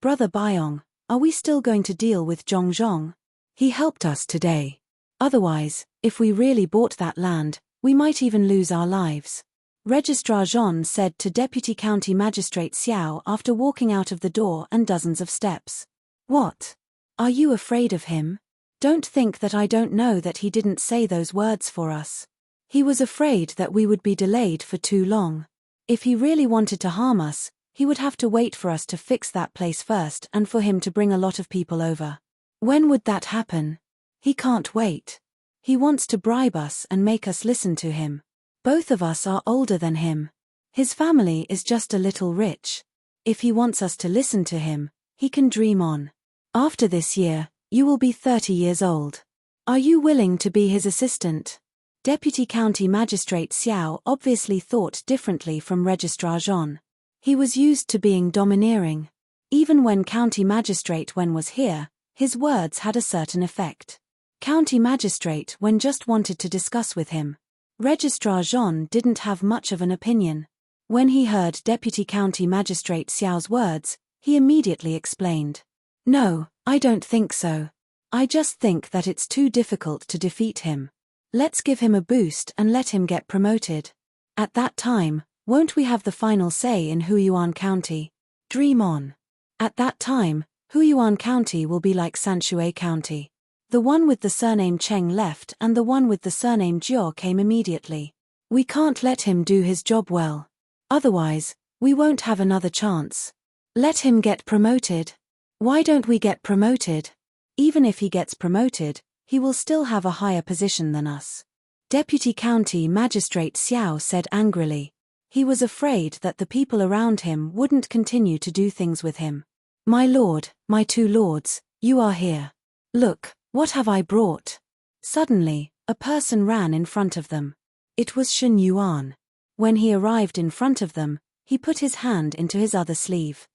Brother Byong, Are we still going to deal with Zhong? He helped us today. Otherwise, if we really bought that land, we might even lose our lives. Registrar Jean said to Deputy County Magistrate Xiao after walking out of the door and dozens of steps. What? Are you afraid of him? Don't think that I don't know that he didn't say those words for us. He was afraid that we would be delayed for too long. If he really wanted to harm us, he would have to wait for us to fix that place first and for him to bring a lot of people over. When would that happen? He can't wait. He wants to bribe us and make us listen to him. Both of us are older than him. His family is just a little rich. If he wants us to listen to him, he can dream on. After this year, you will be 30 years old. Are you willing to be his assistant? Deputy County Magistrate Xiao obviously thought differently from Registrar Jean. He was used to being domineering. Even when County Magistrate Wen was here, his words had a certain effect. County Magistrate Wen just wanted to discuss with him. Registrar Jean didn't have much of an opinion. When he heard Deputy County Magistrate Xiao's words, he immediately explained. No, I don't think so. I just think that it's too difficult to defeat him. Let's give him a boost and let him get promoted. At that time, won't we have the final say in Huiyuan County? Dream on. At that time, Huiyuan County will be like Sanshui County. The one with the surname Cheng left and the one with the surname Jiao came immediately. We can't let him do his job well. Otherwise, we won't have another chance. Let him get promoted. Why don't we get promoted? Even if he gets promoted, he will still have a higher position than us. Deputy County Magistrate Xiao said angrily. He was afraid that the people around him wouldn't continue to do things with him. My lord, my two lords, you are here. Look, what have I brought? Suddenly, a person ran in front of them. It was Shen Yuan. When he arrived in front of them, he put his hand into his other sleeve.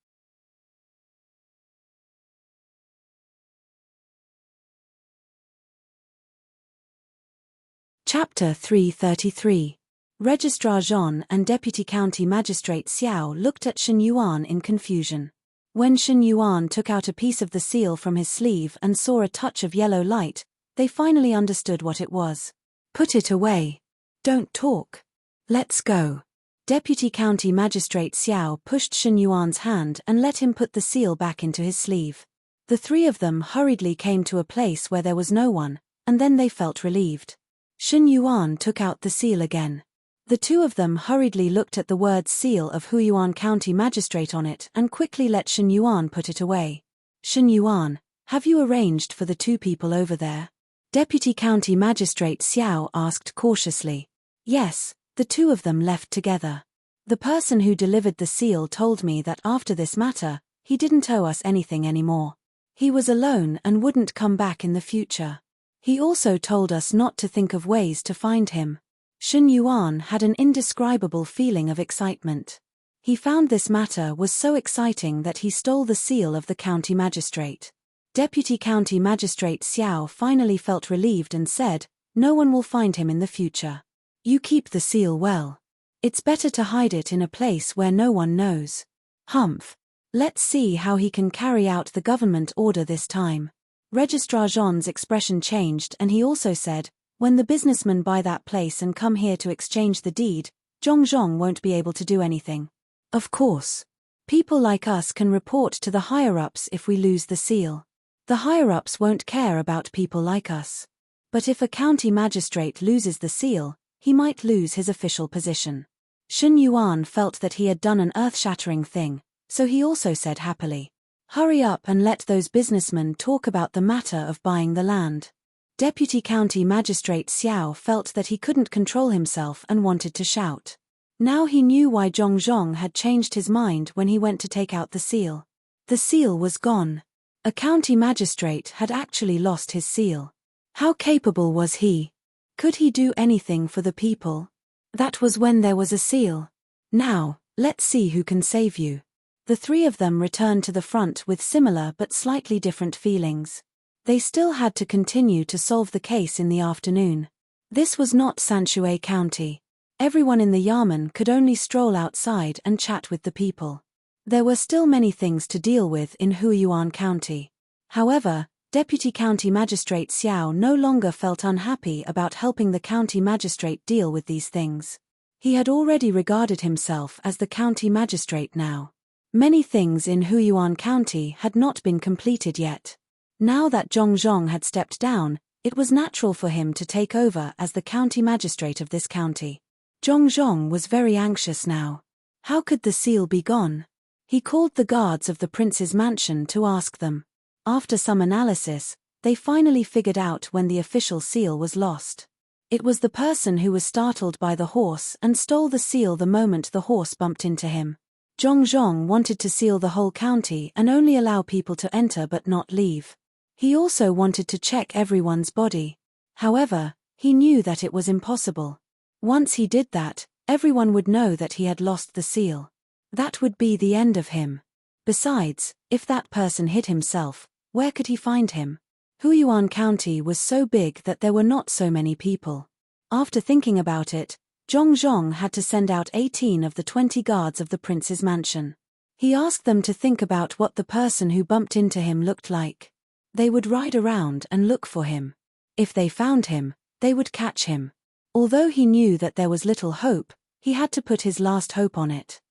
Chapter 333. Registrar Jean and Deputy County Magistrate Xiao looked at Shen Yuan in confusion. When Shen Yuan took out a piece of the seal from his sleeve and saw a touch of yellow light, they finally understood what it was. Put it away. Don't talk. Let's go. Deputy County Magistrate Xiao pushed Shen Yuan's hand and let him put the seal back into his sleeve. The three of them hurriedly came to a place where there was no one, and then they felt relieved. Shen Yuan took out the seal again. The two of them hurriedly looked at the words seal of Huiyuan County Magistrate on it and quickly let Shen Yuan put it away. Shen Yuan, have you arranged for the two people over there? Deputy County Magistrate Xiao asked cautiously. Yes, the two of them left together. The person who delivered the seal told me that after this matter, he didn't owe us anything anymore. He was alone and wouldn't come back in the future. He also told us not to think of ways to find him. Shen Yuan had an indescribable feeling of excitement. He found this matter was so exciting that he stole the seal of the county magistrate. Deputy County Magistrate Xiao finally felt relieved and said, no one will find him in the future. You keep the seal well. It's better to hide it in a place where no one knows. Humph. Let's see how he can carry out the government order this time. Registrar Jean's expression changed and he also said, when the businessmen buy that place and come here to exchange the deed, Zhong won't be able to do anything. Of course. People like us can report to the higher-ups if we lose the seal. The higher-ups won't care about people like us. But if a county magistrate loses the seal, he might lose his official position. Shen Yuan felt that he had done an earth-shattering thing, so he also said happily, hurry up and let those businessmen talk about the matter of buying the land. Deputy County Magistrate Xiao felt that he couldn't control himself and wanted to shout. Now he knew why Zhong had changed his mind when he went to take out the seal. The seal was gone. A county magistrate had actually lost his seal. How capable was he? Could he do anything for the people? That was when there was a seal. Now, let's see who can save you. The three of them returned to the front with similar but slightly different feelings. They still had to continue to solve the case in the afternoon. This was not Sanshui County. Everyone in the Yamen could only stroll outside and chat with the people. There were still many things to deal with in Huiyuan County. However, Deputy County Magistrate Xiao no longer felt unhappy about helping the county magistrate deal with these things. He had already regarded himself as the county magistrate now. Many things in Huiyuan County had not been completed yet. Now that Zhongzhong had stepped down, it was natural for him to take over as the county magistrate of this county. Zhongzhong was very anxious now. How could the seal be gone? He called the guards of the prince's mansion to ask them. After some analysis, they finally figured out when the official seal was lost. It was the person who was startled by the horse and stole the seal the moment the horse bumped into him. Zhongzhong wanted to seal the whole county and only allow people to enter but not leave. He also wanted to check everyone's body. However, he knew that it was impossible. Once he did that, everyone would know that he had lost the seal. That would be the end of him. Besides, if that person hid himself, where could he find him? Huiyuan County was so big that there were not so many people. After thinking about it, Zhongzhong had to send out 18 of the 20 guards of the prince's mansion. He asked them to think about what the person who bumped into him looked like. They would ride around and look for him. If they found him, they would catch him. Although he knew that there was little hope, he had to put his last hope on it.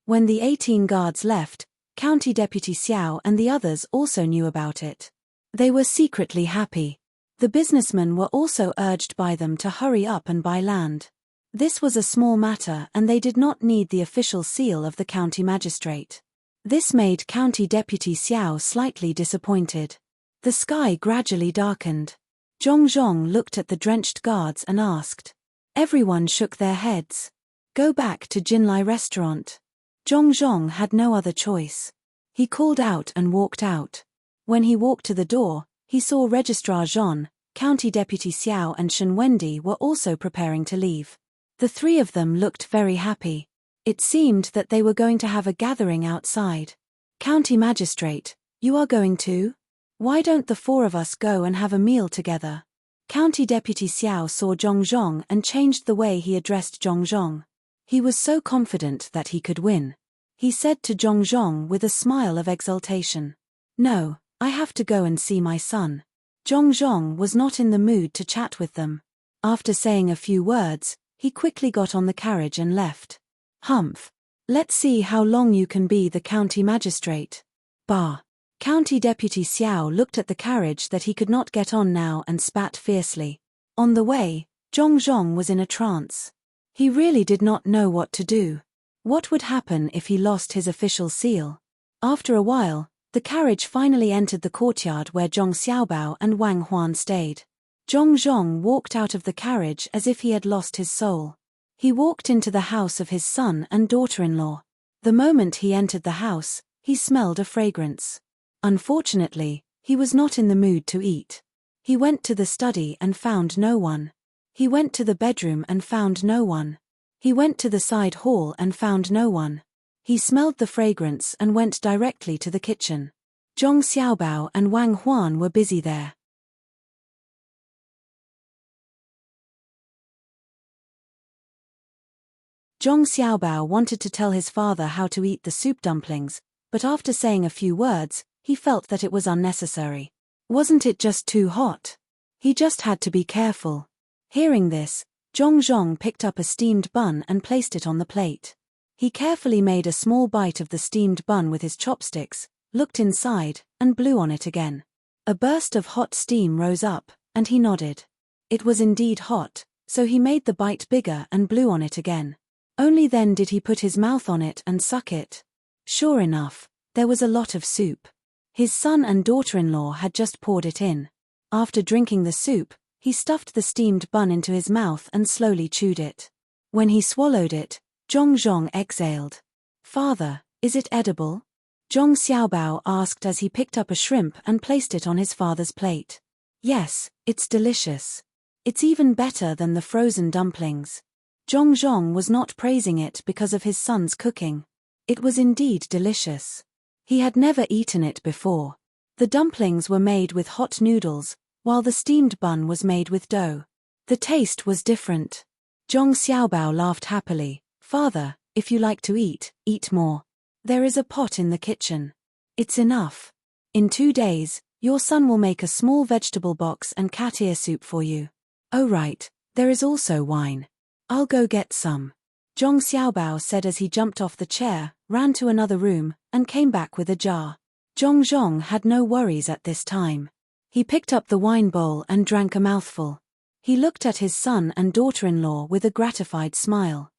When the 18 guards left, County Deputy Xiao and the others also knew about it. They were secretly happy. The businessmen were also urged by them to hurry up and buy land. This was a small matter and they did not need the official seal of the county magistrate. This made County Deputy Xiao slightly disappointed. The sky gradually darkened. Zhongzhong looked at the drenched guards and asked. Everyone shook their heads. Go back to Jinlai restaurant. Zhongzhong had no other choice. He called out and walked out. When he walked to the door, he saw Registrar Zhon, County Deputy Xiao and Shen Wendi were also preparing to leave. The three of them looked very happy. It seemed that they were going to have a gathering outside. County Magistrate, you are going too? Why don't the four of us go and have a meal together? County Deputy Xiao saw Zhongzhong and changed the way he addressed Zhongzhong. He was so confident that he could win. He said to Zhongzhong with a smile of exultation. No, I have to go and see my son. Zhongzhong was not in the mood to chat with them. After saying a few words, he quickly got on the carriage and left. Humph. Let's see how long you can be the county magistrate. Bah. County Deputy Xiao looked at the carriage that he could not get on now and spat fiercely. On the way, Zhongzhong was in a trance. He really did not know what to do. What would happen if he lost his official seal? After a while, the carriage finally entered the courtyard where Zhong Xiaobao and Wang Huan stayed. Zhongzhong walked out of the carriage as if he had lost his soul. He walked into the house of his son and daughter-in-law. The moment he entered the house, he smelled a fragrance. Unfortunately, he was not in the mood to eat. He went to the study and found no one. He went to the bedroom and found no one. He went to the side hall and found no one. He smelled the fragrance and went directly to the kitchen. Zhong Xiaobao and Wang Huan were busy there. Zhong Xiaobao wanted to tell his father how to eat the soup dumplings, but after saying a few words, he felt that it was unnecessary. Wasn't it just too hot? He just had to be careful. Hearing this, Zhongzhong picked up a steamed bun and placed it on the plate. He carefully made a small bite of the steamed bun with his chopsticks, looked inside, and blew on it again. A burst of hot steam rose up, and he nodded. It was indeed hot, so he made the bite bigger and blew on it again. Only then did he put his mouth on it and suck it. Sure enough, there was a lot of soup. His son and daughter-in-law had just poured it in. After drinking the soup, he stuffed the steamed bun into his mouth and slowly chewed it. When he swallowed it, Zhongzhong exhaled. Father, is it edible? Zhong Xiaobao asked as he picked up a shrimp and placed it on his father's plate. Yes, it's delicious. It's even better than the frozen dumplings. Zhongzhong was not praising it because of his son's cooking. It was indeed delicious. He had never eaten it before. The dumplings were made with hot noodles, while the steamed bun was made with dough. The taste was different. Zhong Xiaobao laughed happily. Father, if you like to eat, eat more. There is a pot in the kitchen. It's enough. In 2 days, your son will make a small vegetable box and cat ear soup for you. Oh right, there is also wine. I'll go get some. Zhong Xiaobao said as he jumped off the chair, ran to another room, and came back with a jar. Zhong had no worries at this time. He picked up the wine bowl and drank a mouthful. He looked at his son and daughter-in-law with a gratified smile.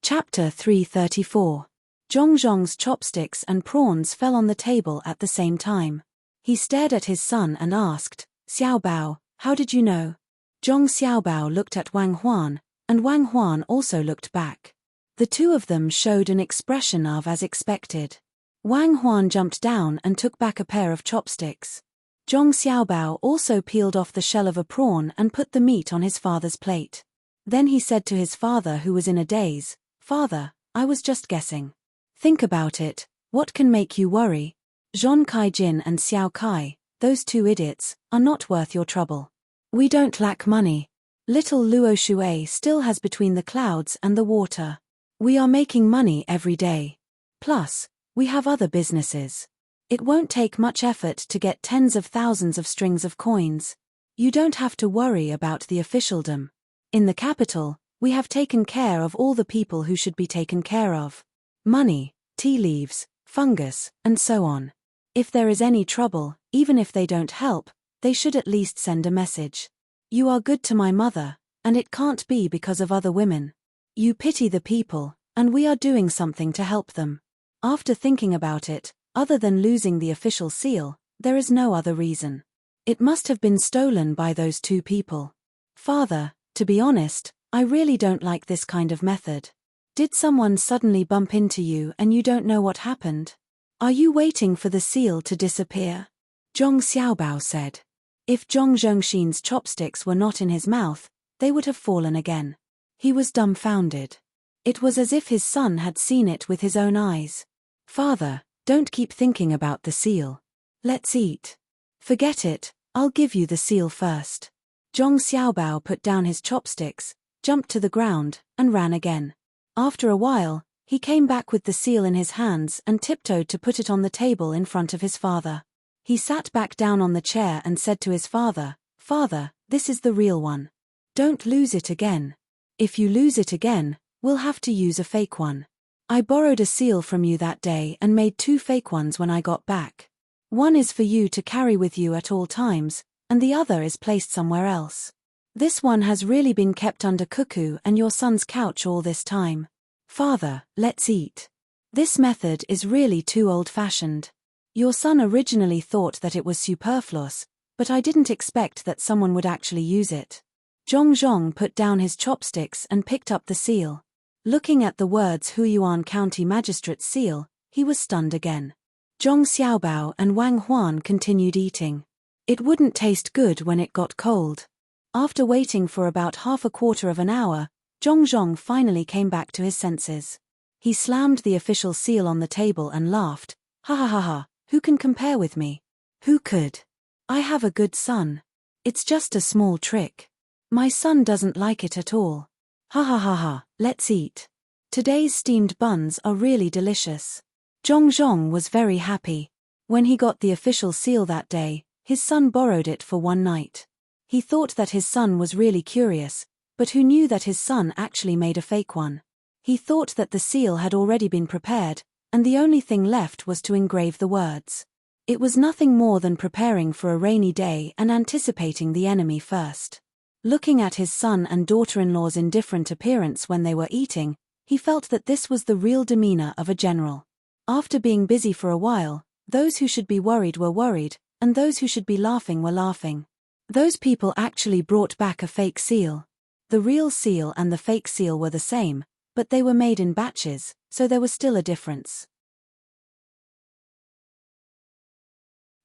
Chapter 334. Zhong's chopsticks and prawns fell on the table at the same time. He stared at his son and asked, Xiaobao, how did you know? Zhong Xiaobao looked at Wang Huan, and Wang Huan also looked back. The two of them showed an expression of as expected. Wang Huan jumped down and took back a pair of chopsticks. Zhong Xiaobao also peeled off the shell of a prawn and put the meat on his father's plate. Then he said to his father, who was in a daze, Father, I was just guessing. Think about it, what can make you worry? Zhong Kaijin and Xiao Kai, those two idiots, are not worth your trouble. We don't lack money. Little Luo Shui still has between the clouds and the water. We are making money every day. Plus, we have other businesses. It won't take much effort to get tens of thousands of strings of coins. You don't have to worry about the officialdom. In the capital, we have taken care of all the people who should be taken care of. Money, tea leaves, fungus, and so on. If there is any trouble, even if they don't help, they should at least send a message. You are good to my mother, and it can't be because of other women. You pity the people, and we are doing something to help them. After thinking about it, other than losing the official seal, there is no other reason. It must have been stolen by those two people. Father, to be honest, I really don't like this kind of method. Did someone suddenly bump into you and you don't know what happened? Are you waiting for the seal to disappear? Zhong Xiaobao said. If Zhong Zhongxin's chopsticks were not in his mouth, they would have fallen again. He was dumbfounded. It was as if his son had seen it with his own eyes. Father, don't keep thinking about the seal. Let's eat. Forget it, I'll give you the seal first. Zhong Xiaobao put down his chopsticks, jumped to the ground, and ran again. After a while, he came back with the seal in his hands and tiptoed to put it on the table in front of his father. He sat back down on the chair and said to his father, Father, this is the real one. Don't lose it again. If you lose it again, we'll have to use a fake one. I borrowed a seal from you that day and made 2 fake ones when I got back. One is for you to carry with you at all times, and the other is placed somewhere else. This one has really been kept under Cuckoo and your son's couch all this time. Father, let's eat. This method is really too old-fashioned. Your son originally thought that it was superfluous, but I didn't expect that someone would actually use it. Zhong put down his chopsticks and picked up the seal. Looking at the words Huiyuan County Magistrate's seal, he was stunned again. Zhong Xiaobao and Wang Huan continued eating. It wouldn't taste good when it got cold. After waiting for about half a quarter of an hour, Zhong finally came back to his senses. He slammed the official seal on the table and laughed. Ha ha ha ha, who can compare with me? Who could? I have a good son. It's just a small trick. My son doesn't like it at all. Ha ha ha ha, let's eat. Today's steamed buns are really delicious. Zhong was very happy. When he got the official seal that day, his son borrowed it for one night. He thought that his son was really curious, but who knew that his son actually made a fake one? He thought that the seal had already been prepared, and the only thing left was to engrave the words. It was nothing more than preparing for a rainy day and anticipating the enemy first. Looking at his son and daughter-in-law's indifferent appearance when they were eating, he felt that this was the real demeanor of a general. After being busy for a while, those who should be worried were worried, and those who should be laughing were laughing. Those people actually brought back a fake seal. The real seal and the fake seal were the same, but they were made in batches, so there was still a difference.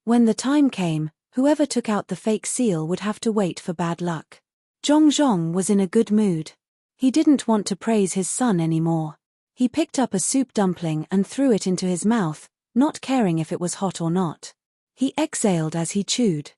When the time came, whoever took out the fake seal would have to wait for bad luck. Zhong was in a good mood. He didn't want to praise his son anymore. He picked up a soup dumpling and threw it into his mouth, not caring if it was hot or not. He exhaled as he chewed.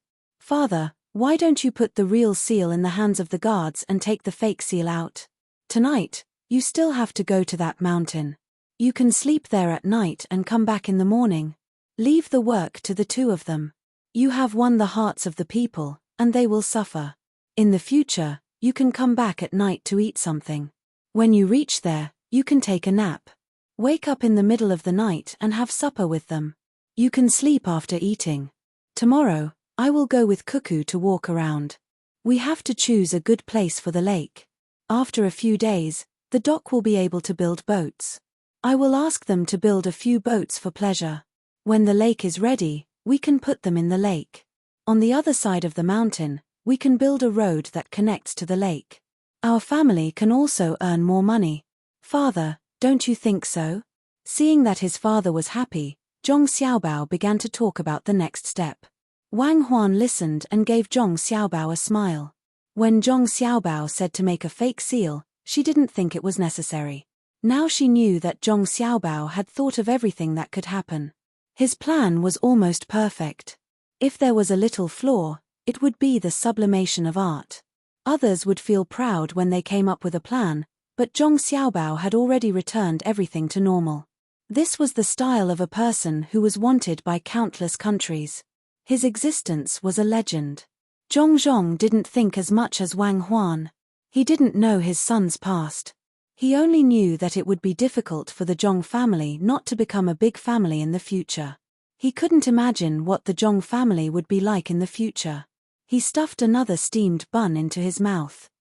"Father, why don't you put the real seal in the hands of the guards and take the fake seal out? Tonight, you still have to go to that mountain. You can sleep there at night and come back in the morning. Leave the work to the two of them. You have won the hearts of the people, and they will suffer. In the future, you can come back at night to eat something. When you reach there, you can take a nap. Wake up in the middle of the night and have supper with them. You can sleep after eating. Tomorrow, I will go with Cuckoo to walk around. We have to choose a good place for the lake. After a few days, the dock will be able to build boats. I will ask them to build a few boats for pleasure. When the lake is ready, we can put them in the lake. On the other side of the mountain, we can build a road that connects to the lake. Our family can also earn more money. Father, don't you think so?" Seeing that his father was happy, Zhong Xiaobao began to talk about the next step. Wang Huan listened and gave Zhong Xiaobao a smile. When Zhong Xiaobao said to make a fake seal, she didn't think it was necessary. Now she knew that Zhong Xiaobao had thought of everything that could happen. His plan was almost perfect. If there was a little flaw, it would be the sublimation of art. Others would feel proud when they came up with a plan, but Zhong Xiaobao had already returned everything to normal. This was the style of a person who was wanted by countless countries. His existence was a legend. Zhong didn't think as much as Wang Huan. He didn't know his son's past. He only knew that it would be difficult for the Zhong family not to become a big family in the future. He couldn't imagine what the Zhong family would be like in the future. He stuffed another steamed bun into his mouth.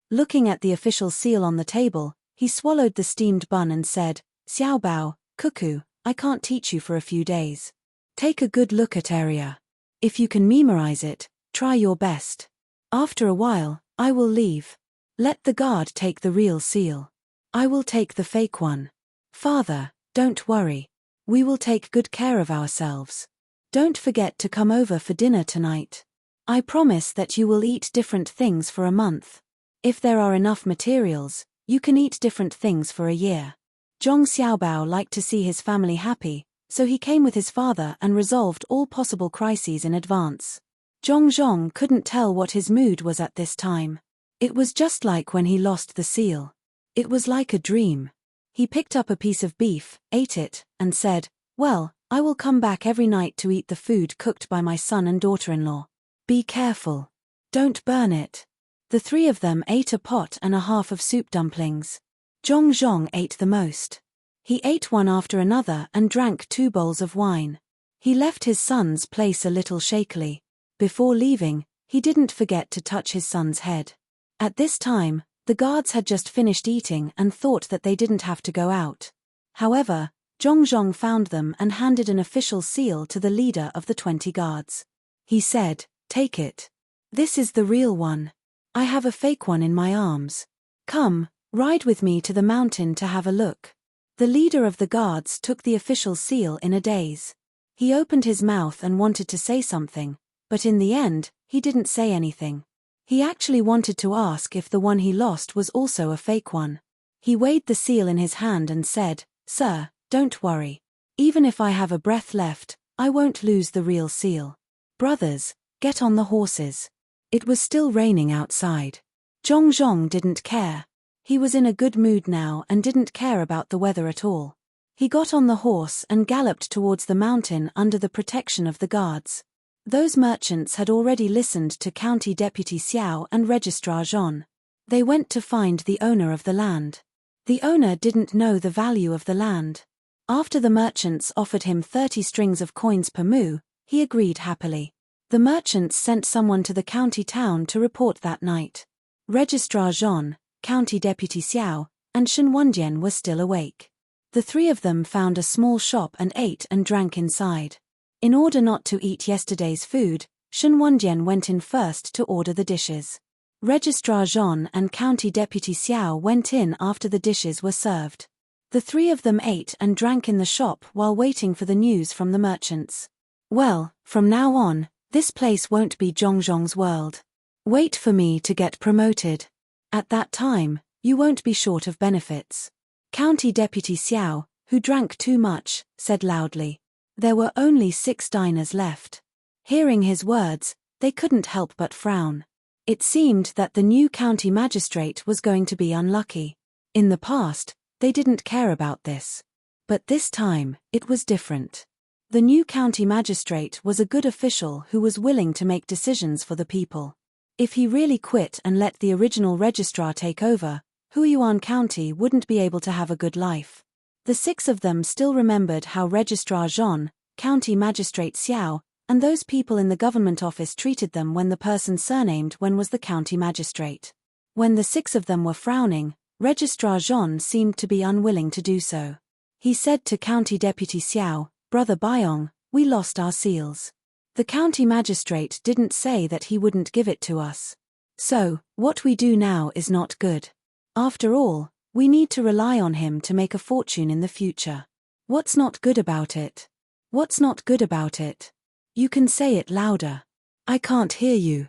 Looking at the official seal on the table, he swallowed the steamed bun and said, "Xiaobao, Cuckoo, I can't teach you for a few days. Take a good look at area. If you can memorize it, try your best. After a while, I will leave. Let the guard take the real seal. I will take the fake one. Father, don't worry. We will take good care of ourselves. Don't forget to come over for dinner tonight. I promise that you will eat different things for a month. If there are enough materials, you can eat different things for a year." Zhong Xiaobao liked to see his family happy, so he came with his father and resolved all possible crises in advance. Zhong couldn't tell what his mood was at this time. It was just like when he lost the seal. It was like a dream. He picked up a piece of beef, ate it, and said, "Well, I will come back every night to eat the food cooked by my son and daughter-in-law. Be careful. Don't burn it." The three of them ate a pot and a half of soup dumplings. Zhong ate the most. He ate one after another and drank 2 bowls of wine. He left his son's place a little shakily. Before leaving, he didn't forget to touch his son's head. At this time, the guards had just finished eating and thought that they didn't have to go out. However, Zhong found them and handed an official seal to the leader of the 20 guards. He said, "Take it. This is the real one. I have a fake one in my arms. Come, ride with me to the mountain to have a look." The leader of the guards took the official seal in a daze. He opened his mouth and wanted to say something, but in the end, he didn't say anything. He actually wanted to ask if the one he lost was also a fake one. He weighed the seal in his hand and said, "Sir, don't worry. Even if I have a breath left, I won't lose the real seal. Brothers, get on the horses." It was still raining outside. Zhong didn't care. He was in a good mood now and didn't care about the weather at all. He got on the horse and galloped towards the mountain under the protection of the guards. Those merchants had already listened to County Deputy Xiao and Registrar Zhon. They went to find the owner of the land. The owner didn't know the value of the land. After the merchants offered him 30 strings of coins per mu, he agreed happily. The merchants sent someone to the county town to report that night. Registrar Zhon, County Deputy Xiao, and Shen Wenjian were still awake. The three of them found a small shop and ate and drank inside. In order not to eat yesterday's food, Shen Wenjian went in first to order the dishes. Registrar Zhon and County Deputy Xiao went in after the dishes were served. The three of them ate and drank in the shop while waiting for the news from the merchants. "Well, from now on, this place won't be Zhong's world. Wait for me to get promoted. At that time, you won't be short of benefits." County Deputy Xiao, who drank too much, said loudly. There were only 6 diners left. Hearing his words, they couldn't help but frown. It seemed that the new county magistrate was going to be unlucky. In the past, they didn't care about this. But this time, it was different. The new county magistrate was a good official who was willing to make decisions for the people. If he really quit and let the original registrar take over, Huiyuan County wouldn't be able to have a good life. The 6 of them still remembered how Registrar Zhon, County Magistrate Xiao, and those people in the government office treated them when the person surnamed Wen was the county magistrate. When the 6 of them were frowning, Registrar Zhon seemed to be unwilling to do so. He said to County Deputy Xiao, "Brother Byong, we lost our seals. The county magistrate didn't say that he wouldn't give it to us. So, what we do now is not good. After all, we need to rely on him to make a fortune in the future. What's not good about it? What's not good about it? You can say it louder. I can't hear you."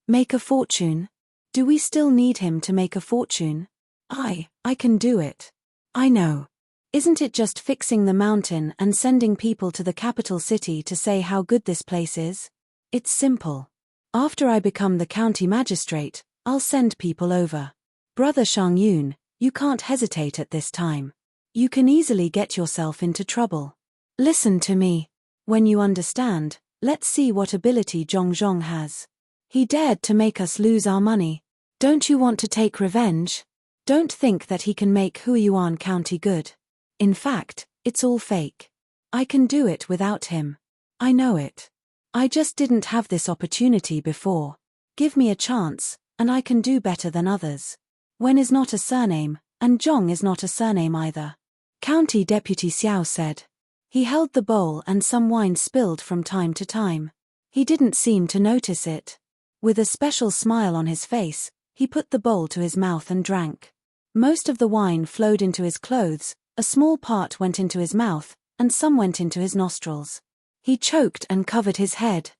Make a fortune? Do we still need him to make a fortune? I can do it. I know. Isn't it just fixing the mountain and sending people to the capital city to say how good this place is? It's simple. After I become the county magistrate, I'll send people over. Brother Shang Yun, you can't hesitate at this time. You can easily get yourself into trouble. Listen to me. When you understand, let's see what ability Zhong has. He dared to make us lose our money. Don't you want to take revenge? Don't think that he can make Huiyuan County good. In fact, it's all fake. I can do it without him. I know it. I just didn't have this opportunity before. Give me a chance, and I can do better than others. Wen is not a surname, and Zhong is not a surname either. County Deputy Xiao said. He held the bowl and some wine spilled from time to time. He didn't seem to notice it. With a special smile on his face, he put the bowl to his mouth and drank. Most of the wine flowed into his clothes, a small part went into his mouth, and some went into his nostrils. He choked and covered his head.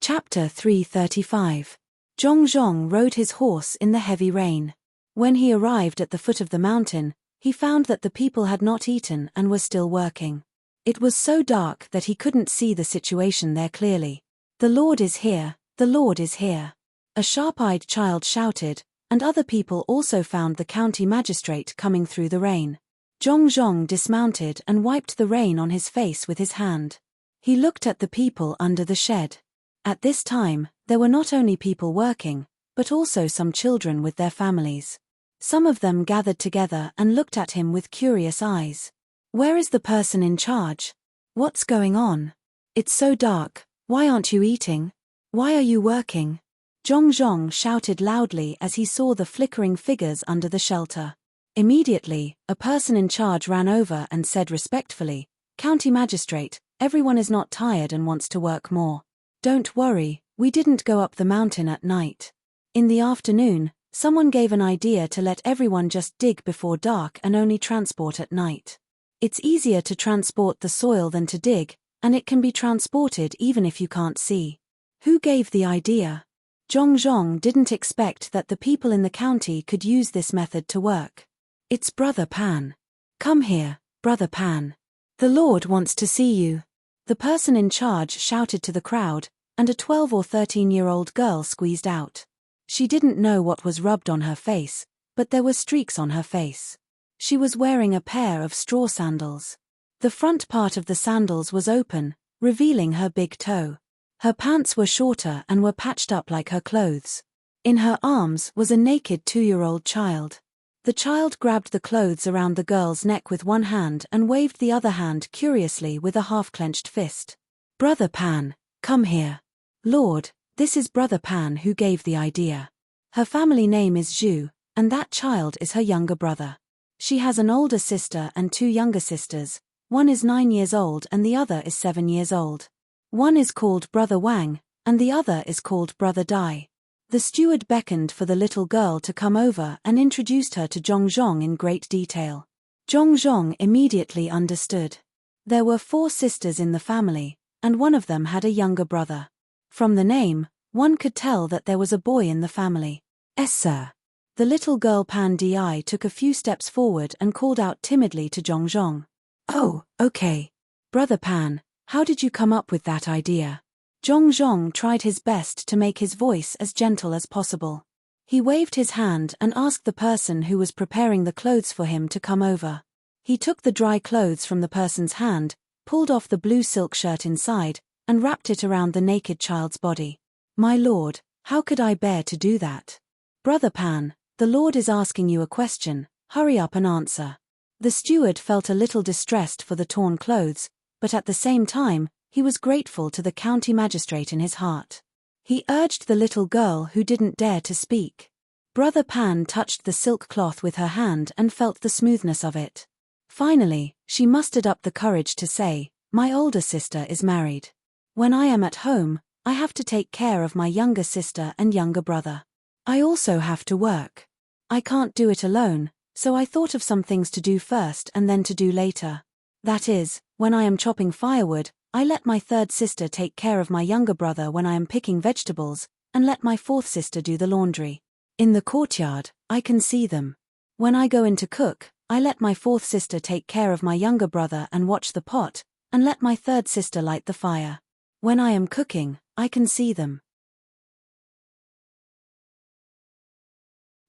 Chapter 335. Zhong rode his horse in the heavy rain. When he arrived at the foot of the mountain, he found that the people had not eaten and were still working. It was so dark that he couldn't see the situation there clearly. "The Lord is here, the Lord is here." A sharp-eyed child shouted, and other people also found the county magistrate coming through the rain. Zhong dismounted and wiped the rain on his face with his hand. He looked at the people under the shed. At this time, there were not only people working, but also some children with their families. Some of them gathered together and looked at him with curious eyes. "Where is the person in charge? What's going on? It's so dark, why aren't you eating? Why are you working?" Zhong shouted loudly as he saw the flickering figures under the shelter. Immediately, a person in charge ran over and said respectfully, "County Magistrate, everyone is not tired and wants to work more. Don't worry, we didn't go up the mountain at night. In the afternoon, someone gave an idea to let everyone just dig before dark and only transport at night. It's easier to transport the soil than to dig, and it can be transported even if you can't see." Who gave the idea? Zhong didn't expect that the people in the county could use this method to work. "It's Brother Pan. Come here, Brother Pan. The Lord wants to see you." The person in charge shouted to the crowd, and a 12 or 13-year-old girl squeezed out. She didn't know what was rubbed on her face, but there were streaks on her face. She was wearing a pair of straw sandals. The front part of the sandals was open, revealing her big toe. Her pants were shorter and were patched up like her clothes. In her arms was a naked 2-year-old child. The child grabbed the clothes around the girl's neck with one hand and waved the other hand curiously with a half-clenched fist. "Brother Pan, come here." "Lord, this is Brother Pan who gave the idea. Her family name is Zhu, and that child is her younger brother. She has an older sister and 2 younger sisters. One is 9 years old and the other is 7 years old. One is called Brother Wang, and the other is called Brother Dai." The steward beckoned for the little girl to come over and introduced her to Zhong in great detail. Zhong immediately understood. There were 4 sisters in the family, and one of them had a younger brother. From the name, one could tell that there was a boy in the family. "Yes, sir." The little girl Pan Di took a few steps forward and called out timidly to Zhong. "Oh, okay. Brother Pan, how did you come up with that idea?" Zhong tried his best to make his voice as gentle as possible. He waved his hand and asked the person who was preparing the clothes for him to come over. He took the dry clothes from the person's hand, pulled off the blue silk shirt inside, and wrapped it around the naked child's body. "My lord, how could I bear to do that?" "Brother Pan, the Lord is asking you a question, hurry up and answer." The steward felt a little distressed for the torn clothes, but at the same time, he was grateful to the county magistrate in his heart. He urged the little girl who didn't dare to speak. Brother Pan touched the silk cloth with her hand and felt the smoothness of it. Finally, she mustered up the courage to say, "My older sister is married. When I am at home, I have to take care of my younger sister and younger brother. I also have to work. I can't do it alone, so I thought of some things to do first and then to do later. That is, when I am chopping firewood, I let my third sister take care of my younger brother when I am picking vegetables, and let my fourth sister do the laundry. In the courtyard, I can see them. When I go in to cook, I let my fourth sister take care of my younger brother and watch the pot, and let my third sister light the fire. When I am cooking, I can see them."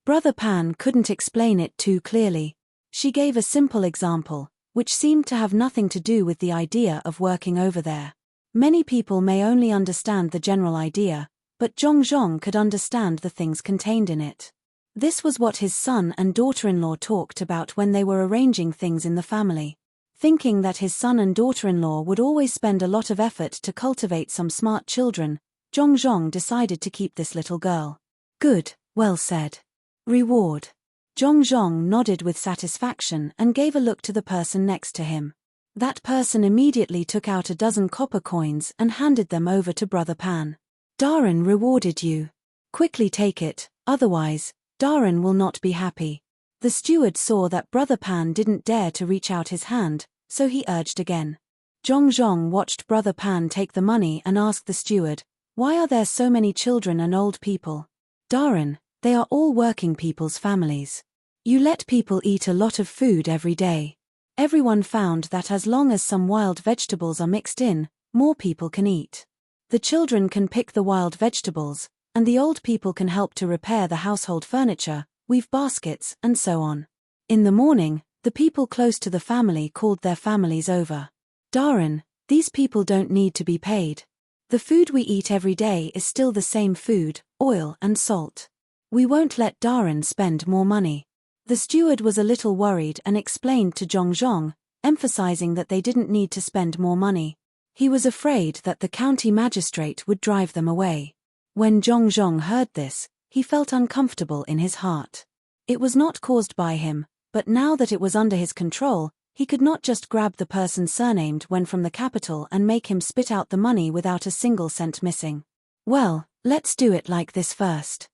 Brother Pan couldn't explain it too clearly. She gave a simple example, which seemed to have nothing to do with the idea of working over there. Many people may only understand the general idea, but Zhong could understand the things contained in it. This was what his son and daughter-in-law talked about when they were arranging things in the family. Thinking that his son and daughter-in-law would always spend a lot of effort to cultivate some smart children, Zhong decided to keep this little girl. "Good, well said. Reward." Zhong nodded with satisfaction and gave a look to the person next to him. That person immediately took out a dozen copper coins and handed them over to Brother Pan. "Darren rewarded you. Quickly take it, otherwise, Darren will not be happy." The steward saw that Brother Pan didn't dare to reach out his hand, so he urged again. Zhong watched Brother Pan take the money and asked the steward, "Why are there so many children and old people?" "Darren, they are all working people's families. You let people eat a lot of food every day. Everyone found that as long as some wild vegetables are mixed in, more people can eat. The children can pick the wild vegetables, and the old people can help to repair the household furniture, weave baskets, and so on. In the morning, the people close to the family called their families over. Darren, these people don't need to be paid. The food we eat every day is still the same food, oil and salt. We won't let Darren spend more money." The steward was a little worried and explained to Zhong, emphasizing that they didn't need to spend more money. He was afraid that the county magistrate would drive them away. When Zhong heard this, he felt uncomfortable in his heart. It was not caused by him, but now that it was under his control, he could not just grab the person surnamed when from the capital and make him spit out the money without a single cent missing. "Well, let's do it like this first.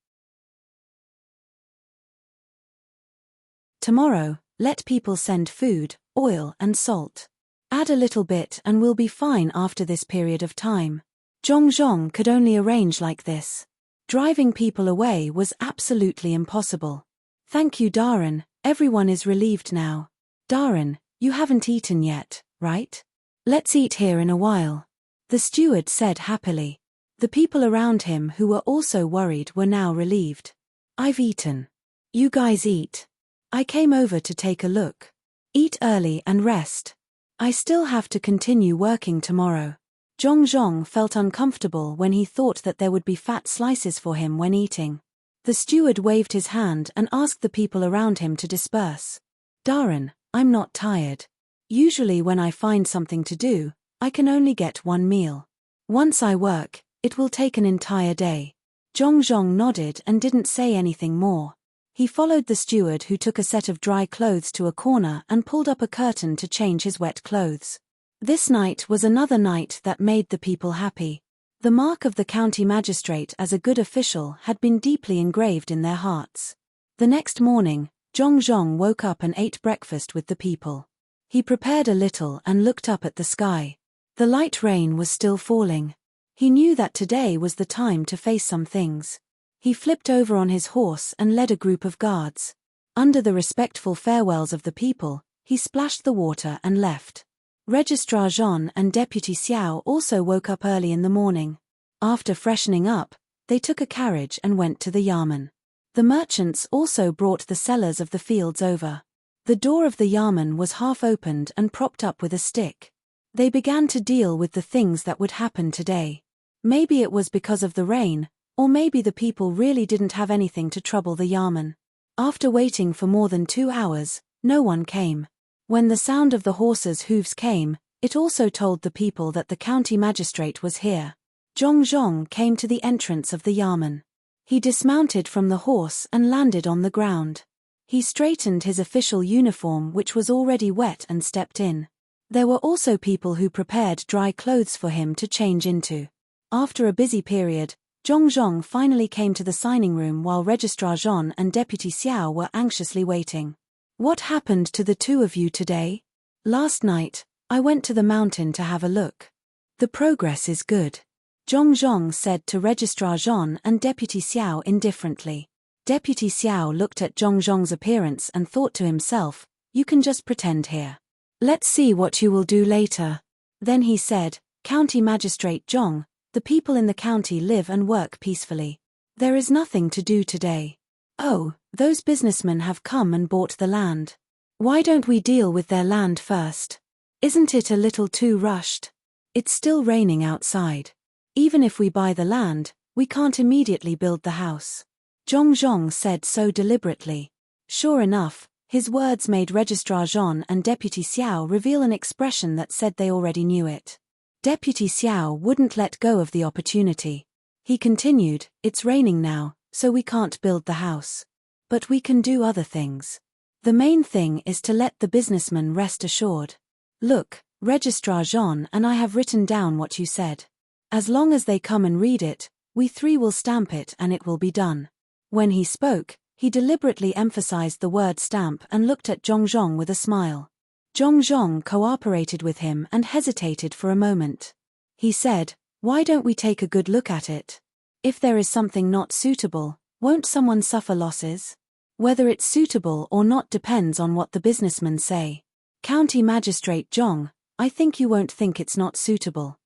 Tomorrow, let people send food, oil and salt. Add a little bit and we'll be fine after this period of time." Zhong could only arrange like this. Driving people away was absolutely impossible. "Thank you, Darren, everyone is relieved now. Darren, you haven't eaten yet, right? Let's eat here in a while," the steward said happily. The people around him who were also worried were now relieved. "I've eaten. You guys eat. I came over to take a look. Eat early and rest. I still have to continue working tomorrow." Zhong felt uncomfortable when he thought that there would be fat slices for him when eating. The steward waved his hand and asked the people around him to disperse. "Darren, I'm not tired. Usually when I find something to do, I can only get one meal. Once I work, it will take an entire day." Zhong nodded and didn't say anything more. He followed the steward who took a set of dry clothes to a corner and pulled up a curtain to change his wet clothes. This night was another night that made the people happy. The mark of the county magistrate as a good official had been deeply engraved in their hearts. The next morning, Zhong woke up and ate breakfast with the people. He prepared a little and looked up at the sky. The light rain was still falling. He knew that today was the time to face some things. He flipped over on his horse and led a group of guards. Under the respectful farewells of the people, he splashed the water and left. Registrar Jean and Deputy Xiao also woke up early in the morning. After freshening up, they took a carriage and went to the Yamen. The merchants also brought the sellers of the fields over. The door of the Yamen was half opened and propped up with a stick. They began to deal with the things that would happen today. Maybe it was because of the rain, or maybe the people really didn't have anything to trouble the Yamen. After waiting for more than 2 hours, no one came. When the sound of the horses' hooves came, it also told the people that the county magistrate was here. Zhong came to the entrance of the Yamen. He dismounted from the horse and landed on the ground. He straightened his official uniform, which was already wet, and stepped in. There were also people who prepared dry clothes for him to change into. After a busy period, Zhong finally came to the signing room while Registrar Jean and Deputy Xiao were anxiously waiting. "What happened to the two of you today?" "Last night, I went to the mountain to have a look. The progress is good," Zhong said to Registrar Jean and Deputy Xiao indifferently. Deputy Xiao looked at Zhong's appearance and thought to himself, "You can just pretend here. Let's see what you will do later." Then he said, "County Magistrate Zhong, the people in the county live and work peacefully. There is nothing to do today. Oh, those businessmen have come and bought the land. Why don't we deal with their land first? Isn't it a little too rushed? It's still raining outside. Even if we buy the land, we can't immediately build the house." Zhong said so deliberately. Sure enough, his words made Registrar Jean and Deputy Xiao reveal an expression that said they already knew it. Deputy Xiao wouldn't let go of the opportunity. He continued, "It's raining now, so we can't build the house. But we can do other things. The main thing is to let the businessmen rest assured. Look, Registrar Jean and I have written down what you said. As long as they come and read it, we three will stamp it and it will be done." When he spoke, he deliberately emphasized the word stamp and looked at Zhong with a smile. Zhong cooperated with him and hesitated for a moment. He said, "Why don't we take a good look at it? If there is something not suitable, won't someone suffer losses? Whether it's suitable or not depends on what the businessmen say. County Magistrate Zhong, I think you won't think it's not suitable.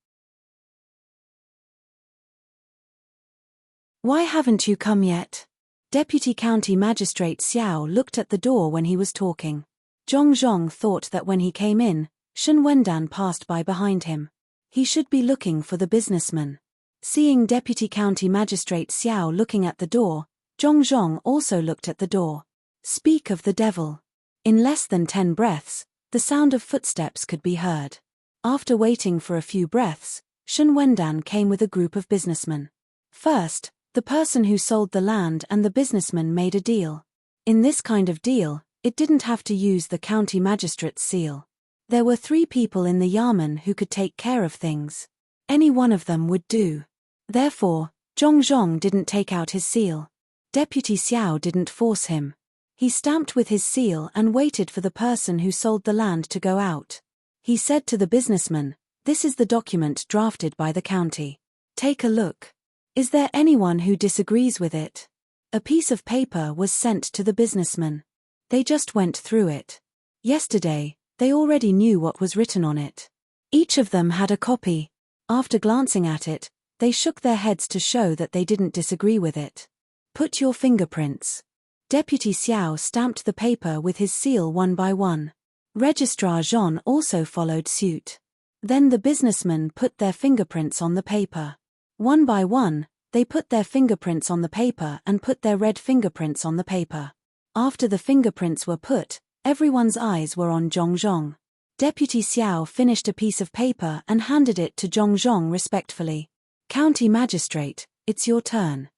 Why haven't you come yet?" Deputy County Magistrate Xiao looked at the door when he was talking. Zhong thought that when he came in, Shen Wendan passed by behind him. He should be looking for the businessman. Seeing Deputy County Magistrate Xiao looking at the door, Zhong also looked at the door. Speak of the devil. In less than 10 breaths, the sound of footsteps could be heard. After waiting for a few breaths, Shen Wendan came with a group of businessmen. First, the person who sold the land and the businessman made a deal. In this kind of deal, it didn't have to use the county magistrate's seal. There were 3 people in the Yamen who could take care of things. Any one of them would do. Therefore, Zhong didn't take out his seal. Deputy Xiao didn't force him. He stamped with his seal and waited for the person who sold the land to go out. He said to the businessman, "This is the document drafted by the county. Take a look. Is there anyone who disagrees with it?" A piece of paper was sent to the businessman. They just went through it. Yesterday, they already knew what was written on it. Each of them had a copy. After glancing at it, they shook their heads to show that they didn't disagree with it. "Put your fingerprints." Deputy Xiao stamped the paper with his seal one by one. Registrar Jean also followed suit. Then the businessmen put their fingerprints on the paper. One by one, they put their fingerprints on the paper and put their red fingerprints on the paper. After the fingerprints were put, everyone's eyes were on Zhong. Deputy Xiao finished a piece of paper and handed it to Zhong respectfully. "County Magistrate, it's your turn."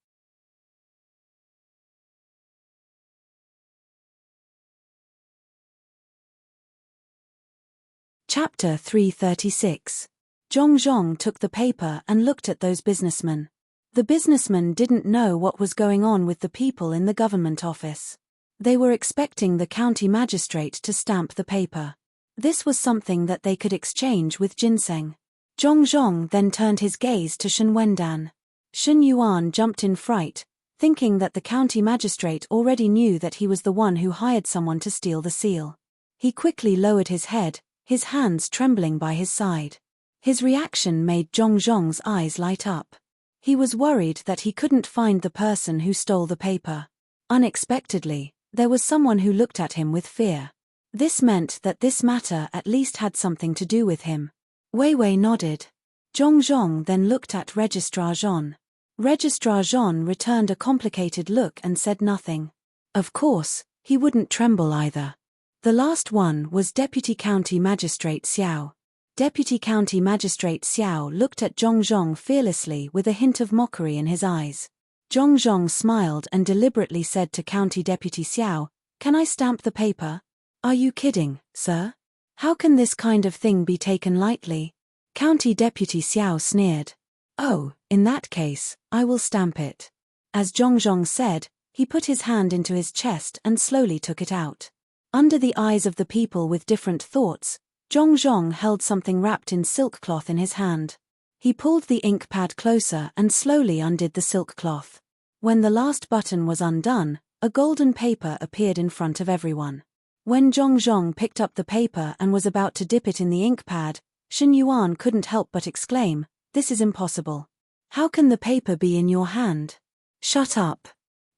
Chapter 336. Zhong took the paper and looked at those businessmen. The businessmen didn't know what was going on with the people in the government office. They were expecting the county magistrate to stamp the paper. This was something that they could exchange with ginseng. Zhong then turned his gaze to Shen Wendan. Shen Yuan jumped in fright, thinking that the county magistrate already knew that he was the one who hired someone to steal the seal. He quickly lowered his head, his hands trembling by his side. His reaction made Zhong's eyes light up. He was worried that he couldn't find the person who stole the paper. Unexpectedly, there was someone who looked at him with fear. This meant that this matter at least had something to do with him. Wei Wei nodded. Zhong then looked at Registrar Jean. Registrar Jean returned a complicated look and said nothing. Of course, he wouldn't tremble either. The last one was Deputy County Magistrate Xiao. Deputy County Magistrate Xiao looked at Zhong fearlessly with a hint of mockery in his eyes. Zhong smiled and deliberately said to County Deputy Xiao, "Can I stamp the paper?" "Are you kidding, sir? How can this kind of thing be taken lightly?" County Deputy Xiao sneered. "Oh, in that case, I will stamp it." As Zhong said, he put his hand into his chest and slowly took it out. Under the eyes of the people with different thoughts, Zhong held something wrapped in silk cloth in his hand. He pulled the ink pad closer and slowly undid the silk cloth. When the last button was undone, a golden paper appeared in front of everyone. When Zhong picked up the paper and was about to dip it in the ink pad, Shen Yuan couldn't help but exclaim, "This is impossible. How can the paper be in your hand?" "Shut up.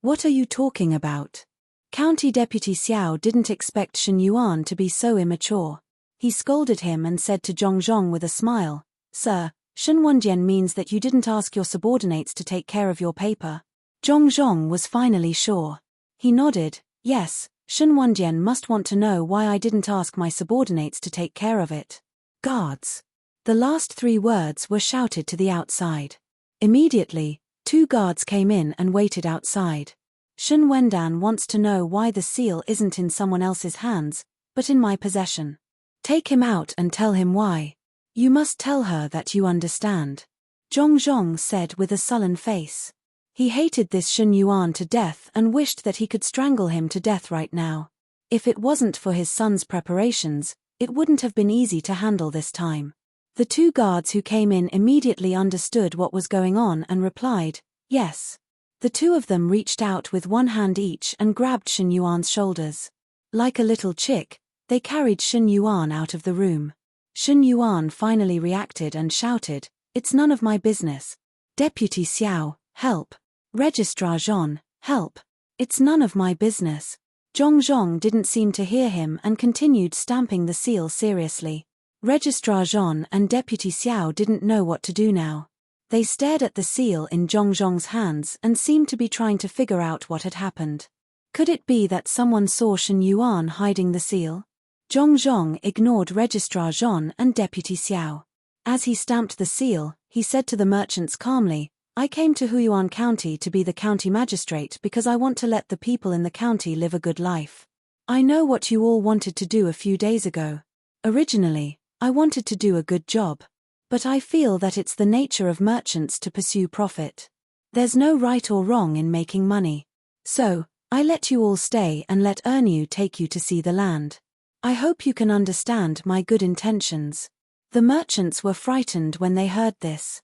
What are you talking about?" County Deputy Xiao didn't expect Shen Yuan to be so immature. He scolded him and said to Zhong with a smile, "Sir, Shen Wendian means that you didn't ask your subordinates to take care of your paper." Zhong was finally sure. He nodded, "Yes, Shen Wendian must want to know why I didn't ask my subordinates to take care of it." "Guards." The last three words were shouted to the outside. Immediately, 2 guards came in and waited outside. "Shen Wendan wants to know why the seal isn't in someone else's hands, but in my possession. Take him out and tell him why. You must tell her that you understand," Zhong said with a sullen face. He hated this Shen Yuan to death and wished that he could strangle him to death right now. If it wasn't for his son's preparations, it wouldn't have been easy to handle this time. The 2 guards who came in immediately understood what was going on and replied, "Yes." The 2 of them reached out with one hand each and grabbed Shen Yuan's shoulders. Like a little chick, they carried Shen Yuan out of the room. Shen Yuan finally reacted and shouted, "It's none of my business. Deputy Xiao, help. Registrar Jean, help. It's none of my business." Zhong didn't seem to hear him and continued stamping the seal seriously. Registrar Jean and Deputy Xiao didn't know what to do now. They stared at the seal in Zhong's hands and seemed to be trying to figure out what had happened. Could it be that someone saw Shen Yuan hiding the seal? Zhong ignored Registrar Jean and Deputy Xiao. As he stamped the seal, he said to the merchants calmly, "I came to Huiyuan County to be the county magistrate because I want to let the people in the county live a good life. I know what you all wanted to do a few days ago. Originally, I wanted to do a good job. But I feel that it's the nature of merchants to pursue profit. There's no right or wrong in making money. So, I let you all stay and let Ernu take you to see the land. I hope you can understand my good intentions." The merchants were frightened when they heard this.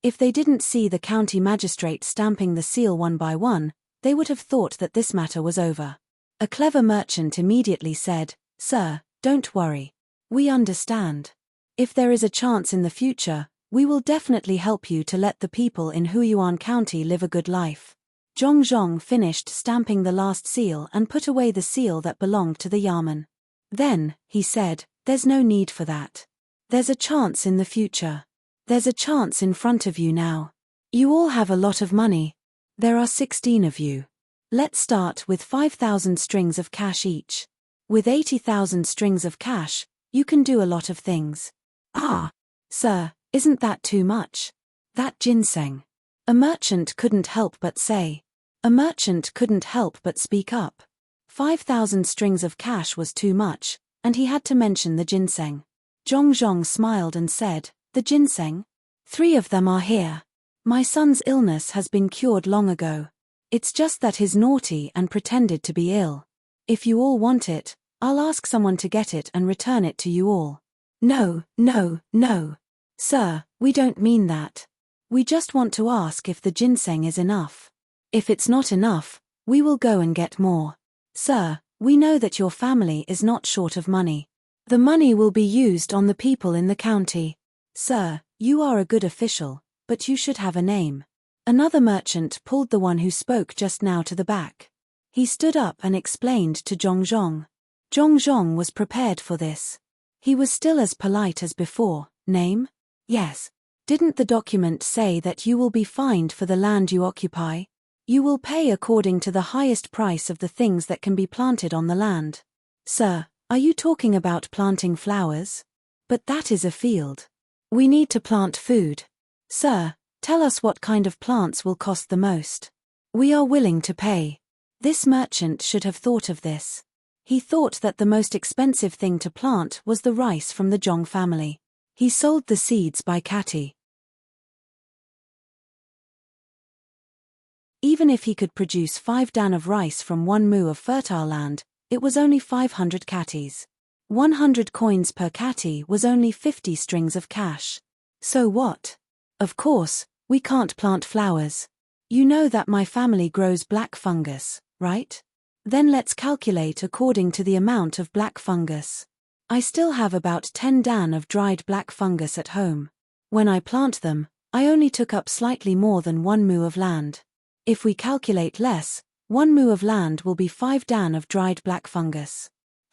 If they didn't see the county magistrate stamping the seal one by one, they would have thought that this matter was over. A clever merchant immediately said, "Sir, don't worry. We understand. If there is a chance in the future, we will definitely help you to let the people in Huiyuan County live a good life." Zhong finished stamping the last seal and put away the seal that belonged to the Yamen. Then, he said, "There's no need for that. There's a chance in the future. There's a chance in front of you now. You all have a lot of money. There are 16 of you. Let's start with 5,000 strings of cash each. With 80,000 strings of cash, you can do a lot of things." "Ah, sir, isn't that too much? That ginseng." A merchant couldn't help but say. A merchant couldn't help but speak up. 5,000 strings of cash was too much, and he had to mention the ginseng. Zhong smiled and said, "The ginseng? 3 of them are here. My son's illness has been cured long ago. It's just that he's naughty and pretended to be ill. If you all want it, I'll ask someone to get it and return it to you all. No, no, no. Sir, we don't mean that. We just want to ask if the ginseng is enough. If it's not enough, we will go and get more. Sir, we know that your family is not short of money. The money will be used on the people in the county. Sir, you are a good official, but you should have a name. Another merchant pulled the one who spoke just now to the back. He stood up and explained to Zhong. Zhong was prepared for this. He was still as polite as before. Name? Yes. Didn't the document say that you will be fined for the land you occupy? You will pay according to the highest price of the things that can be planted on the land. Sir, are you talking about planting flowers? But that is a field. We need to plant food. Sir, tell us what kind of plants will cost the most. We are willing to pay. This merchant should have thought of this. He thought that the most expensive thing to plant was the rice from the Zhong family. He sold the seeds by catty. Even if he could produce 5 dan of rice from 1 mu of fertile land, it was only 500 catties. 100 coins per catty was only 50 strings of cash. So what? Of course, we can't plant flowers. You know that my family grows black fungus, right? Then let's calculate according to the amount of black fungus. I still have about 10 dan of dried black fungus at home. When I plant them, I only took up slightly more than 1 mu of land. If we calculate less, 1 mu of land will be 5 dan of dried black fungus.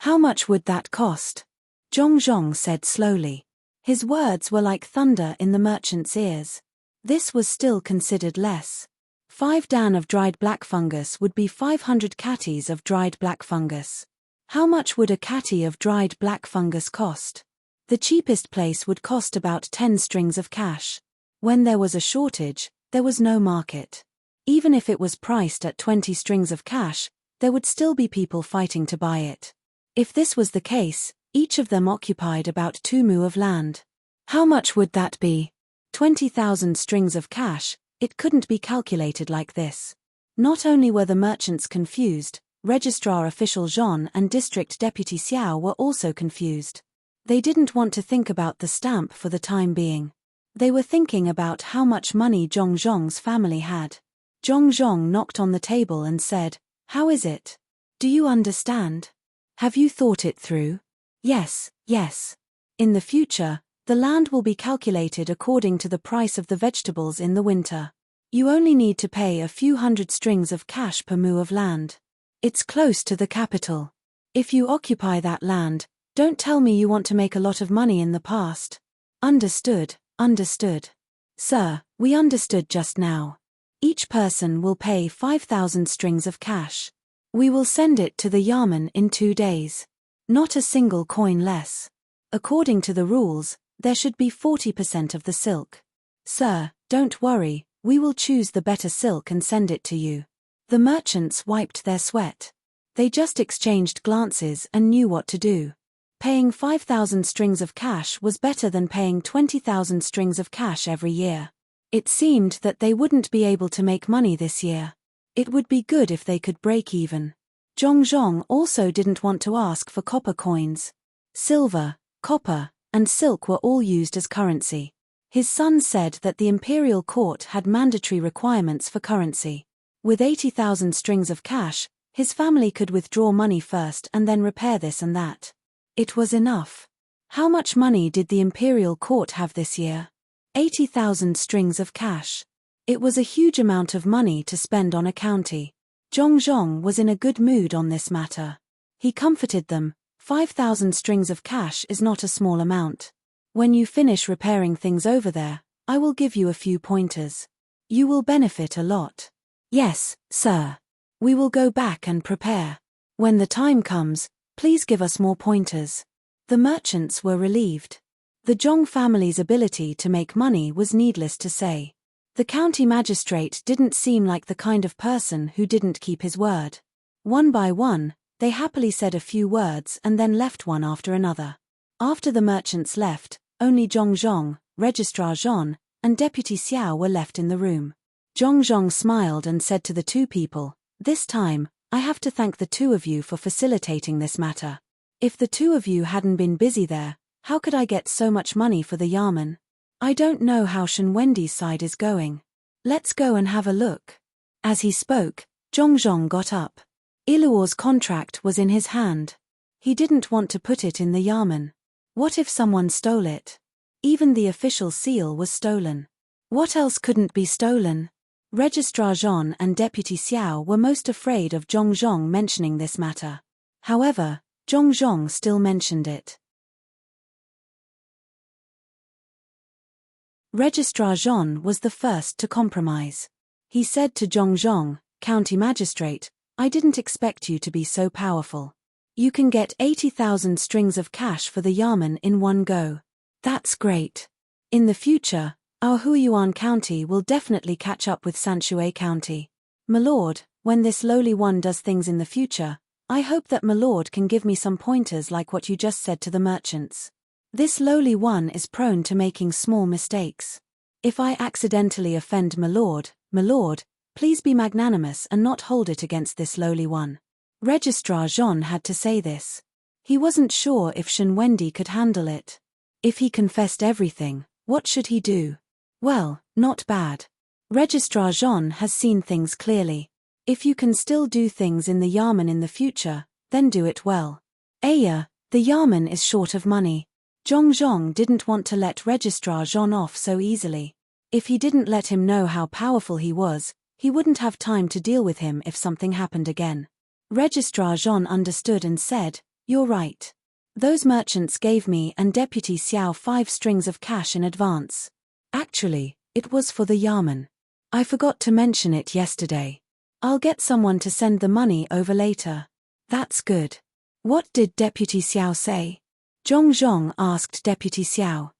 How much would that cost? Zhong said slowly. His words were like thunder in the merchant's ears. This was still considered less. 5 dan of dried black fungus would be 500 catties of dried black fungus. How much would a catty of dried black fungus cost? The cheapest place would cost about 10 strings of cash. When there was a shortage, there was no market. Even if it was priced at 20 strings of cash, there would still be people fighting to buy it. If this was the case, each of them occupied about 2 mu of land. How much would that be? 20,000 strings of cash. It couldn't be calculated like this. Not only were the merchants confused, Registrar Official Jean and District Deputy Xiao were also confused. They didn't want to think about the stamp for the time being. They were thinking about how much money Zhong's family had. Zhong knocked on the table and said, "How is it? Do you understand? Have you thought it through?" Yes. In the future, the land will be calculated according to the price of the vegetables in the winter. You only need to pay a few hundred strings of cash per mu of land. It's close to the capital. If you occupy that land, don't tell me you want to make a lot of money in the past. Understood. Sir, we understood just now. Each person will pay 5,000 strings of cash. We will send it to the Yamen in 2 days. Not a single coin less. According to the rules, there should be 40% of the silk. Sir, don't worry, we will choose the better silk and send it to you. The merchants wiped their sweat. They just exchanged glances and knew what to do. Paying 5,000 strings of cash was better than paying 20,000 strings of cash every year. It seemed that they wouldn't be able to make money this year. It would be good if they could break even. Zhong also didn't want to ask for copper coins. Silver, copper, and silk were all used as currency. His son said that the imperial court had mandatory requirements for currency. With 80,000 strings of cash, his family could withdraw money first and then repair this and that. It was enough. How much money did the imperial court have this year? 80,000 strings of cash. It was a huge amount of money to spend on a county. Zhong was in a good mood on this matter. He comforted them. 5,000 strings of cash is not a small amount. When you finish repairing things over there, I will give you a few pointers. You will benefit a lot. Yes, sir. We will go back and prepare. When the time comes, please give us more pointers. The merchants were relieved. The Zhong family's ability to make money was needless to say. The county magistrate didn't seem like the kind of person who didn't keep his word. One by one, they happily said a few words and then left one after another. After the merchants left, only Zhong, Registrar Jean, and Deputy Xiao were left in the room. Zhong smiled and said to the two people, "This time, I have to thank the two of you for facilitating this matter. If the two of you hadn't been busy there, how could I get so much money for the Yamen? I don't know how Shenwendi's side is going. Let's go and have a look. As he spoke, Zhongzhong got up. Iluo's contract was in his hand. He didn't want to put it in the Yamen. What if someone stole it? Even the official seal was stolen. What else couldn't be stolen? Registrar Zhon and Deputy Xiao were most afraid of Zhongzhong mentioning this matter. However, Zhongzhong still mentioned it. Registrar Zhon was the first to compromise. He said to Zhongzhong, "County Magistrate, I didn't expect you to be so powerful. You can get 80,000 strings of cash for the Yamen in one go. That's great. In the future, our Huiyuan County will definitely catch up with Sanshui County. Milord, when this lowly one does things in the future, I hope that Milord can give me some pointers like what you just said to the merchants. This lowly one is prone to making small mistakes. If I accidentally offend Milord, please be magnanimous and not hold it against this lowly one." Registrar Zhon had to say this. He wasn't sure if Shenwendi could handle it. If he confessed everything, what should he do? Well, not bad. Registrar Zhon has seen things clearly. If you can still do things in the Yamen in the future, then do it well. The Yamen is short of money. Zhongzhong didn't want to let Registrar Zhon off so easily. If he didn't let him know how powerful he was, he wouldn't have time to deal with him if something happened again. Registrar Zhon understood and said, "You're right. Those merchants gave me and Deputy Xiao 5 strings of cash in advance. Actually, it was for the Yamen. I forgot to mention it yesterday. I'll get someone to send the money over later." "That's good. What did Deputy Xiao say?" Zhongzhong asked Deputy Xiao.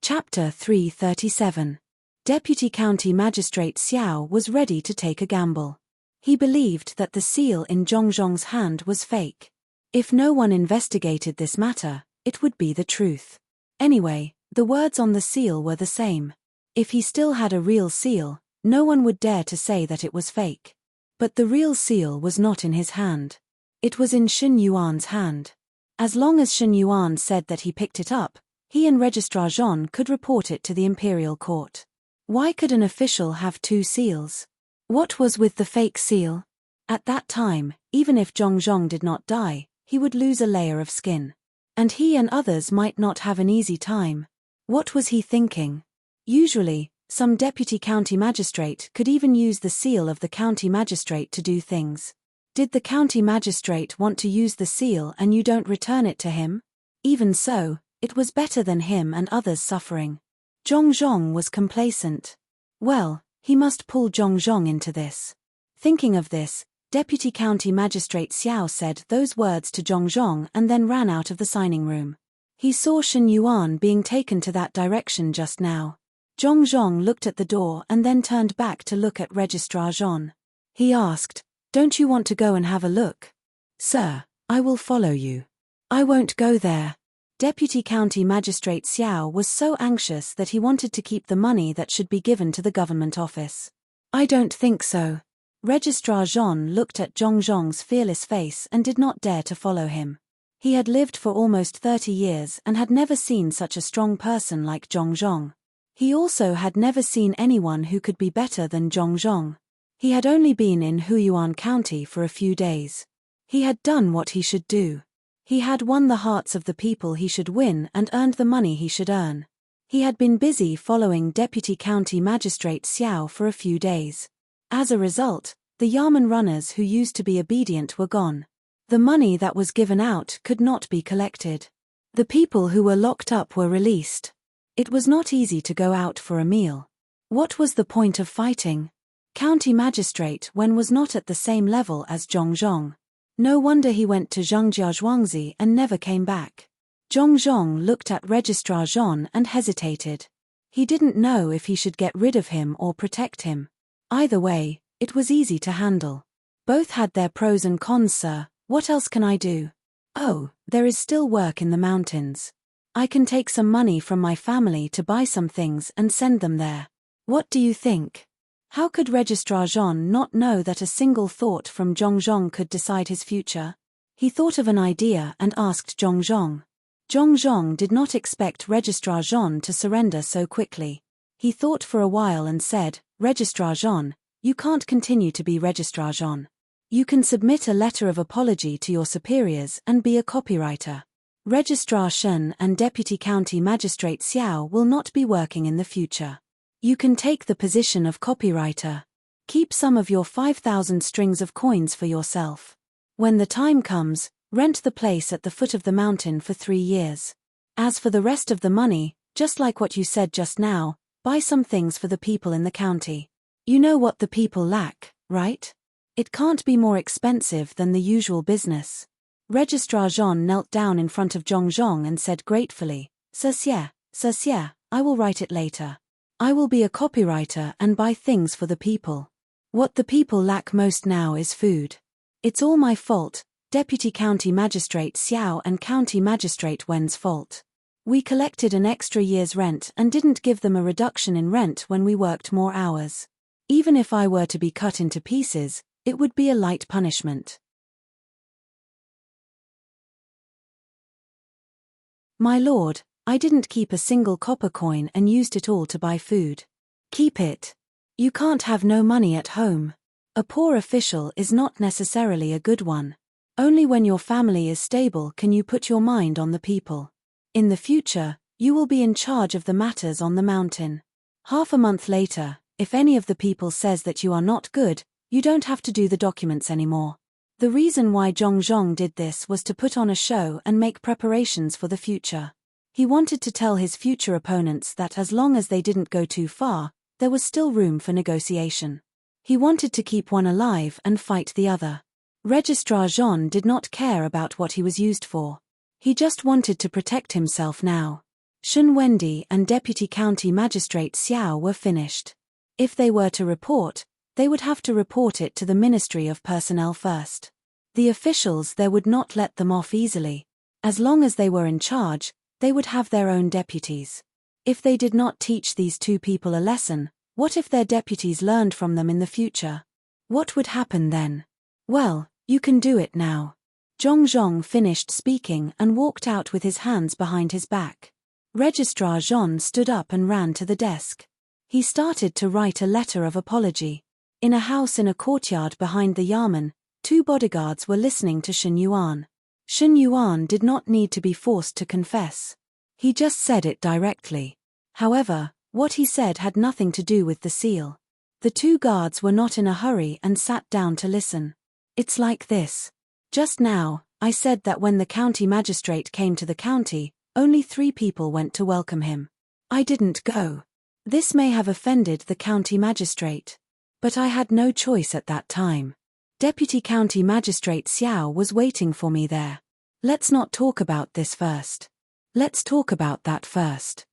Chapter 337. Deputy County Magistrate Xiao was ready to take a gamble. He believed that the seal in Zhongzhong's hand was fake. If no one investigated this matter, it would be the truth. Anyway, the words on the seal were the same. If he still had a real seal, no one would dare to say that it was fake. But the real seal was not in his hand. It was in Xin Yuan's hand. As long as Xin Yuan said that he picked it up, he and Registrar Zhon could report it to the imperial court. Why could an official have 2 seals? What was with the fake seal? At that time, even if Zhongzhong did not die, he would lose a layer of skin. And he and others might not have an easy time. What was he thinking? Usually, some deputy county magistrate could even use the seal of the county magistrate to do things. Did the county magistrate want to use the seal and you don't return it to him? Even so, it was better than him and others suffering. Zhongzhong was complacent. Well, he must pull Zhongzhong into this. Thinking of this, Deputy County Magistrate Xiao said those words to Zhongzhong and then ran out of the signing room. He saw Xin Yuan being taken to that direction just now. Zhongzhong looked at the door and then turned back to look at Registrar Zhon. He asked, "Don't you want to go and have a look?" "Sir, I will follow you." "I won't go there." Deputy County Magistrate Xiao was so anxious that he wanted to keep the money that should be given to the government office. "I don't think so." Registrar Zhon looked at Zhongzhong's fearless face and did not dare to follow him. He had lived for almost 30 years and had never seen such a strong person like Zhongzhong. He also had never seen anyone who could be better than Zhongzhong. He had only been in Huiyuan County for a few days. He had done what he should do. He had won the hearts of the people he should win and earned the money he should earn. He had been busy following Deputy County Magistrate Xiao for a few days. As a result, the Yamen runners who used to be obedient were gone. The money that was given out could not be collected. The people who were locked up were released. It was not easy to go out for a meal. What was the point of fighting? County Magistrate Wen was not at the same level as Zhongzhong. No wonder he went to Zhangjiazhuangzi and never came back. Zhongzhong looked at Registrar Zhon and hesitated. He didn't know if he should get rid of him or protect him. Either way, it was easy to handle. Both had their pros and cons, sir. What else can I do? Oh, there is still work in the mountains. I can take some money from my family to buy some things and send them there. What do you think? How could Registrar Jean not know that a single thought from Zhong could decide his future? He thought of an idea and asked Zhong. Zhong did not expect Registrar Jean to surrender so quickly. He thought for a while and said, Registrar Jean, you can't continue to be Registrar Jean. You can submit a letter of apology to your superiors and be a copywriter. Registrar Shen and Deputy County Magistrate Xiao will not be working in the future. You can take the position of copywriter. Keep some of your 5,000 strings of coins for yourself. When the time comes, rent the place at the foot of the mountain for 3 years. As for the rest of the money, just like what you said just now, buy some things for the people in the county. You know what the people lack, right? It can't be more expensive than the usual business. Registrar Jean knelt down in front of Zhong and said gratefully, Sir, I will write it later. I will be a copywriter and buy things for the people. What the people lack most now is food. It's all my fault, Deputy County Magistrate Xiao and County Magistrate Wen's fault. We collected an extra year's rent and didn't give them a reduction in rent when we worked more hours. Even if I were to be cut into pieces, it would be a light punishment. My lord, I didn't keep a single copper coin and used it all to buy food. Keep it. You can't have no money at home. A poor official is not necessarily a good one. Only when your family is stable can you put your mind on the people. In the future, you will be in charge of the matters on the mountain. Half a month later, if any of the people says that you are not good, you don't have to do the documents anymore. The reason why Zhong did this was to put on a show and make preparations for the future. He wanted to tell his future opponents that as long as they didn't go too far, there was still room for negotiation. He wanted to keep one alive and fight the other. Registrar Jean did not care about what he was used for. He just wanted to protect himself now. Shun Wendy and Deputy County Magistrate Xiao were finished. If they were to report, they would have to report it to the Ministry of Personnel first. The officials there would not let them off easily. As long as they were in charge, they would have their own deputies. If they did not teach these two people a lesson, what if their deputies learned from them in the future? What would happen then? Well, you can do it now. Zhong finished speaking and walked out with his hands behind his back. Registrar Jean stood up and ran to the desk. He started to write a letter of apology. In a house in a courtyard behind the Yamen, 2 bodyguards were listening to Shen Yuan. Shen Yuan did not need to be forced to confess. He just said it directly. However, what he said had nothing to do with the seal. The 2 guards were not in a hurry and sat down to listen. It's like this. Just now, I said that when the county magistrate came to the county, only 3 people went to welcome him. I didn't go. This may have offended the county magistrate. But I had no choice at that time. Deputy County Magistrate Xiao was waiting for me there. Let's not talk about this first. Let's talk about that first.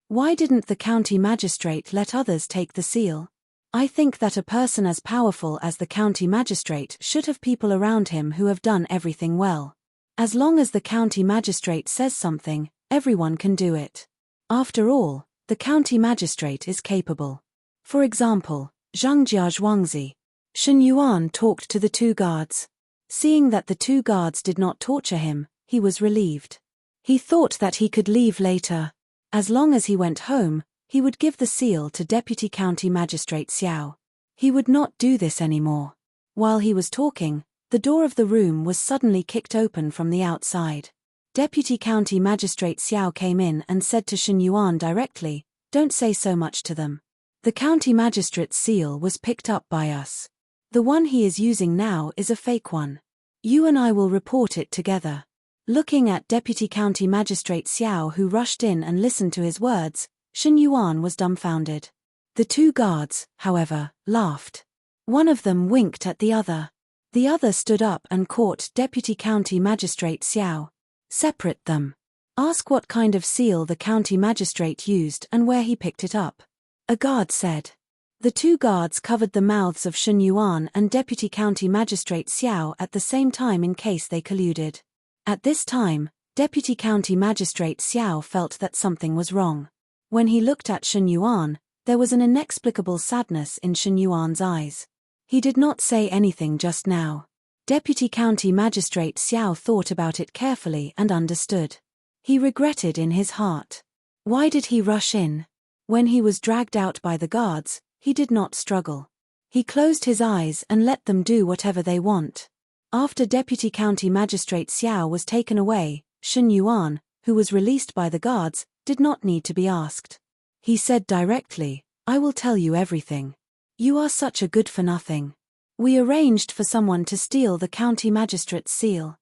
Why didn't the county magistrate let others take the seal? I think that a person as powerful as the county magistrate should have people around him who have done everything well. As long as the county magistrate says something, everyone can do it. After all, the county magistrate is capable. For example, Zhangjia Zhuangzi. Shen Yuan talked to the 2 guards. Seeing that the 2 guards did not torture him, he was relieved. He thought that he could leave later. As long as he went home, he would give the seal to Deputy County Magistrate Xiao. He would not do this anymore. While he was talking, the door of the room was suddenly kicked open from the outside. Deputy County Magistrate Xiao came in and said to Shen Yuan directly, "Don't say so much to them. The county magistrate's seal was picked up by us. The one he is using now is a fake one. You and I will report it together." Looking at Deputy County Magistrate Xiao, who rushed in and listened to his words, Shen Yuan was dumbfounded. The 2 guards, however, laughed. One of them winked at the other. The other stood up and caught Deputy County Magistrate Xiao. "Separate them. Ask what kind of seal the county magistrate used and where he picked it up," a guard said. The 2 guards covered the mouths of Shen Yuan and Deputy County Magistrate Xiao at the same time in case they colluded. At this time, Deputy County Magistrate Xiao felt that something was wrong. When he looked at Shen Yuan, there was an inexplicable sadness in Shen Yuan's eyes. He did not say anything just now. Deputy County Magistrate Xiao thought about it carefully and understood. He regretted in his heart. Why did he rush in? When he was dragged out by the guards, he did not struggle. He closed his eyes and let them do whatever they want. After Deputy County Magistrate Xiao was taken away, Shen Yuan, who was released by the guards, did not need to be asked. He said directly, "I will tell you everything. You are such a good-for-nothing. We arranged for someone to steal the county magistrate's seal.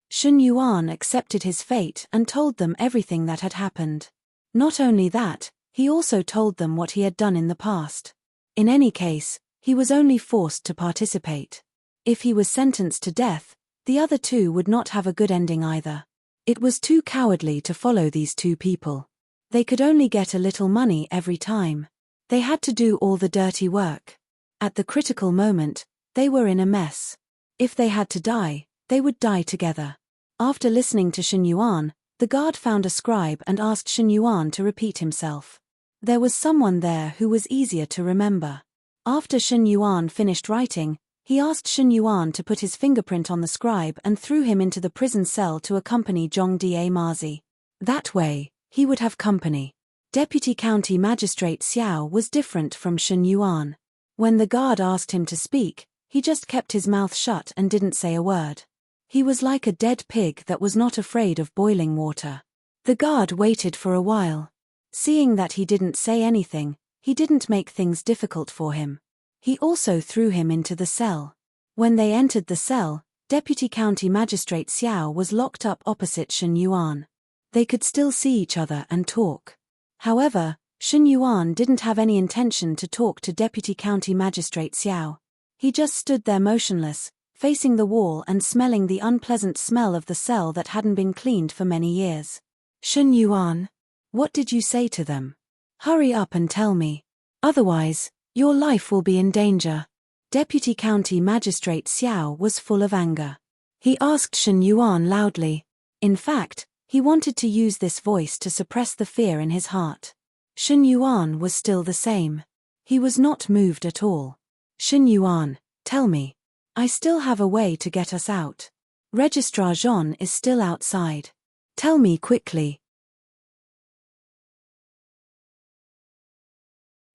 Shen Yuan accepted his fate and told them everything that had happened. Not only that, he also told them what he had done in the past. In any case, he was only forced to participate. If he was sentenced to death, the other two would not have a good ending either. It was too cowardly to follow these two people. They could only get a little money every time. They had to do all the dirty work. At the critical moment, they were in a mess. If they had to die, they would die together." After listening to Shen Yuan, the guard found a scribe and asked Shen Yuan to repeat himself. There was someone there who was easier to remember. After Shen Yuan finished writing, he asked Shen Yuan to put his fingerprint on the scribe and threw him into the prison cell to accompany Zhong Da Mazi. That way, he would have company. Deputy County Magistrate Xiao was different from Shen Yuan. When the guard asked him to speak, he just kept his mouth shut and didn't say a word. He was like a dead pig that was not afraid of boiling water. The guard waited for a while. Seeing that he didn't say anything, he didn't make things difficult for him. He also threw him into the cell. When they entered the cell, Deputy County Magistrate Xiao was locked up opposite Shen Yuan. They could still see each other and talk. However, Shen Yuan didn't have any intention to talk to Deputy County Magistrate Xiao. He just stood there motionless, facing the wall and smelling the unpleasant smell of the cell that hadn't been cleaned for many years. "Shen Yuan, what did you say to them? Hurry up and tell me. Otherwise, your life will be in danger." Deputy County Magistrate Xiao was full of anger. He asked Shen Yuan loudly. In fact, he wanted to use this voice to suppress the fear in his heart. Shen Yuan was still the same. He was not moved at all. "Shen Yuan, tell me. I still have a way to get us out. Registrar Jean is still outside. Tell me quickly.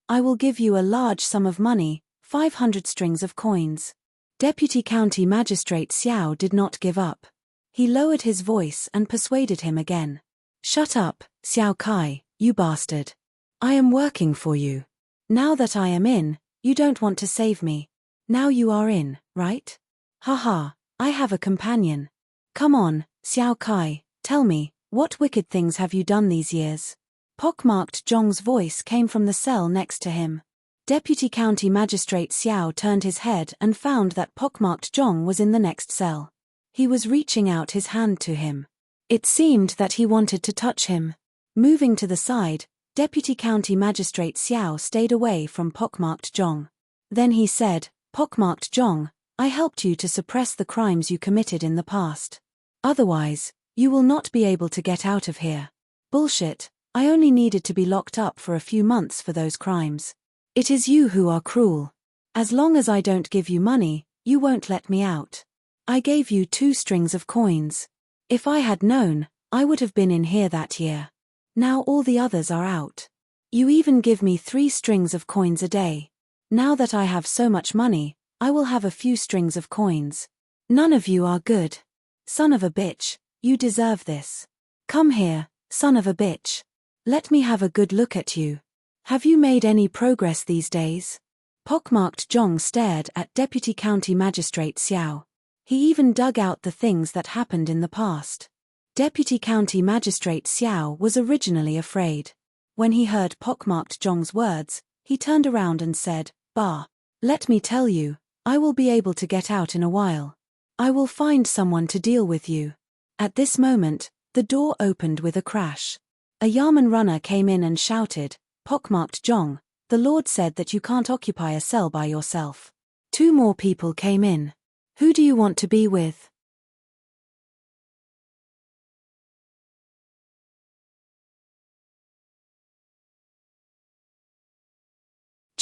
I will give you a large sum of money, 500 strings of coins." Deputy County Magistrate Xiao did not give up. He lowered his voice and persuaded him again. "Shut up, Xiao Kai, you bastard. I am working for you. Now that I am in, you don't want to save me. Now you are in, right? Haha, I have a companion. Come on, Xiao Kai, tell me, what wicked things have you done these years?" Pockmarked Zhong's voice came from the cell next to him. Deputy County Magistrate Xiao turned his head and found that Pockmarked Zhong was in the next cell. He was reaching out his hand to him. It seemed that he wanted to touch him. Moving to the side, Deputy County Magistrate Xiao stayed away from Pockmarked Zhong. Then he said, "Pockmarked Zhong, I helped you to suppress the crimes you committed in the past. Otherwise, you will not be able to get out of here." "Bullshit, I only needed to be locked up for a few months for those crimes. It is you who are cruel. As long as I don't give you money, you won't let me out. I gave you 2 strings of coins. If I had known, I would have been in here that year. Now all the others are out. You even give me 3 strings of coins a day. Now that I have so much money, I will have a few strings of coins. None of you are good. Son of a bitch, you deserve this. Come here, son of a bitch. Let me have a good look at you. Have you made any progress these days?" Pockmarked Zhong stared at Deputy County Magistrate Xiao. He even dug out the things that happened in the past. Deputy County Magistrate Xiao was originally afraid. When he heard Pockmarked Zhong's words, he turned around and said, "Bah. Let me tell you, I will be able to get out in a while. I will find someone to deal with you." At this moment, the door opened with a crash. A Yamen runner came in and shouted, "Pockmarked Zhong, the Lord said that you can't occupy a cell by yourself." 2 more people came in. "Who do you want to be with?"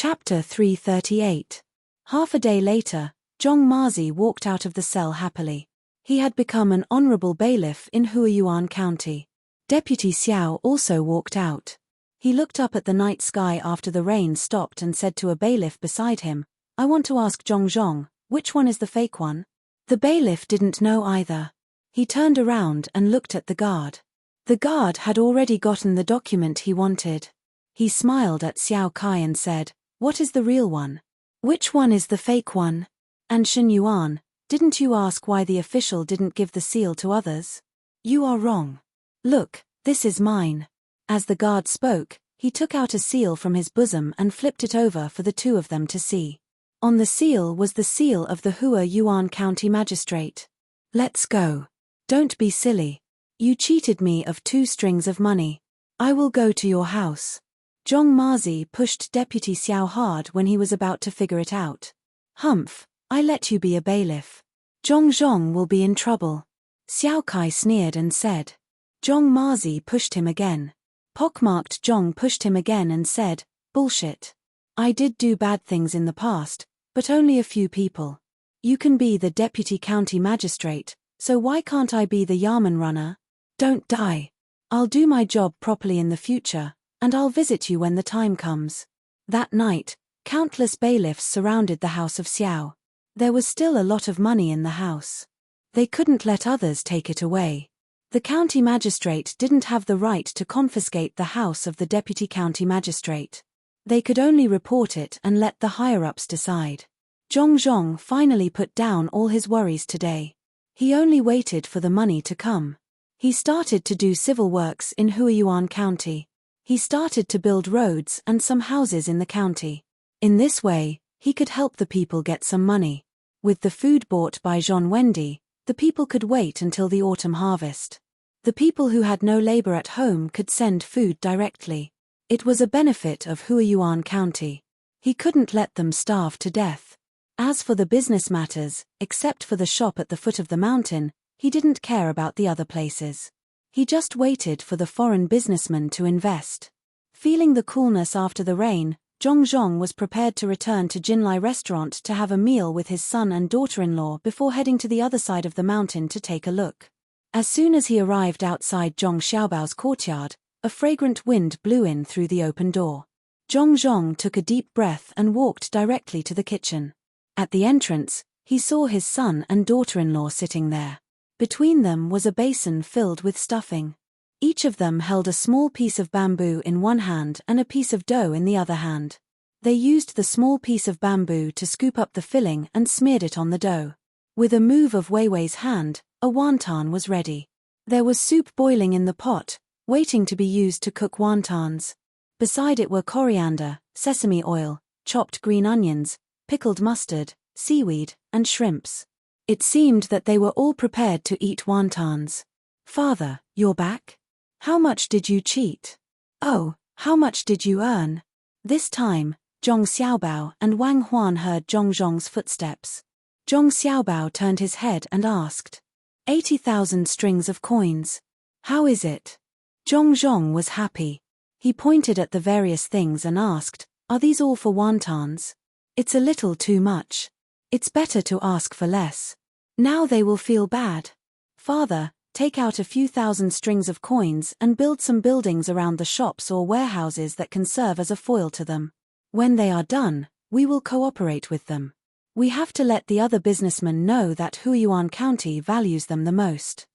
Chapter 338. Half a day later, Zhong Mazi walked out of the cell happily. He had become an honorable bailiff in Huayuan County. Deputy Xiao also walked out. He looked up at the night sky after the rain stopped and said to a bailiff beside him, "I want to ask Zhong, which one is the fake one?" The bailiff didn't know either. He turned around and looked at the guard. The guard had already gotten the document he wanted. He smiled at Xiao Kai and said, "What is the real one? Which one is the fake one? And Shen Yuan, didn't you ask why the official didn't give the seal to others? You are wrong. Look, this is mine." As the guard spoke, he took out a seal from his bosom and flipped it over for the two of them to see. On the seal was the seal of the Huayuan County Magistrate. "Let's go. Don't be silly. You cheated me of 2 strings of money. I will go to your house." Zhong Mazi pushed Deputy Xiao hard when he was about to figure it out. "Humph, I let you be a bailiff. Zhong will be in trouble." Xiao Kai sneered and said. Zhong Mazi pushed him again. Pockmarked Zhong pushed him again and said, "Bullshit. I did do bad things in the past, but only a few people. You can be the deputy county magistrate, so why can't I be the Yamen runner? Don't die. I'll do my job properly in the future, and I'll visit you when the time comes." That night, countless bailiffs surrounded the house of Xiao. There was still a lot of money in the house. They couldn't let others take it away. The county magistrate didn't have the right to confiscate the house of the deputy county magistrate. They could only report it and let the higher-ups decide. Zhong finally put down all his worries today. He only waited for the money to come. He started to do civil works in Huayuan County. He started to build roads and some houses in the county. In this way, he could help the people get some money. With the food bought by Jean Wendy, the people could wait until the autumn harvest. The people who had no labor at home could send food directly. It was a benefit of Huayuan County. He couldn't let them starve to death. As for the business matters, except for the shop at the foot of the mountain, he didn't care about the other places. He just waited for the foreign businessmen to invest. Feeling the coolness after the rain, Zhong was prepared to return to Jinlai restaurant to have a meal with his son and daughter-in-law before heading to the other side of the mountain to take a look. As soon as he arrived outside Zhong Xiaobao's courtyard, a fragrant wind blew in through the open door. Zhong took a deep breath and walked directly to the kitchen. At the entrance, he saw his son and daughter-in-law sitting there. Between them was a basin filled with stuffing. Each of them held a small piece of bamboo in one hand and a piece of dough in the other hand. They used the small piece of bamboo to scoop up the filling and smeared it on the dough. With a move of Weiwei's hand, a wonton was ready. There was soup boiling in the pot, waiting to be used to cook wontons. Beside it were coriander, sesame oil, chopped green onions, pickled mustard, seaweed, and shrimps. It seemed that they were all prepared to eat wontons. "Father, you're back? How much did you cheat? Oh, how much did you earn?" This time, Zhong Xiaobao and Wang Huan heard Zhong's footsteps. Zhong Xiaobao turned his head and asked, 80,000 strings of coins. How is it? Zhong was happy. He pointed at the various things and asked, "Are these all for wontons? It's a little too much. It's better to ask for less. Now they will feel bad. Father, take out a few thousand strings of coins and build some buildings around the shops or warehouses that can serve as a foil to them. When they are done, we will cooperate with them. We have to let the other businessmen know that Huayuan County values them the most."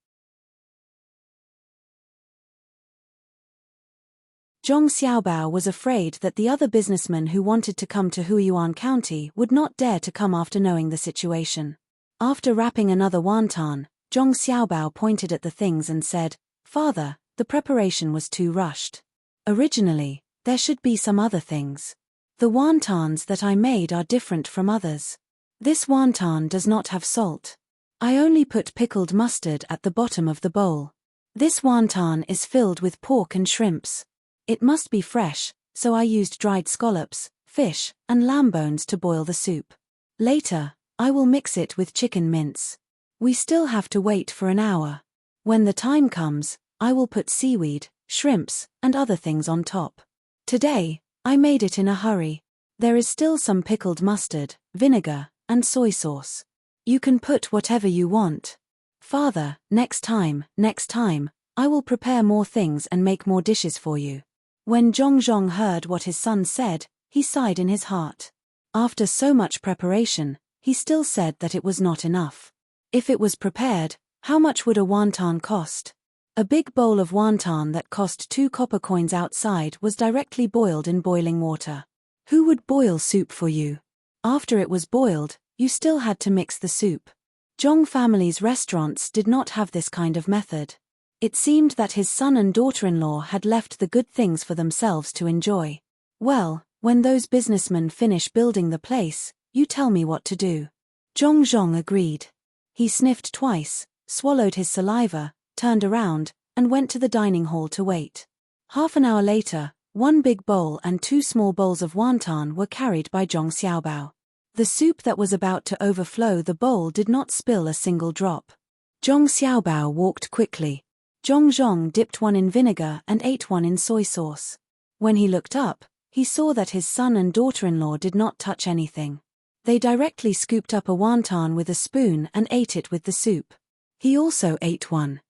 Zhong Xiaobao was afraid that the other businessmen who wanted to come to Huayuan County would not dare to come after knowing the situation. After wrapping another wonton, Zhong Xiaobao pointed at the things and said, "Father, the preparation was too rushed. Originally, there should be some other things. The wontons that I made are different from others. This wonton does not have salt. I only put pickled mustard at the bottom of the bowl. This wonton is filled with pork and shrimps. It must be fresh, so I used dried scallops, fish, and lamb bones to boil the soup. Later, I will mix it with chicken mince. We still have to wait for an hour. When the time comes, I will put seaweed, shrimps, and other things on top. Today, I made it in a hurry. There is still some pickled mustard, vinegar, and soy sauce. You can put whatever you want. Father, next time, I will prepare more things and make more dishes for you. When Zhong heard what his son said, he sighed in his heart. After so much preparation, he still said that it was not enough. If it was prepared, how much would a wonton cost? A big bowl of wonton that cost 2 copper coins outside was directly boiled in boiling water. Who would boil soup for you? After it was boiled, you still had to mix the soup. Zhong family's restaurants did not have this kind of method. It seemed that his son and daughter-in-law had left the good things for themselves to enjoy. Well, when those businessmen finish building the place, you tell me what to do. Zhong agreed. He sniffed twice, swallowed his saliva, turned around, and went to the dining hall to wait. Half an hour later, 1 big bowl and 2 small bowls of wonton were carried by Zhong Xiaobao. The soup that was about to overflow the bowl did not spill a single drop. Zhong Xiaobao walked quickly. Zhong dipped one in vinegar and ate one in soy sauce. When he looked up, he saw that his son and daughter-in-law did not touch anything. They directly scooped up a wonton with a spoon and ate it with the soup. He also ate one.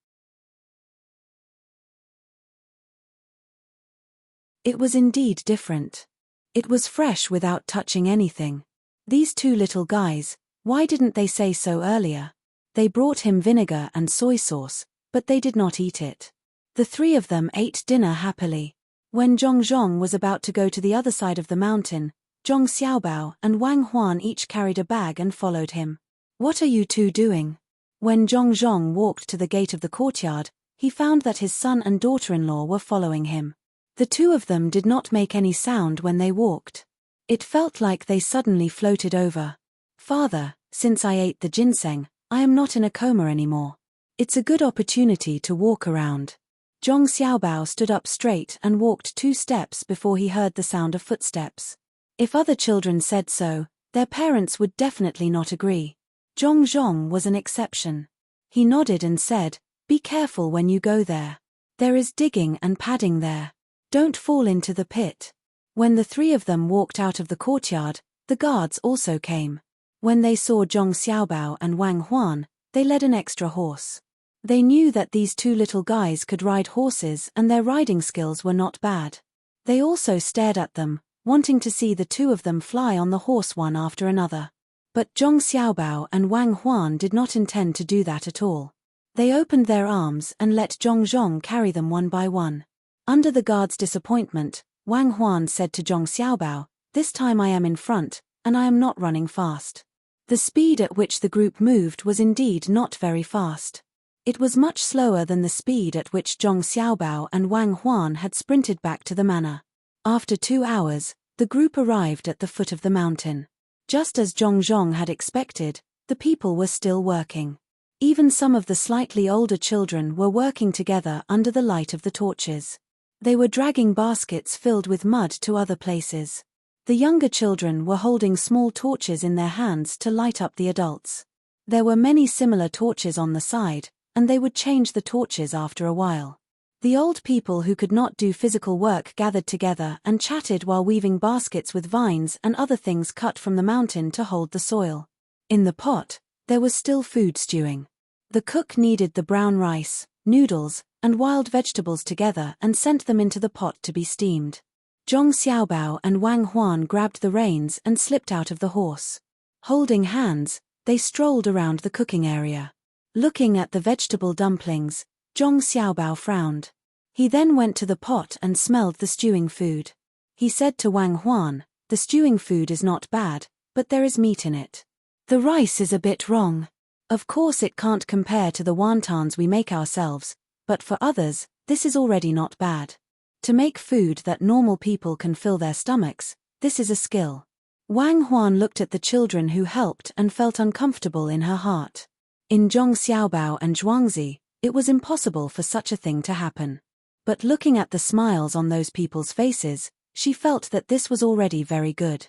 It was indeed different. It was fresh without touching anything. These 2 little guys, why didn't they say so earlier? They brought him vinegar and soy sauce, but they did not eat it. The 3 of them ate dinner happily. When Zhong was about to go to the other side of the mountain, Zhong Xiaobao and Wang Huan each carried a bag and followed him. What are you 2 doing? When Zhong walked to the gate of the courtyard, he found that his son and daughter-in-law were following him. The 2 of them did not make any sound when they walked. It felt like they suddenly floated over. Father, since I ate the ginseng, I am not in a coma anymore. It's a good opportunity to walk around. Zhong Xiaobao stood up straight and walked 2 steps before he heard the sound of footsteps. If other children said so, their parents would definitely not agree. Zhong was an exception. He nodded and said, "Be careful when you go there. There is digging and padding there. Don't fall into the pit." When the 3 of them walked out of the courtyard, the guards also came. When they saw Zhong Xiaobao and Wang Huan, they led an extra horse. They knew that these 2 little guys could ride horses and their riding skills were not bad. They also stared at them, wanting to see the 2 of them fly on the horse one after another. But Zhong Xiaobao and Wang Huan did not intend to do that at all. They opened their arms and let Zhong carry them one by one. Under the guard's disappointment, Wang Huan said to Zhong Xiaobao, "This time I am in front, and I am not running fast." The speed at which the group moved was indeed not very fast. It was much slower than the speed at which Zhong Xiaobao and Wang Huan had sprinted back to the manor. After 2 hours, the group arrived at the foot of the mountain. Just as Zhong had expected, the people were still working. Even some of the slightly older children were working together under the light of the torches. They were dragging baskets filled with mud to other places. The younger children were holding small torches in their hands to light up the adults. There were many similar torches on the side, and they would change the torches after a while. The old people who could not do physical work gathered together and chatted while weaving baskets with vines and other things cut from the mountain to hold the soil. In the pot, there was still food stewing. The cook kneaded the brown rice, noodles, and wild vegetables together and sent them into the pot to be steamed. Zhong Xiaobao and Wang Huan grabbed the reins and slipped out of the horse. Holding hands, they strolled around the cooking area. Looking at the vegetable dumplings, Zhong Xiaobao frowned. He then went to the pot and smelled the stewing food. He said to Wang Huan, "The stewing food is not bad, but there is meat in it. The rice is a bit wrong. Of course it can't compare to the wontons we make ourselves, but for others, this is already not bad. To make food that normal people can fill their stomachs, this is a skill." Wang Huan looked at the children who helped and felt uncomfortable in her heart. In Zhong Xiaobao and Zhuangzi, it was impossible for such a thing to happen. But looking at the smiles on those people's faces, she felt that this was already very good.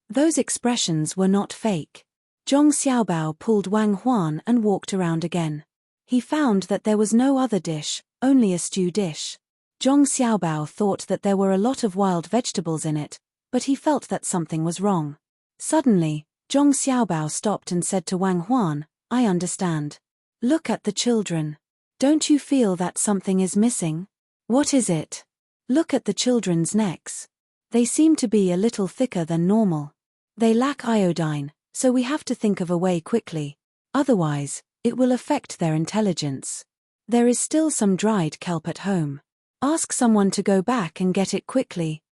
Those expressions were not fake. Zhong Xiaobao pulled Wang Huan and walked around again. He found that there was no other dish, only a stew dish. Zhong Xiaobao thought that there were a lot of wild vegetables in it, but he felt that something was wrong. Suddenly, Zhong Xiaobao stopped and said to Wang Huan, "I understand. Look at the children. Don't you feel that something is missing? What is it? Look at the children's necks. They seem to be a little thicker than normal. They lack iodine, so we have to think of a way quickly. Otherwise, it will affect their intelligence. There is still some dried kelp at home. Ask someone to go back and get it quickly."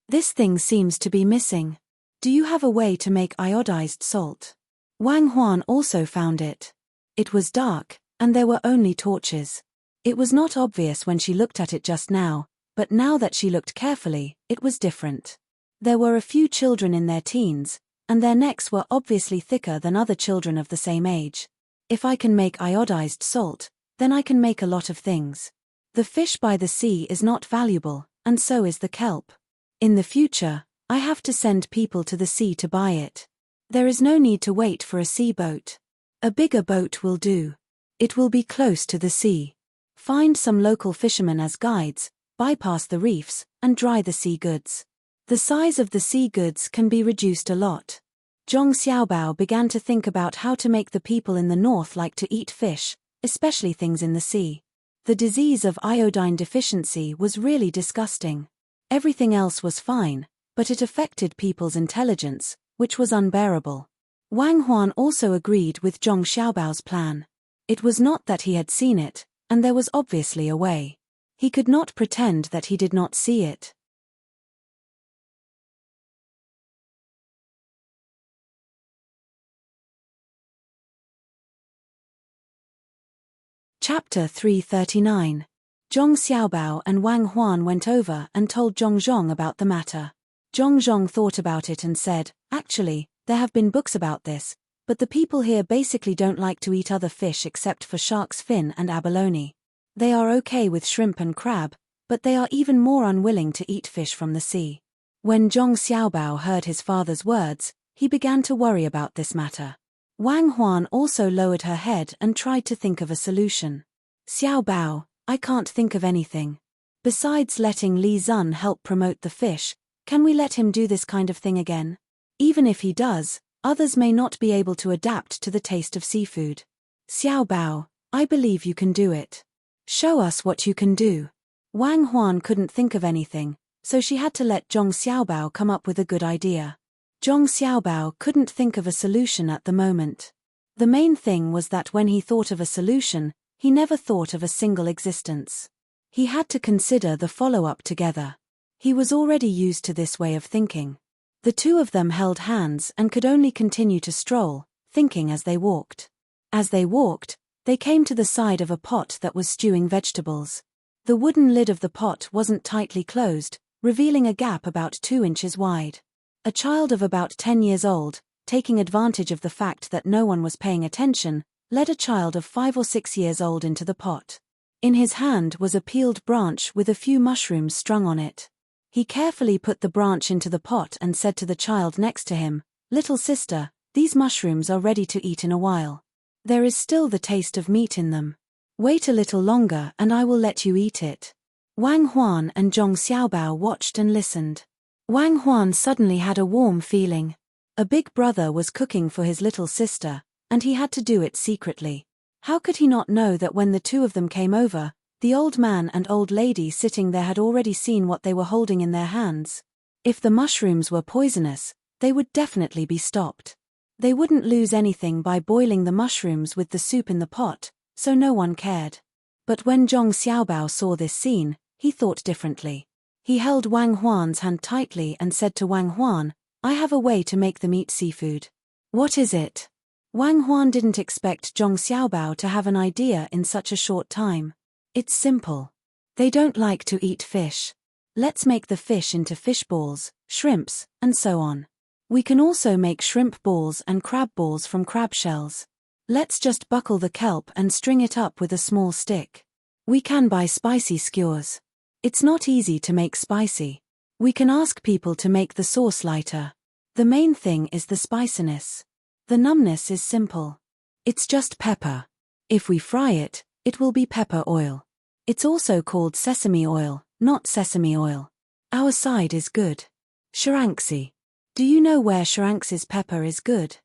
This thing seems to be missing. Do you have a way to make iodized salt? Wang Huan also found it. It was dark, and there were only torches. It was not obvious when she looked at it just now, but now that she looked carefully, it was different. There were a few children in their teens, and their necks were obviously thicker than other children of the same age. If I can make iodized salt, then I can make a lot of things. The fish by the sea is not valuable, and so is the kelp. In the future, I have to send people to the sea to buy it. There is no need to wait for a sea boat. A bigger boat will do. It will be close to the sea. Find some local fishermen as guides, bypass the reefs, and dry the sea goods. The size of the sea goods can be reduced a lot. Zhong Xiaobao began to think about how to make the people in the north like to eat fish, especially things in the sea. The disease of iodine deficiency was really disgusting. Everything else was fine, but it affected people's intelligence, which was unbearable. Wang Huan also agreed with Zhong Xiaobao's plan. It was not that he had seen it, and there was obviously a way. He could not pretend that he did not see it. Chapter 339. Zhong Xiaobao and Wang Huan went over and told Zhong Zhong about the matter. Zhong Zhong thought about it and said, "Actually, there have been books about this, but the people here basically don't like to eat other fish except for shark's fin and abalone. They are okay with shrimp and crab, but they are even more unwilling to eat fish from the sea." When Zhong Xiaobao heard his father's words, he began to worry about this matter. Wang Huan also lowered her head and tried to think of a solution. "Xiaobao, I can't think of anything. Besides letting Li Zun help promote the fish, can we let him do this kind of thing again? Even if he does, others may not be able to adapt to the taste of seafood. Xiaobao, I believe you can do it. Show us what you can do." Wang Huan couldn't think of anything, so she had to let Zhong Xiaobao come up with a good idea. Zhong Xiaobao couldn't think of a solution at the moment. The main thing was that when he thought of a solution, he never thought of a single existence. He had to consider the follow-up together. He was already used to this way of thinking. The two of them held hands and could only continue to stroll, thinking as they walked. As they walked, they came to the side of a pot that was stewing vegetables. The wooden lid of the pot wasn't tightly closed, revealing a gap about 2 inches wide. A child of about 10 years old, taking advantage of the fact that no one was paying attention, led a child of 5 or 6 years old into the pot. In his hand was a peeled branch with a few mushrooms strung on it. He carefully put the branch into the pot and said to the child next to him, "Little sister, these mushrooms are ready to eat in a while. There is still the taste of meat in them. Wait a little longer and I will let you eat it." Wang Huan and Zhong Xiaobao watched and listened. Wang Huan suddenly had a warm feeling. A big brother was cooking for his little sister, and he had to do it secretly. How could he not know that when the two of them came over, the old man and old lady sitting there had already seen what they were holding in their hands? If the mushrooms were poisonous, they would definitely be stopped. They wouldn't lose anything by boiling the mushrooms with the soup in the pot, so no one cared. But when Zhong Xiaobao saw this scene, he thought differently. He held Wang Huan's hand tightly and said to Wang Huan, "I have a way to make them eat seafood." "What is it?" Wang Huan didn't expect Zhong Xiaobao to have an idea in such a short time. "It's simple. They don't like to eat fish. Let's make the fish into fish balls, shrimps, and so on. We can also make shrimp balls and crab balls from crab shells. Let's just buckle the kelp and string it up with a small stick. We can buy spicy skewers. It's not easy to make spicy. We can ask people to make the sauce lighter. The main thing is the spiciness. The numbness is simple. It's just pepper. If we fry it, it will be pepper oil. It's also called sesame oil, not sesame oil. Our side is good. Sharangssi. Do you know where Sharanxi's pepper is good?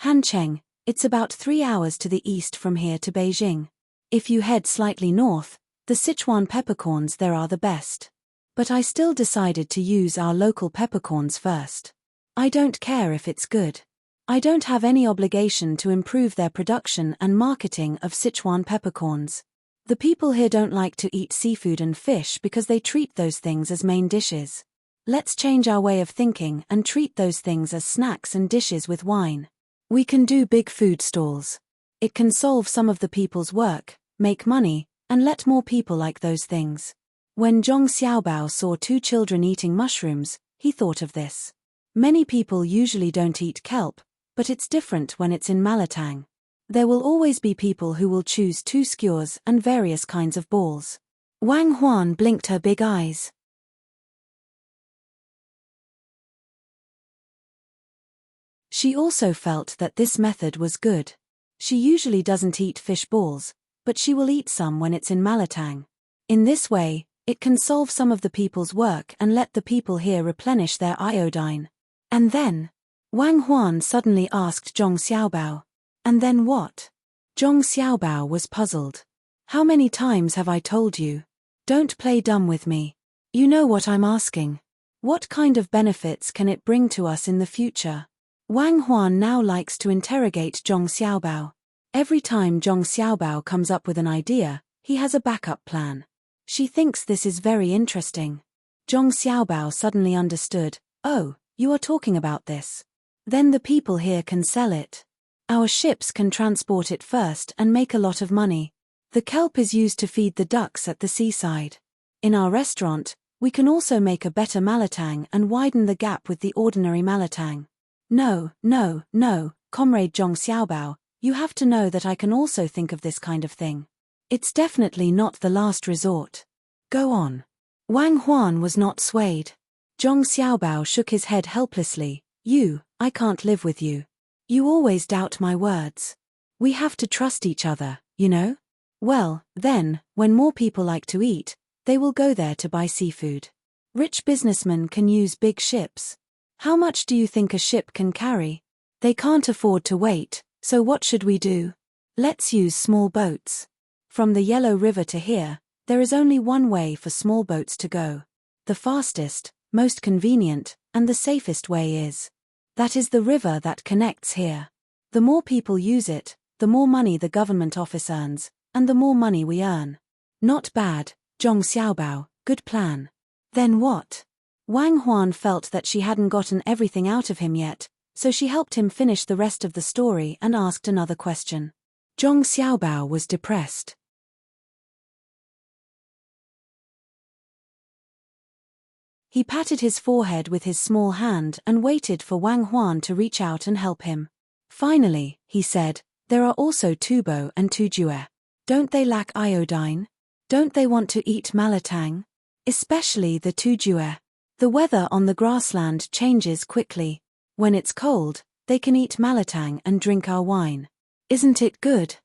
Hancheng. It's about 3 hours to the east from here to Beijing. If you head slightly north, the Sichuan peppercorns there are the best. But I still decided to use our local peppercorns first. I don't care if it's good. I don't have any obligation to improve their production and marketing of Sichuan peppercorns. The people here don't like to eat seafood and fish because they treat those things as main dishes. Let's change our way of thinking and treat those things as snacks and dishes with wine. We can do big food stalls. It can solve some of the people's work, make money, and let more people like those things. When Zhong Xiaobao saw 2 children eating mushrooms, he thought of this. Many people usually don't eat kelp, but it's different when it's in Malatang. There will always be people who will choose 2 skewers and various kinds of balls. Wang Huan blinked her big eyes. She also felt that this method was good. She usually doesn't eat fish balls, but she will eat some when it's in Malatang. In this way, it can solve some of the people's work and let the people here replenish their iodine. And then? Wang Huan suddenly asked Zhong Xiaobao. And then what? Zhong Xiaobao was puzzled. How many times have I told you? Don't play dumb with me. You know what I'm asking. What kind of benefits can it bring to us in the future? Wang Huan now likes to interrogate Zhong Xiaobao. Every time Zhong Xiaobao comes up with an idea, he has a backup plan. She thinks this is very interesting. Zhong Xiaobao suddenly understood. Oh, you are talking about this. Then the people here can sell it. Our ships can transport it first and make a lot of money. The kelp is used to feed the ducks at the seaside. In our restaurant, we can also make a better Malatang and widen the gap with the ordinary Malatang. No, Comrade Zhong Xiaobao, you have to know that I can also think of this kind of thing. It's definitely not the last resort. Go on. Wang Huan was not swayed. Zhong Xiaobao shook his head helplessly. I can't live with you. You always doubt my words. We have to trust each other, you know? Well, then, when more people like to eat, they will go there to buy seafood. Rich businessmen can use big ships. How much do you think a ship can carry? They can't afford to wait, so what should we do? Let's use small boats. From the Yellow River to here, there is only one way for small boats to go. The fastest, most convenient, and the safest way is. That is the river that connects here. The more people use it, the more money the government office earns, and the more money we earn. Not bad, Zhong Xiaobao, good plan. Then what? Wang Huan felt that she hadn't gotten everything out of him yet, so she helped him finish the rest of the story and asked another question. Zhong Xiaobao was depressed. He patted his forehead with his small hand and waited for Wang Huan to reach out and help him. Finally, he said, there are also tubo and tujue. Don't they lack iodine? Don't they want to eat Malatang? Especially the tujue. The weather on the grassland changes quickly. When it's cold, they can eat Malatang and drink our wine. Isn't it good?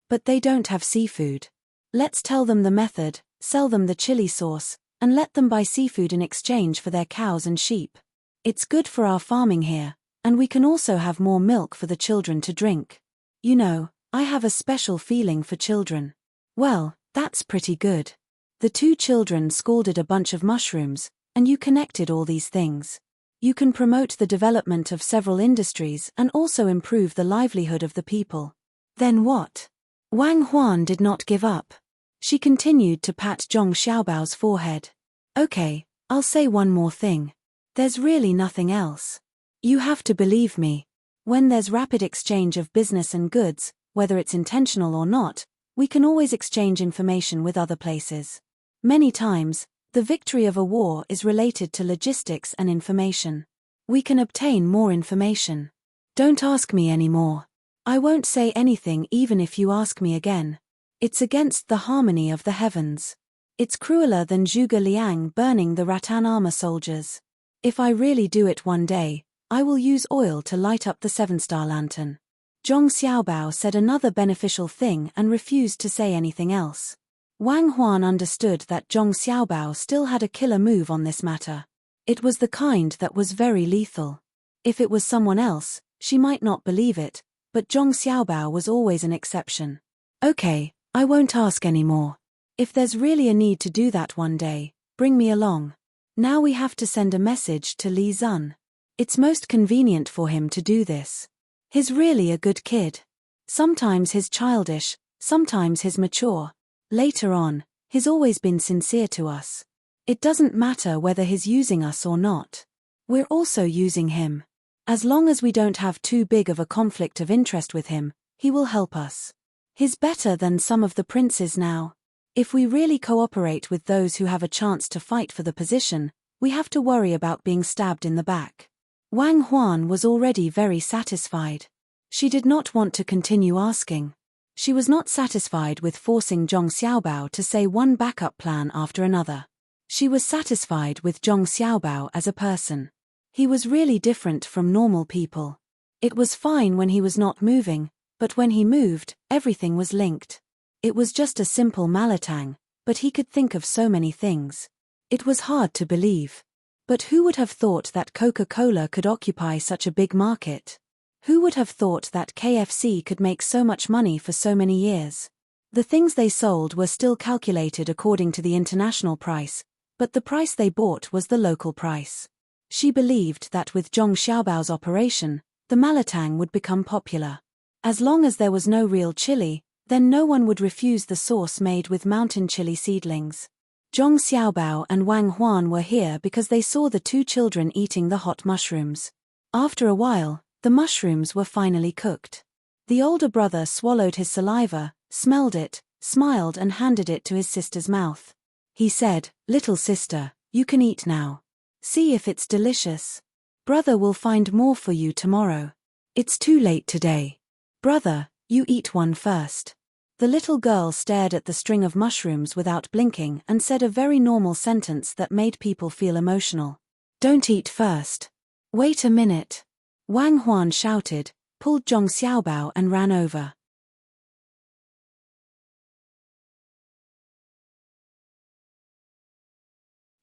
But they don't have seafood. Let's tell them the method, sell them the chili sauce, and let them buy seafood in exchange for their cows and sheep. It's good for our farming here, and we can also have more milk for the children to drink. You know, I have a special feeling for children. Well, that's pretty good. The 2 children scalded a bunch of mushrooms, and you connected all these things. You can promote the development of several industries and also improve the livelihood of the people. Then what? Wang Huan did not give up. She continued to pat Zhong Xiaobao's forehead. Okay, I'll say one more thing. There's really nothing else. You have to believe me. When there's rapid exchange of business and goods, whether it's intentional or not, we can always exchange information with other places. Many times, the victory of a war is related to logistics and information. We can obtain more information. Don't ask me anymore. I won't say anything even if you ask me again. It's against the harmony of the heavens. It's crueler than Zhuge Liang burning the rattan armor soldiers. If I really do it one day, I will use oil to light up the 7-star lantern. Zhong Xiaobao said another beneficial thing and refused to say anything else. Wang Huan understood that Zhong Xiaobao still had a killer move on this matter. It was the kind that was very lethal. If it was someone else, she might not believe it, but Zhong Xiaobao was always an exception. Okay, I won't ask anymore. If there's really a need to do that one day, bring me along. Now we have to send a message to Li Zun. It's most convenient for him to do this. He's really a good kid. Sometimes he's childish, sometimes he's mature. Later on, he's always been sincere to us. It doesn't matter whether he's using us or not. We're also using him. As long as we don't have too big of a conflict of interest with him, he will help us. He's better than some of the princes now. If we really cooperate with those who have a chance to fight for the position, we have to worry about being stabbed in the back. Wang Huan was already very satisfied. She did not want to continue asking. She was not satisfied with forcing Zhong Xiaobao to say one backup plan after another. She was satisfied with Zhong Xiaobao as a person. He was really different from normal people. It was fine when he was not moving, but when he moved, everything was linked. It was just a simple malatang, but he could think of so many things. It was hard to believe. But who would have thought that Coca-Cola could occupy such a big market? Who would have thought that KFC could make so much money for so many years? The things they sold were still calculated according to the international price, but the price they bought was the local price. She believed that with Zhong Xiaobao's operation, the malatang would become popular. As long as there was no real chili, then no one would refuse the sauce made with mountain chili seedlings. Zhong Xiaobao and Wang Huan were here because they saw the two children eating the hot mushrooms. After a while, the mushrooms were finally cooked. The older brother swallowed his saliva, smelled it, smiled and handed it to his sister's mouth. He said, "Little sister, you can eat now. See if it's delicious. Brother will find more for you tomorrow. It's too late today. Brother, you eat one first." The little girl stared at the string of mushrooms without blinking and said a very normal sentence that made people feel emotional. "Don't eat first. Wait a minute." Wang Huan shouted, pulled Zhong Xiaobao and ran over.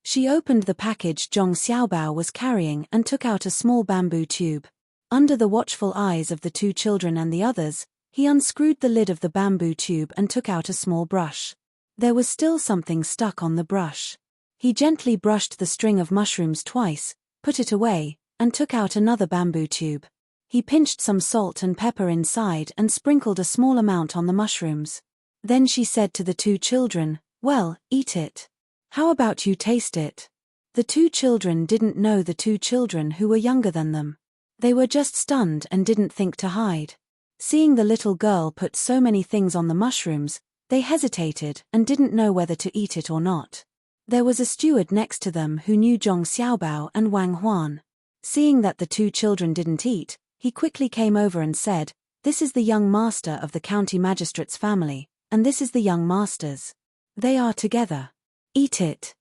She opened the package Zhong Xiaobao was carrying and took out a small bamboo tube. Under the watchful eyes of the two children and the others, he unscrewed the lid of the bamboo tube and took out a small brush. There was still something stuck on the brush. He gently brushed the string of mushrooms twice, put it away, and took out another bamboo tube. He pinched some salt and pepper inside and sprinkled a small amount on the mushrooms. Then she said to the two children, "Well, eat it. How about you taste it?" The two children didn't know the two children who were younger than them. They were just stunned and didn't think to hide. Seeing the little girl put so many things on the mushrooms, they hesitated and didn't know whether to eat it or not. There was a steward next to them who knew Zhong Xiaobao and Wang Huan. Seeing that the two children didn't eat, he quickly came over and said, "This is the young master of the county magistrate's family, and this is the young master's. They are together. Eat it."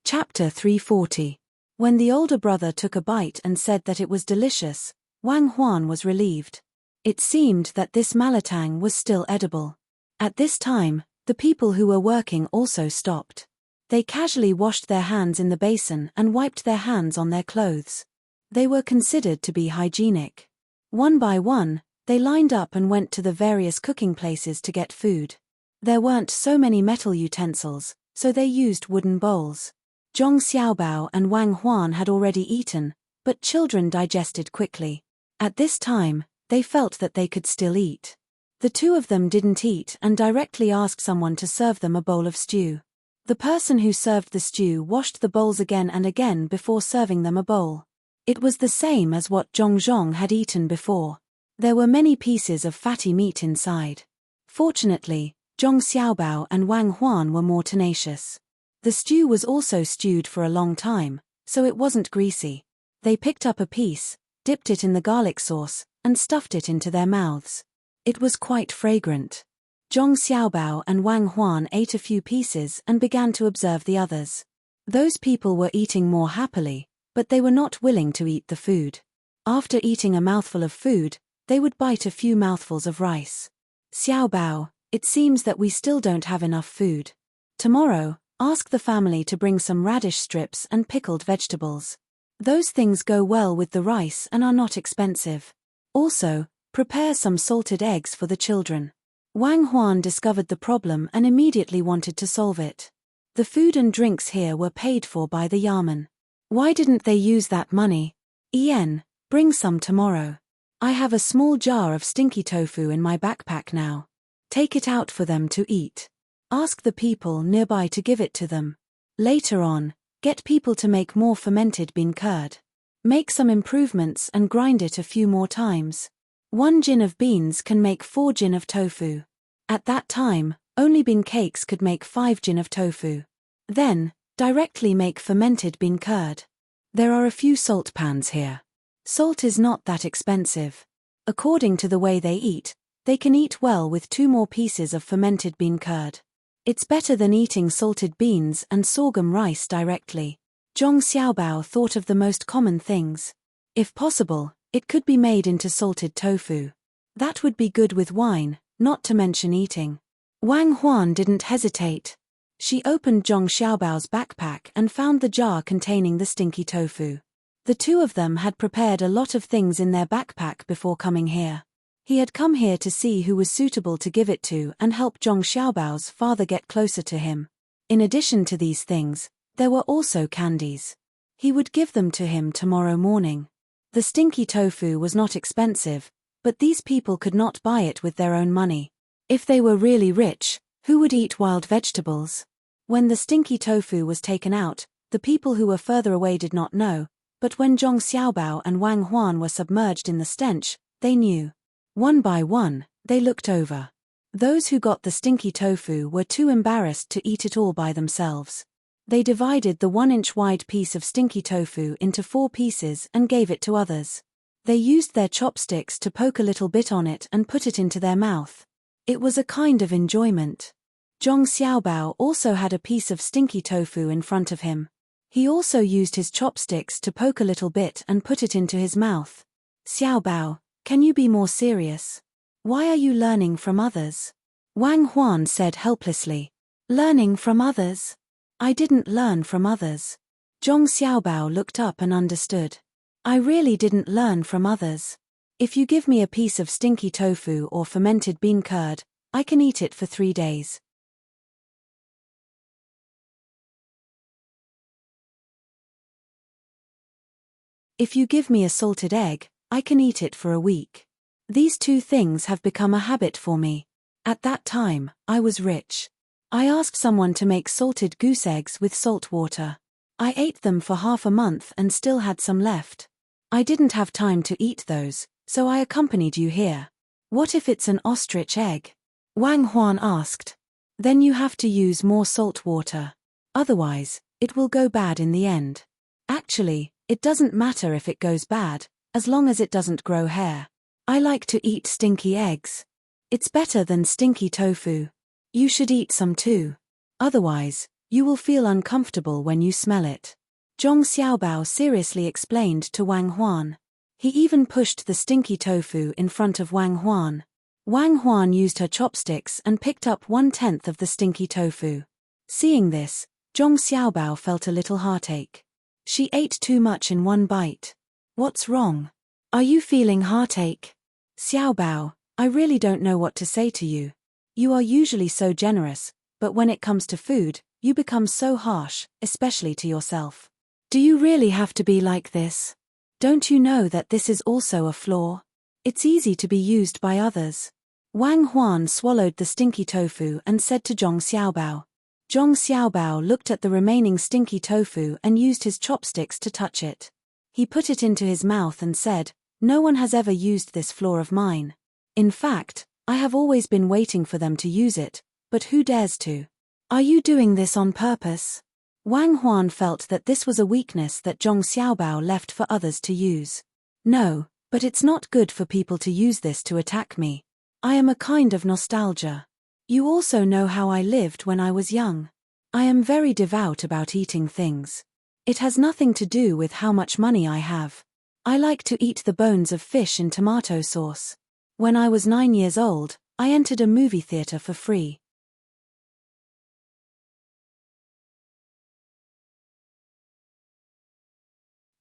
Chapter 340. When the older brother took a bite and said that it was delicious, Wang Huan was relieved. It seemed that this malatang was still edible. At this time, the people who were working also stopped. They casually washed their hands in the basin and wiped their hands on their clothes. They were considered to be hygienic. One by one, they lined up and went to the various cooking places to get food. There weren't so many metal utensils, so they used wooden bowls. Zhong Xiaobao and Wang Huan had already eaten, but children digested quickly. At this time, they felt that they could still eat. The two of them didn't eat and directly asked someone to serve them a bowl of stew. The person who served the stew washed the bowls again and again before serving them a bowl. It was the same as what Zhong had eaten before. There were many pieces of fatty meat inside. Fortunately, Zhong Xiaobao and Wang Huan were more tenacious. The stew was also stewed for a long time, so it wasn't greasy. They picked up a piece, dipped it in the garlic sauce, and stuffed it into their mouths. It was quite fragrant. Zhong Xiaobao and Wang Huan ate a few pieces and began to observe the others. Those people were eating more happily, but they were not willing to eat the food. After eating a mouthful of food, they would bite a few mouthfuls of rice. Xiaobao, it seems that we still don't have enough food. Tomorrow, ask the family to bring some radish strips and pickled vegetables. Those things go well with the rice and are not expensive. Also, prepare some salted eggs for the children. Wang Huan discovered the problem and immediately wanted to solve it. The food and drinks here were paid for by the yamen. Why didn't they use that money? Ian, bring some tomorrow. I have a small jar of stinky tofu in my backpack now. Take it out for them to eat. Ask the people nearby to give it to them. Later on, get people to make more fermented bean curd. Make some improvements and grind it a few more times. 1 jin of beans can make 4 jin of tofu. At that time, only bean cakes could make 5 jin of tofu. Then, directly make fermented bean curd. There are a few salt pans here. Salt is not that expensive. According to the way they eat, they can eat well with 2 more pieces of fermented bean curd. It's better than eating salted beans and sorghum rice directly. Zhong Xiaobao thought of the most common things. If possible, it could be made into salted tofu. That would be good with wine, not to mention eating. Wang Huan didn't hesitate. She opened Zhong Xiaobao's backpack and found the jar containing the stinky tofu. The two of them had prepared a lot of things in their backpack before coming here. He had come here to see who was suitable to give it to and help Zhong Xiaobao's father get closer to him. In addition to these things, there were also candies. He would give them to him tomorrow morning. The stinky tofu was not expensive, but these people could not buy it with their own money. If they were really rich, who would eat wild vegetables? When the stinky tofu was taken out, the people who were further away did not know, but when Zhong Xiaobao and Wang Huan were submerged in the stench, they knew. One by one, they looked over. Those who got the stinky tofu were too embarrassed to eat it all by themselves. They divided the 1-inch wide piece of stinky tofu into 4 pieces and gave it to others. They used their chopsticks to poke a little bit on it and put it into their mouth. It was a kind of enjoyment. Zhong Xiaobao also had a piece of stinky tofu in front of him. He also used his chopsticks to poke a little bit and put it into his mouth. Xiaobao, can you be more serious? Why are you learning from others? Wang Huan said helplessly. Learning from others? I didn't learn from others. Zhong Xiaobao looked up and understood. I really didn't learn from others. If you give me a piece of stinky tofu or fermented bean curd, I can eat it for 3 days. If you give me a salted egg, I can eat it for a week. These 2 things have become a habit for me. At that time, I was rich. I asked someone to make salted goose eggs with salt water. I ate them for half a month and still had some left. I didn't have time to eat those, so I accompanied you here. What if it's an ostrich egg? Wang Huan asked. Then you have to use more salt water. Otherwise, it will go bad in the end. Actually, it doesn't matter if it goes bad, as long as it doesn't grow hair. I like to eat stinky eggs. It's better than stinky tofu. You should eat some too. Otherwise, you will feel uncomfortable when you smell it. Zhong Xiaobao seriously explained to Wang Huan. He even pushed the stinky tofu in front of Wang Huan. Wang Huan used her chopsticks and picked up 1/10 of the stinky tofu. Seeing this, Zhong Xiaobao felt a little heartache. She ate too much in one bite. What's wrong? Are you feeling heartache? Xiaobao, I really don't know what to say to you. You are usually so generous, but when it comes to food, you become so harsh, especially to yourself. Do you really have to be like this? Don't you know that this is also a flaw? It's easy to be used by others. Wang Huan swallowed the stinky tofu and said to Zhong Xiaobao. Zhong Xiaobao looked at the remaining stinky tofu and used his chopsticks to touch it. He put it into his mouth and said, "No one has ever used this flaw of mine. In fact, I have always been waiting for them to use it, but who dares to? Are you doing this on purpose?" Wang Huan felt that this was a weakness that Zhong Xiaobao left for others to use. No, but it's not good for people to use this to attack me. I am a kind of nostalgia. You also know how I lived when I was young. I am very devout about eating things. It has nothing to do with how much money I have. I like to eat the bones of fish in tomato sauce. When I was 9 years old, I entered a movie theater for free.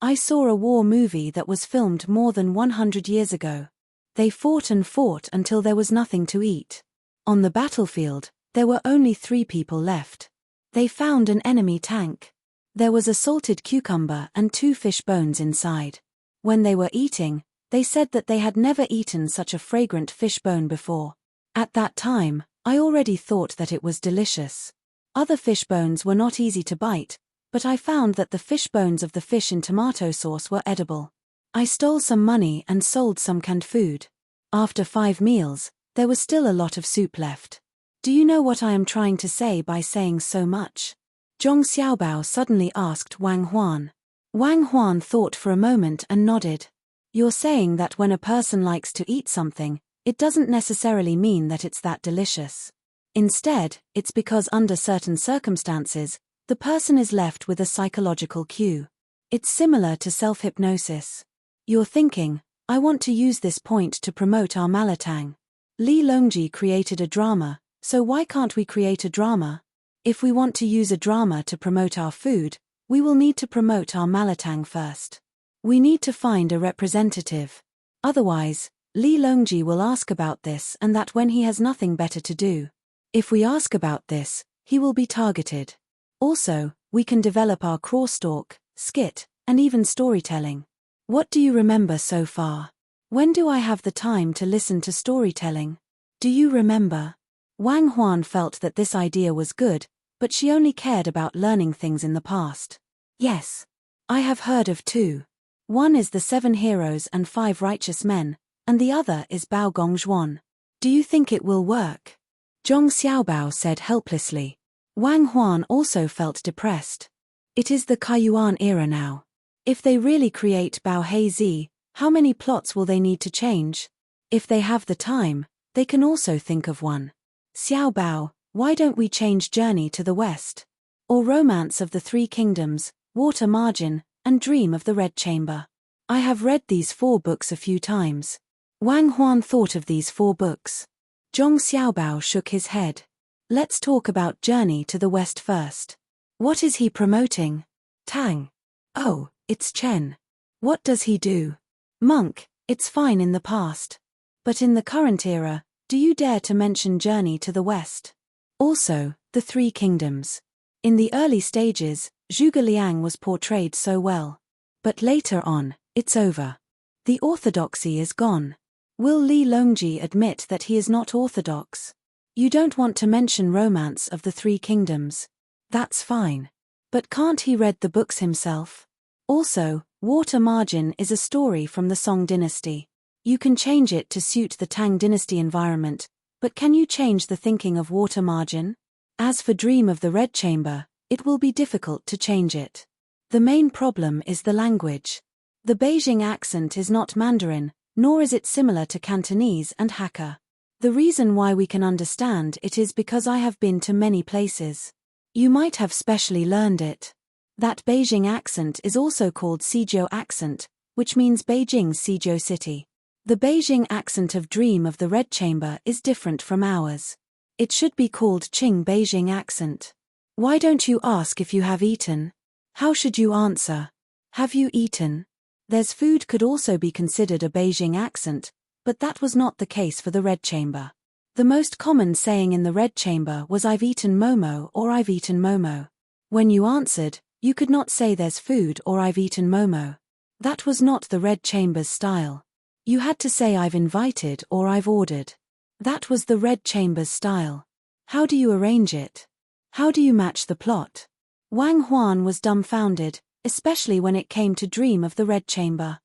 I saw a war movie that was filmed more than 100 years ago. They fought and fought until there was nothing to eat. On the battlefield, there were only 3 people left. They found an enemy tank. There was a salted cucumber and 2 fish bones inside. When they were eating, they said that they had never eaten such a fragrant fish bone before. At that time, I already thought that it was delicious. Other fish bones were not easy to bite, but I found that the fish bones of the fish in tomato sauce were edible. I stole some money and sold some canned food. After 5 meals, there was still a lot of soup left. Do you know what I am trying to say by saying so much? Zhong Xiaobao suddenly asked Wang Huan. Wang Huan thought for a moment and nodded. You're saying that when a person likes to eat something, it doesn't necessarily mean that it's that delicious. Instead, it's because under certain circumstances, the person is left with a psychological cue. It's similar to self-hypnosis. You're thinking, I want to use this point to promote our malatang. Li Longji created a drama, so why can't we create a drama? If we want to use a drama to promote our food, we will need to promote our malatang first. We need to find a representative. Otherwise, Li Longji will ask about this and that when he has nothing better to do. If we ask about this, he will be targeted. Also, we can develop our crosstalk, skit, and even storytelling. What do you remember so far? When do I have the time to listen to storytelling? Do you remember? Wang Huan felt that this idea was good, but she only cared about learning things in the past. Yes. I have heard of 2. One is the 7 heroes and 5 righteous men, and the other is Bao Gong Zhuan. Do you think it will work? Zhong Xiaobao said helplessly. Wang Huan also felt depressed. It is the Kaiyuan era now. If they really create Bao Heizi, how many plots will they need to change? If they have the time, they can also think of one. Xiaobao, why don't we change Journey to the West? Or Romance of the 3 Kingdoms, Water Margin, and Dream of the Red Chamber? I have read these 4 books a few times. Wang Huan thought of these 4 books. Zhong Xiaobao shook his head. Let's talk about Journey to the West first. What is he promoting? Tang. Oh, it's Chen. What does he do? Monk, it's fine in the past. But in the current era, do you dare to mention Journey to the West? Also, the 3 Kingdoms. In the early stages, Zhuge Liang was portrayed so well. But later on, it's over. The orthodoxy is gone. Will Li Longji admit that he is not orthodox? You don't want to mention Romance of the 3 Kingdoms. That's fine. But can't he read the books himself? Also, Water Margin is a story from the Song dynasty. You can change it to suit the Tang dynasty environment, but can you change the thinking of Water Margin? As for Dream of the Red Chamber, it will be difficult to change it. The main problem is the language. The Beijing accent is not Mandarin, nor is it similar to Cantonese and Hakka. The reason why we can understand it is because I have been to many places. You might have specially learned it. That Beijing accent is also called Suzhou accent, which means Beijing Suzhou City. The Beijing accent of Dream of the Red Chamber is different from ours. It should be called Qing Beijing accent. Why don't you ask if you have eaten? How should you answer? Have you eaten? There's food could also be considered a Beijing accent, but that was not the case for the Red Chamber. The most common saying in the Red Chamber was I've eaten Momo or I've eaten Momo. When you answered, you could not say there's food or I've eaten Momo. That was not the Red Chamber's style. You had to say I've invited or I've ordered. That was the Red Chamber's style. How do you arrange it? How do you match the plot? Wang Huan was dumbfounded, especially when it came to Dream of the Red Chamber.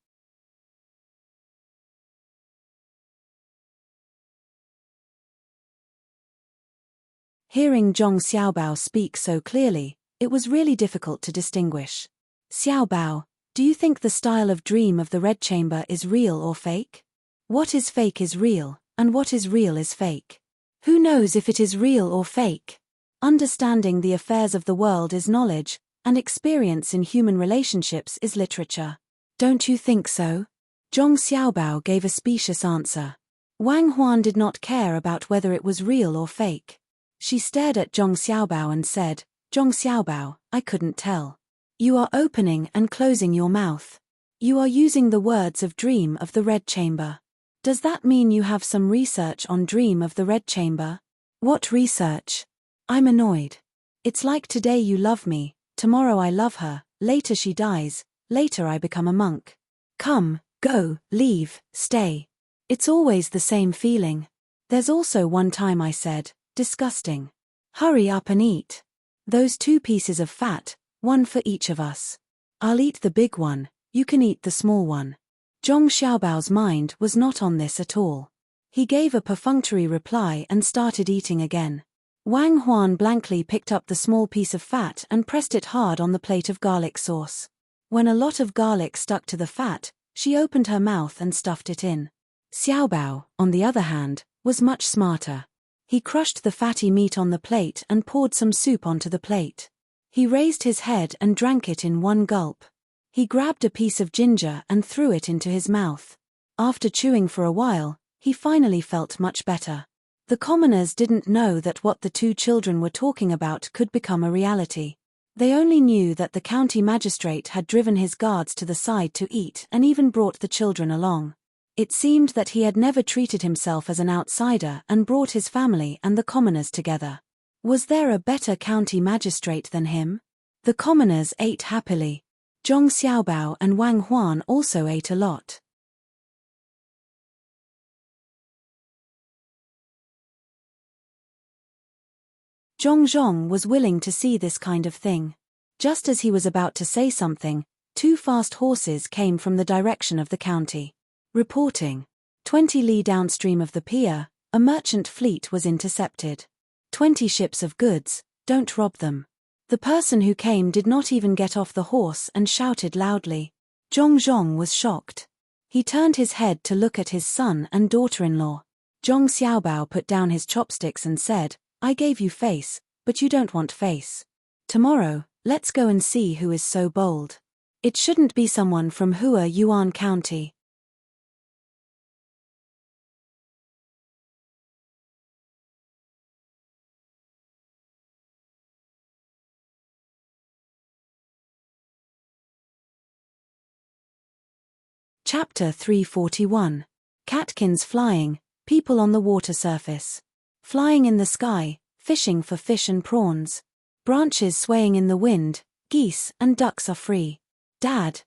Hearing Zhong Xiaobao speak so clearly, it was really difficult to distinguish. Xiaobao, do you think the style of Dream of the Red Chamber is real or fake? What is fake is real, and what is real is fake. Who knows if it is real or fake? Understanding the affairs of the world is knowledge, and experience in human relationships is literature. Don't you think so? Zhong Xiaobao gave a specious answer. Wang Huan did not care about whether it was real or fake. She stared at Zhong Xiaobao and said, Zhong Xiaobao, I couldn't tell. You are opening and closing your mouth. You are using the words of Dream of the Red Chamber. Does that mean you have some research on Dream of the Red Chamber? What research? I'm annoyed. It's like today you love me, tomorrow I love her, later she dies, later I become a monk. Come, go, leave, stay. It's always the same feeling. There's also one time I said, disgusting. Hurry up and eat. Those 2 pieces of fat, one for each of us. I'll eat the big one, you can eat the small one. Zhong Xiaobao's mind was not on this at all. He gave a perfunctory reply and started eating again. Wang Huan blankly picked up the small piece of fat and pressed it hard on the plate of garlic sauce. When a lot of garlic stuck to the fat, she opened her mouth and stuffed it in. Xiaobao, on the other hand, was much smarter. He crushed the fatty meat on the plate and poured some soup onto the plate. He raised his head and drank it in one gulp. He grabbed a piece of ginger and threw it into his mouth. After chewing for a while, he finally felt much better. The commoners didn't know that what the 2 children were talking about could become a reality. They only knew that the county magistrate had driven his guards to the side to eat and even brought the children along. It seemed that he had never treated himself as an outsider and brought his family and the commoners together. Was there a better county magistrate than him? The commoners ate happily. Zhong Xiaobao and Wang Huan also ate a lot. Zhong was willing to see this kind of thing. Just as he was about to say something, 2 fast horses came from the direction of the county. Reporting. 20 li downstream of the pier, a merchant fleet was intercepted. 20 ships of goods, don't rob them. The person who came did not even get off the horse and shouted loudly. Zhong was shocked. He turned his head to look at his son and daughter-in-law. Zhong Xiaobao put down his chopsticks and said, I gave you face, but you don't want face. Tomorrow, let's go and see who is so bold. It shouldn't be someone from Hua Yuan County. Chapter 341. Catkins flying, people on the water surface. Flying in the sky, fishing for fish and prawns. Branches swaying in the wind, geese and ducks are free. Dad,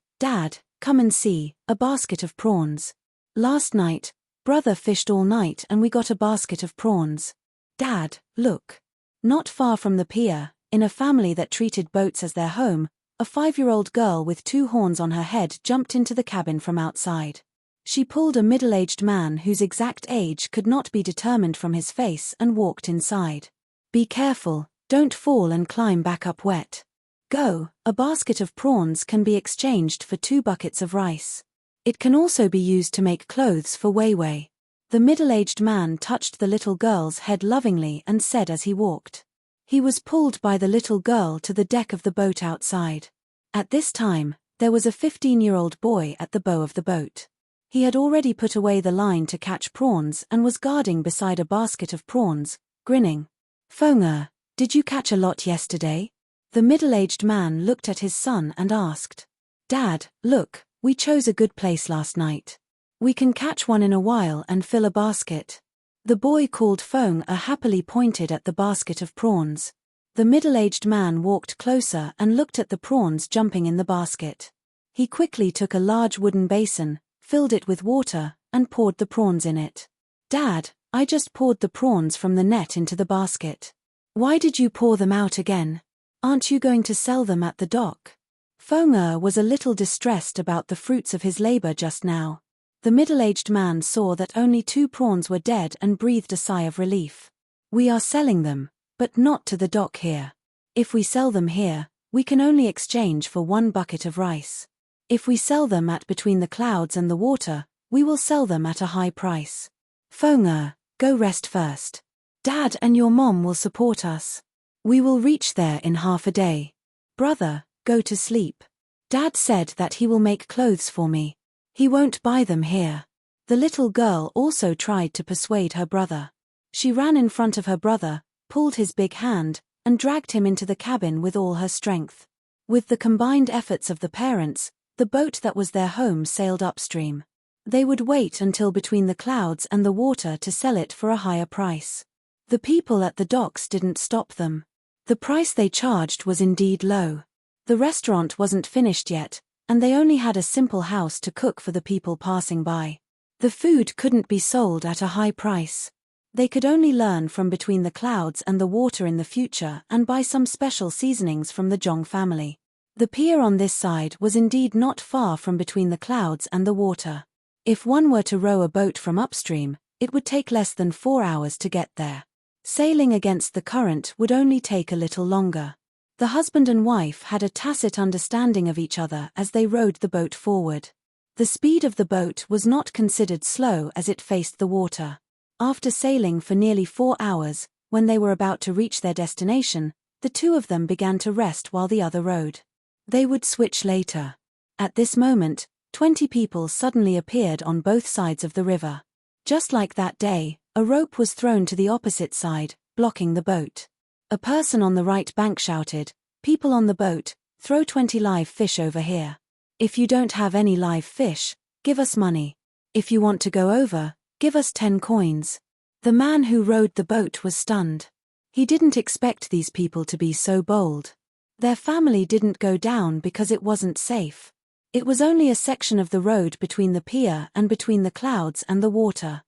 come and see, a basket of prawns. Last night, brother fished all night and we got a basket of prawns. Dad, look. Not far from the pier, in a family that treated boats as their home, a 5-year-old girl with 2 horns on her head jumped into the cabin from outside. She pulled a middle-aged man whose exact age could not be determined from his face and walked inside. Be careful, don't fall and climb back up wet. Go, a basket of prawns can be exchanged for 2 buckets of rice. It can also be used to make clothes for Weiwei. The middle-aged man touched the little girl's head lovingly and said as he walked. He was pulled by the little girl to the deck of the boat outside. At this time, there was a 15-year-old boy at the bow of the boat. He had already put away the line to catch prawns and was guarding beside a basket of prawns, grinning. Feng, did you catch a lot yesterday? The middle-aged man looked at his son and asked. Dad, look, we chose a good place last night. We can catch one in a while and fill a basket. The boy called Feng happily pointed at the basket of prawns. The middle-aged man walked closer and looked at the prawns jumping in the basket. He quickly took a large wooden basin, filled it with water, and poured the prawns in it. Dad, I just poured the prawns from the net into the basket. Why did you pour them out again? Aren't you going to sell them at the dock? Feng was a little distressed about the fruits of his labor just now. The middle-aged man saw that only 2 prawns were dead and breathed a sigh of relief. We are selling them, but not to the dock here. If we sell them here, we can only exchange for 1 bucket of rice. If we sell them at between the clouds and the water, we will sell them at a high price. Feng, go rest first. Dad and your mom will support us. We will reach there in half a day. Brother, go to sleep. Dad said that he will make clothes for me. He won't buy them here. The little girl also tried to persuade her brother. She ran in front of her brother, pulled his big hand, and dragged him into the cabin with all her strength. With the combined efforts of the parents, the boat that was their home sailed upstream. They would wait until between the clouds and the water to sell it for a higher price. The people at the docks didn't stop them. The price they charged was indeed low. The restaurant wasn't finished yet, and they only had a simple house to cook for the people passing by. The food couldn't be sold at a high price. They could only learn from between the clouds and the water in the future and buy some special seasonings from the Zhong family. The pier on this side was indeed not far from between the clouds and the water. If one were to row a boat from upstream, it would take less than 4 hours to get there. Sailing against the current would only take a little longer. The husband and wife had a tacit understanding of each other as they rowed the boat forward. The speed of the boat was not considered slow as it faced the water. After sailing for nearly 4 hours, when they were about to reach their destination, the two of them began to rest while the other rowed. They would switch later. At this moment, 20 people suddenly appeared on both sides of the river. Just like that day, a rope was thrown to the opposite side, blocking the boat. A person on the right bank shouted, "People on the boat, throw 20 live fish over here. If you don't have any live fish, give us money. If you want to go over, give us 10 coins. The man who rowed the boat was stunned. He didn't expect these people to be so bold. Their family didn't go down because it wasn't safe. It was only a section of the road between the pier and between the clouds and the water.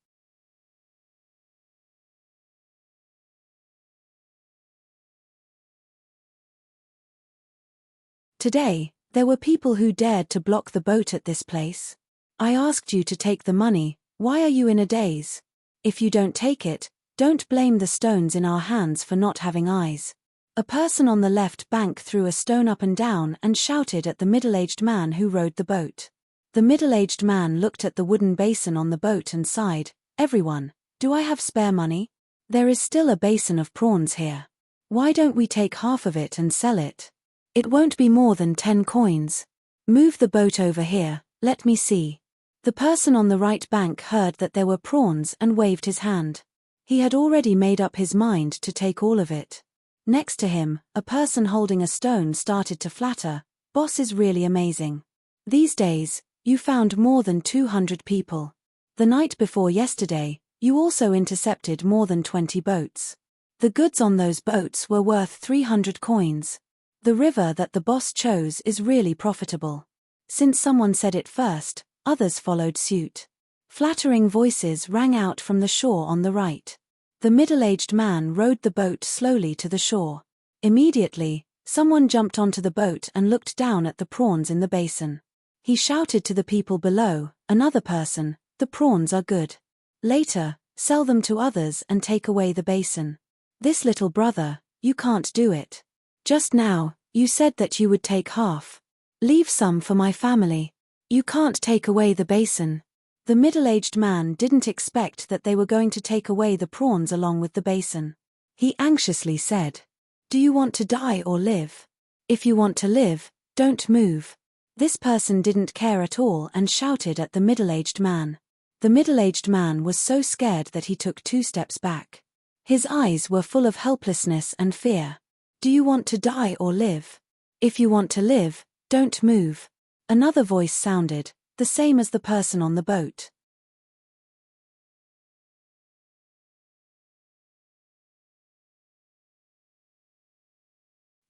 Today, there were people who dared to block the boat at this place. I asked you to take the money, why are you in a daze? If you don't take it, don't blame the stones in our hands for not having eyes. A person on the left bank threw a stone up and down and shouted at the middle-aged man who rowed the boat. The middle-aged man looked at the wooden basin on the boat and sighed, "Everyone, do I have spare money? There is still a basin of prawns here. Why don't we take half of it and sell it? It won't be more than 10 coins. Move the boat over here, let me see." The person on the right bank heard that there were prawns and waved his hand. He had already made up his mind to take all of it. Next to him, a person holding a stone started to flatter, "Boss is really amazing. These days, you found more than 200 people. The night before yesterday, you also intercepted more than 20 boats. The goods on those boats were worth 300 coins. The river that the boss chose is really profitable." Since someone said it first, others followed suit. Flattering voices rang out from the shore on the right. The middle-aged man rowed the boat slowly to the shore. Immediately, someone jumped onto the boat and looked down at the prawns in the basin. He shouted to the people below, "Another person, the prawns are good. Later, sell them to others and take away the basin. This little brother, you can't do it. Just now, you said that you would take half. Leave some for my family. You can't take away the basin." The middle-aged man didn't expect that they were going to take away the prawns along with the basin. He anxiously said, "Do you want to die or live? If you want to live, don't move." This person didn't care at all and shouted at the middle-aged man. The middle-aged man was so scared that he took 2 steps back. His eyes were full of helplessness and fear. "Do you want to die or live? If you want to live, don't move." Another voice sounded, the same as the person on the boat.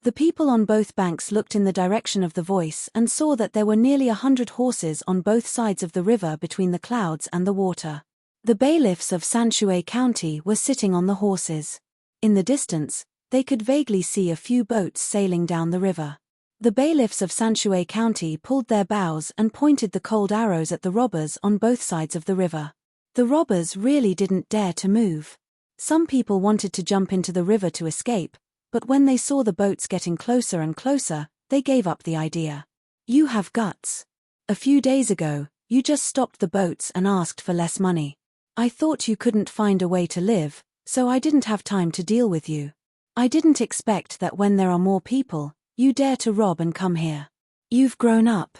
The people on both banks looked in the direction of the voice and saw that there were nearly 100 horses on both sides of the river between the clouds and the water. The bailiffs of Sanshui County were sitting on the horses. In the distance, they could vaguely see a few boats sailing down the river. The bailiffs of Sanshui County pulled their bows and pointed the cold arrows at the robbers on both sides of the river. The robbers really didn't dare to move. Some people wanted to jump into the river to escape, but when they saw the boats getting closer and closer, they gave up the idea. "You have guts. A few days ago, you just stopped the boats and asked for less money. I thought you couldn't find a way to live, so I didn't have time to deal with you. I didn't expect that when there are more people, you dare to rob and come here. You've grown up."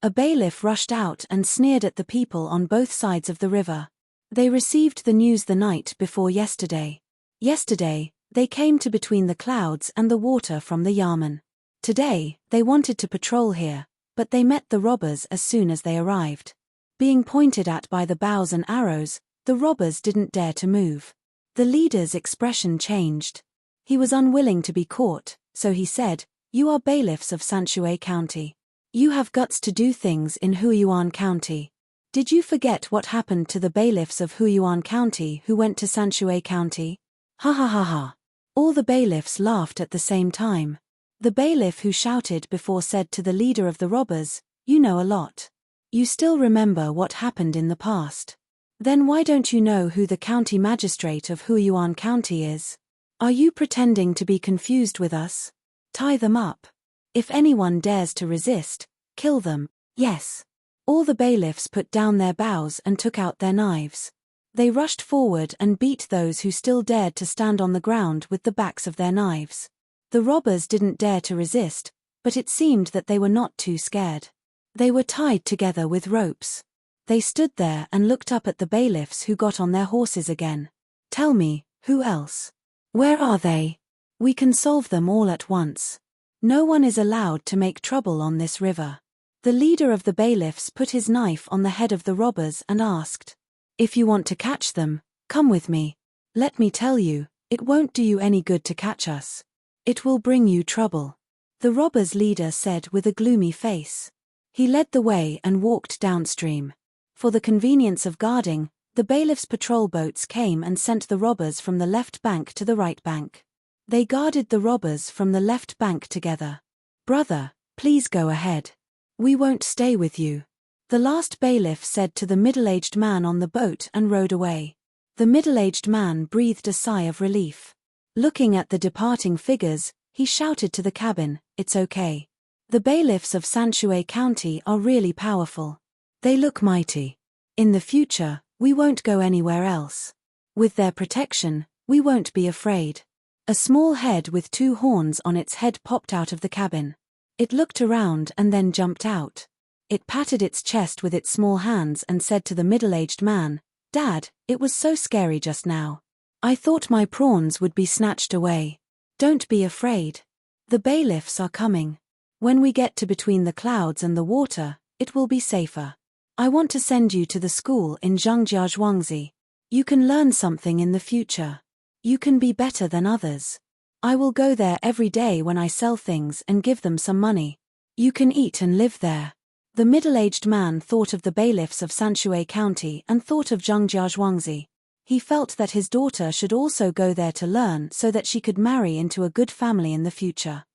A bailiff rushed out and sneered at the people on both sides of the river. They received the news the night before yesterday. Yesterday, they came to between the clouds and the water from the Yarman. Today, they wanted to patrol here, but they met the robbers as soon as they arrived. Being pointed at by the bows and arrows, the robbers didn't dare to move. The leader's expression changed. He was unwilling to be caught, so he said, "You are bailiffs of Sanshui County. You have guts to do things in Huiyuan County. Did you forget what happened to the bailiffs of Huiyuan County who went to Sanshui County?" Ha ha ha ha. All the bailiffs laughed at the same time. The bailiff who shouted before said to the leader of the robbers, "You know a lot. You still remember what happened in the past. Then why don't you know who the county magistrate of Huiyuan County is? Are you pretending to be confused with us? Tie them up. If anyone dares to resist, kill them." Yes. All the bailiffs put down their bows and took out their knives. They rushed forward and beat those who still dared to stand on the ground with the backs of their knives. The robbers didn't dare to resist, but it seemed that they were not too scared. They were tied together with ropes. They stood there and looked up at the bailiffs who got on their horses again. "Tell me, who else? Where are they? We can solve them all at once. No one is allowed to make trouble on this river." The leader of the bailiffs put his knife on the head of the robbers and asked, "If you want to catch them, come with me. Let me tell you, it won't do you any good to catch us. It will bring you trouble." The robbers' leader said with a gloomy face. He led the way and walked downstream. For the convenience of guarding, the bailiffs' patrol boats came and sent the robbers from the left bank to the right bank. They guarded the robbers from the left bank together. "Brother, please go ahead. We won't stay with you," the last bailiff said to the middle-aged man on the boat and rowed away. The middle-aged man breathed a sigh of relief. Looking at the departing figures, he shouted to the cabin, "It's okay. The bailiffs of Sanshui County are really powerful. They look mighty. In the future, we won't go anywhere else. With their protection, we won't be afraid." A small head with two horns on its head popped out of the cabin. It looked around and then jumped out. It patted its chest with its small hands and said to the middle-aged man, "Dad, it was so scary just now. I thought my prawns would be snatched away. Don't be afraid. The bailiffs are coming. When we get to between the clouds and the water, it will be safer. I want to send you to the school in Zhangjiazhuangzi. You can learn something in the future. You can be better than others. I will go there every day when I sell things and give them some money. You can eat and live there." The middle-aged man thought of the bailiffs of Sanshui County and thought of Zhangjiazhuangzi. He felt that his daughter should also go there to learn so that she could marry into a good family in the future.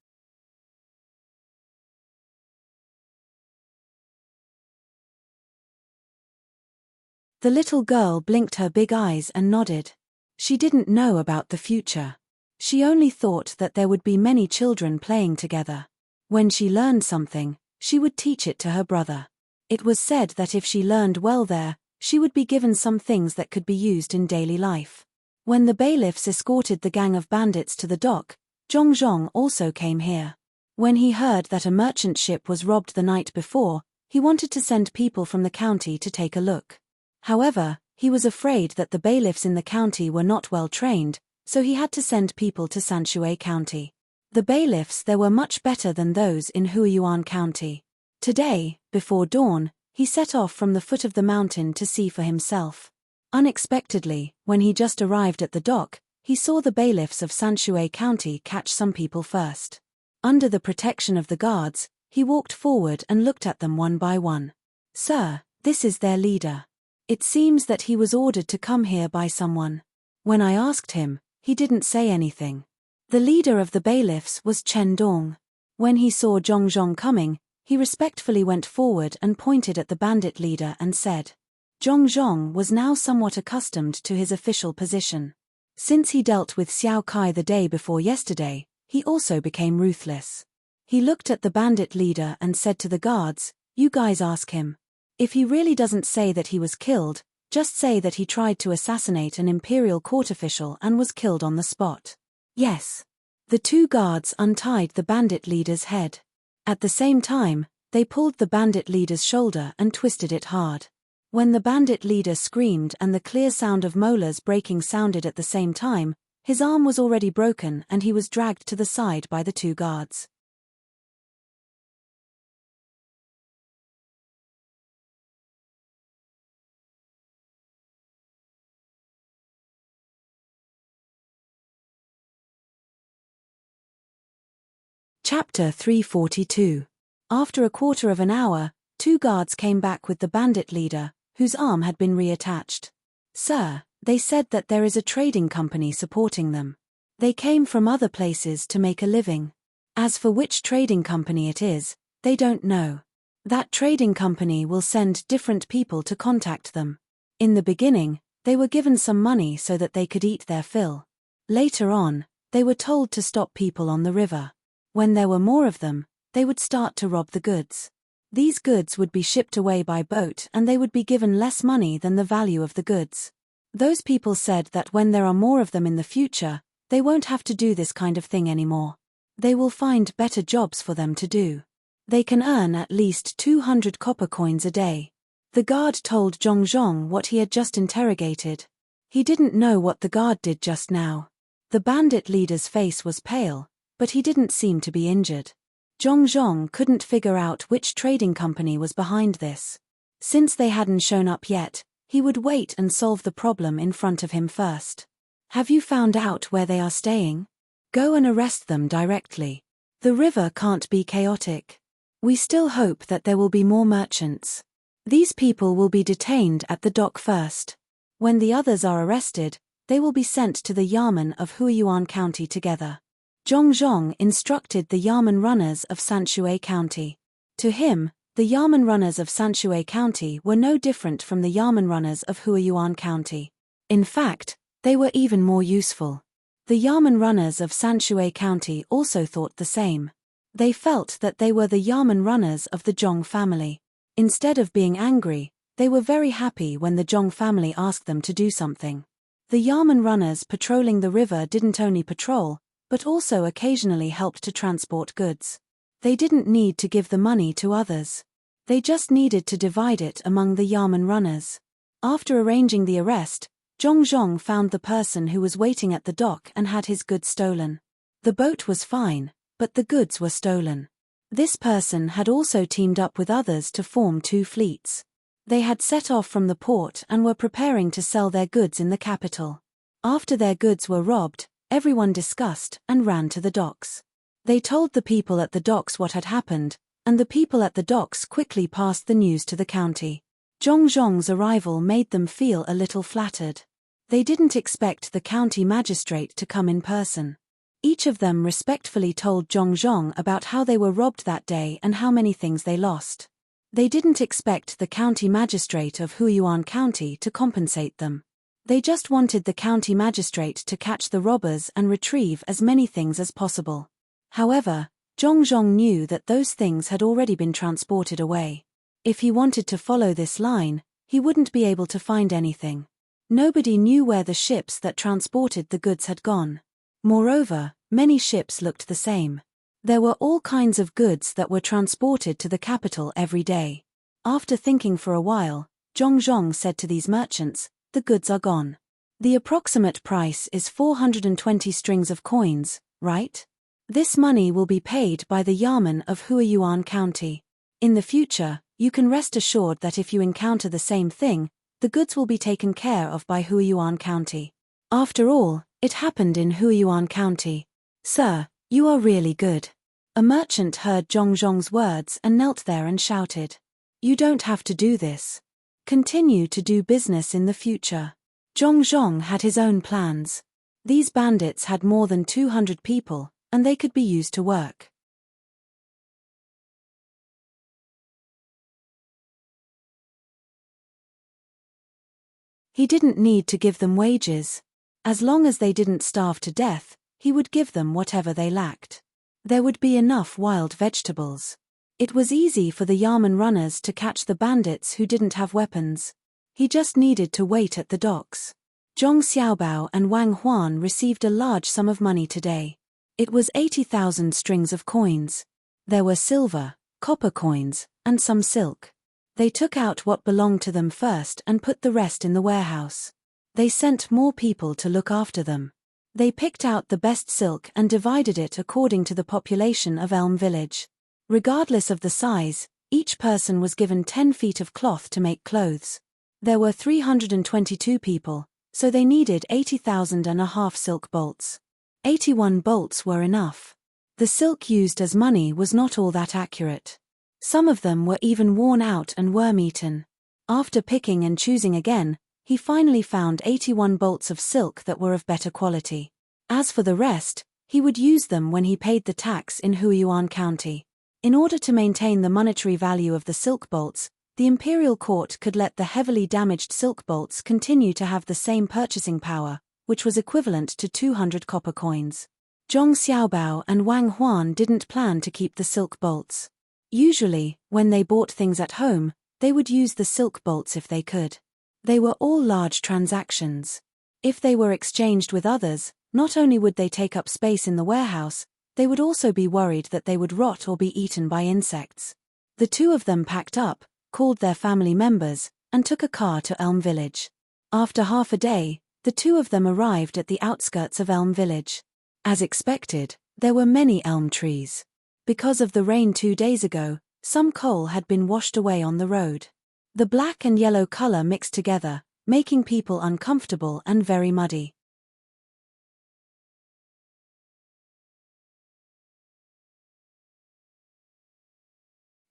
The little girl blinked her big eyes and nodded. She didn't know about the future. She only thought that there would be many children playing together. When she learned something, she would teach it to her brother. It was said that if she learned well there, she would be given some things that could be used in daily life. When the bailiffs escorted the gang of bandits to the dock, Zhongzhong also came here. When he heard that a merchant ship was robbed the night before, he wanted to send people from the county to take a look. However, he was afraid that the bailiffs in the county were not well trained, so he had to send people to Sanshui County. The bailiffs there were much better than those in Huiyuan County. Today, before dawn, he set off from the foot of the mountain to see for himself. Unexpectedly, when he just arrived at the dock, he saw the bailiffs of Sanshui County catch some people first. Under the protection of the guards, he walked forward and looked at them one by one. "Sir, this is their leader. It seems that he was ordered to come here by someone. When I asked him, he didn't say anything." The leader of the bailiffs was Chen Dong. When he saw Zhongzhong coming, he respectfully went forward and pointed at the bandit leader and said. Zhongzhong was now somewhat accustomed to his official position. Since he dealt with Xiao Kai the day before yesterday, he also became ruthless. He looked at the bandit leader and said to the guards, "You guys ask him. If he really doesn't say that he was killed, Just say that he tried to assassinate an imperial court official and was killed on the spot. Yes. The two guards untied the bandit leader's head. At the same time, they pulled the bandit leader's shoulder and twisted it hard. When the bandit leader screamed and the clear sound of molars breaking sounded at the same time, his arm was already broken and he was dragged to the side by the two guards. Chapter 342. After a quarter of an hour, two guards came back with the bandit leader, whose arm had been reattached. Sir, they said that there is a trading company supporting them. They came from other places to make a living. As for which trading company it is, they don't know. That trading company will send different people to contact them. In the beginning, they were given some money so that they could eat their fill. Later on, they were told to stop people on the river. When there were more of them, they would start to rob the goods. These goods would be shipped away by boat and they would be given less money than the value of the goods. Those people said that when there are more of them in the future, they won't have to do this kind of thing anymore. They will find better jobs for them to do. They can earn at least 200 copper coins a day. The guard told Zhong what he had just interrogated. He didn't know what the guard did just now. The bandit leader's face was pale, but he didn't seem to be injured. Zhong couldn't figure out which trading company was behind this. Since they hadn't shown up yet, he would wait and solve the problem in front of him first. Have you found out where they are staying? Go and arrest them directly. The river can't be chaotic. We still hope that there will be more merchants. These people will be detained at the dock first. When the others are arrested, they will be sent to the Yamen of Huiyuan County together. Zhong instructed the Yamen runners of Sanshui County. To him, the Yamen runners of Sanshui County were no different from the Yamen runners of Huiyuan County. In fact, they were even more useful. The Yamen runners of Sanshui County also thought the same. They felt that they were the Yamen runners of the Zhong family. Instead of being angry, they were very happy when the Zhong family asked them to do something. The Yamen runners patrolling the river didn't only patrol, but also occasionally helped to transport goods. They didn't need to give the money to others. They just needed to divide it among the Yamen runners. After arranging the arrest, Zhong found the person who was waiting at the dock and had his goods stolen. The boat was fine, but the goods were stolen. This person had also teamed up with others to form two fleets. They had set off from the port and were preparing to sell their goods in the capital. After their goods were robbed, everyone discussed and ran to the docks. They told the people at the docks what had happened, and the people at the docks quickly passed the news to the county. Zhong's arrival made them feel a little flattered. They didn't expect the county magistrate to come in person. Each of them respectfully told Zhong about how they were robbed that day and how many things they lost. They didn't expect the county magistrate of Huiyuan County to compensate them. They just wanted the county magistrate to catch the robbers and retrieve as many things as possible. However, Zhong knew that those things had already been transported away. If he wanted to follow this line, he wouldn't be able to find anything. Nobody knew where the ships that transported the goods had gone. Moreover, many ships looked the same. There were all kinds of goods that were transported to the capital every day. After thinking for a while, Zhong said to these merchants, "The goods are gone. The approximate price is 420 strings of coins, right? This money will be paid by the Yamen of Huiyuan County. In the future, you can rest assured that if you encounter the same thing, the goods will be taken care of by Huiyuan County. After all, it happened in Huiyuan County. Sir, you are really good." A merchant heard Zhong's words and knelt there and shouted, "You don't have to do this. Continue to do business in the future." Zhong had his own plans. These bandits had more than 200 people, and they could be used to work. He didn't need to give them wages. As long as they didn't starve to death, he would give them whatever they lacked. There would be enough wild vegetables. It was easy for the Yamen runners to catch the bandits who didn't have weapons. He just needed to wait at the docks. Zhong Xiaobao and Wang Huan received a large sum of money today. It was 80,000 strings of coins. There were silver, copper coins, and some silk. They took out what belonged to them first and put the rest in the warehouse. They sent more people to look after them. They picked out the best silk and divided it according to the population of Elm Village. Regardless of the size, each person was given 10 feet of cloth to make clothes. There were 322 people, so they needed 80,500 silk bolts. 81 bolts were enough. The silk used as money was not all that accurate. Some of them were even worn out and worm-eaten. After picking and choosing again, he finally found 81 bolts of silk that were of better quality. As for the rest, he would use them when he paid the tax in Huiyuan County. In order to maintain the monetary value of the silk bolts, the imperial court could let the heavily damaged silk bolts continue to have the same purchasing power, which was equivalent to 200 copper coins. Zhong Xiaobao and Wang Huan didn't plan to keep the silk bolts. Usually, when they bought things at home, they would use the silk bolts if they could. They were all large transactions. If they were exchanged with others, not only would they take up space in the warehouse, they would also be worried that they would rot or be eaten by insects. The two of them packed up, called their family members, and took a car to Elm Village. After half a day, the two of them arrived at the outskirts of Elm Village. As expected, there were many elm trees. Because of the rain 2 days ago, some coal had been washed away on the road. The black and yellow color mixed together, making people uncomfortable and very muddy.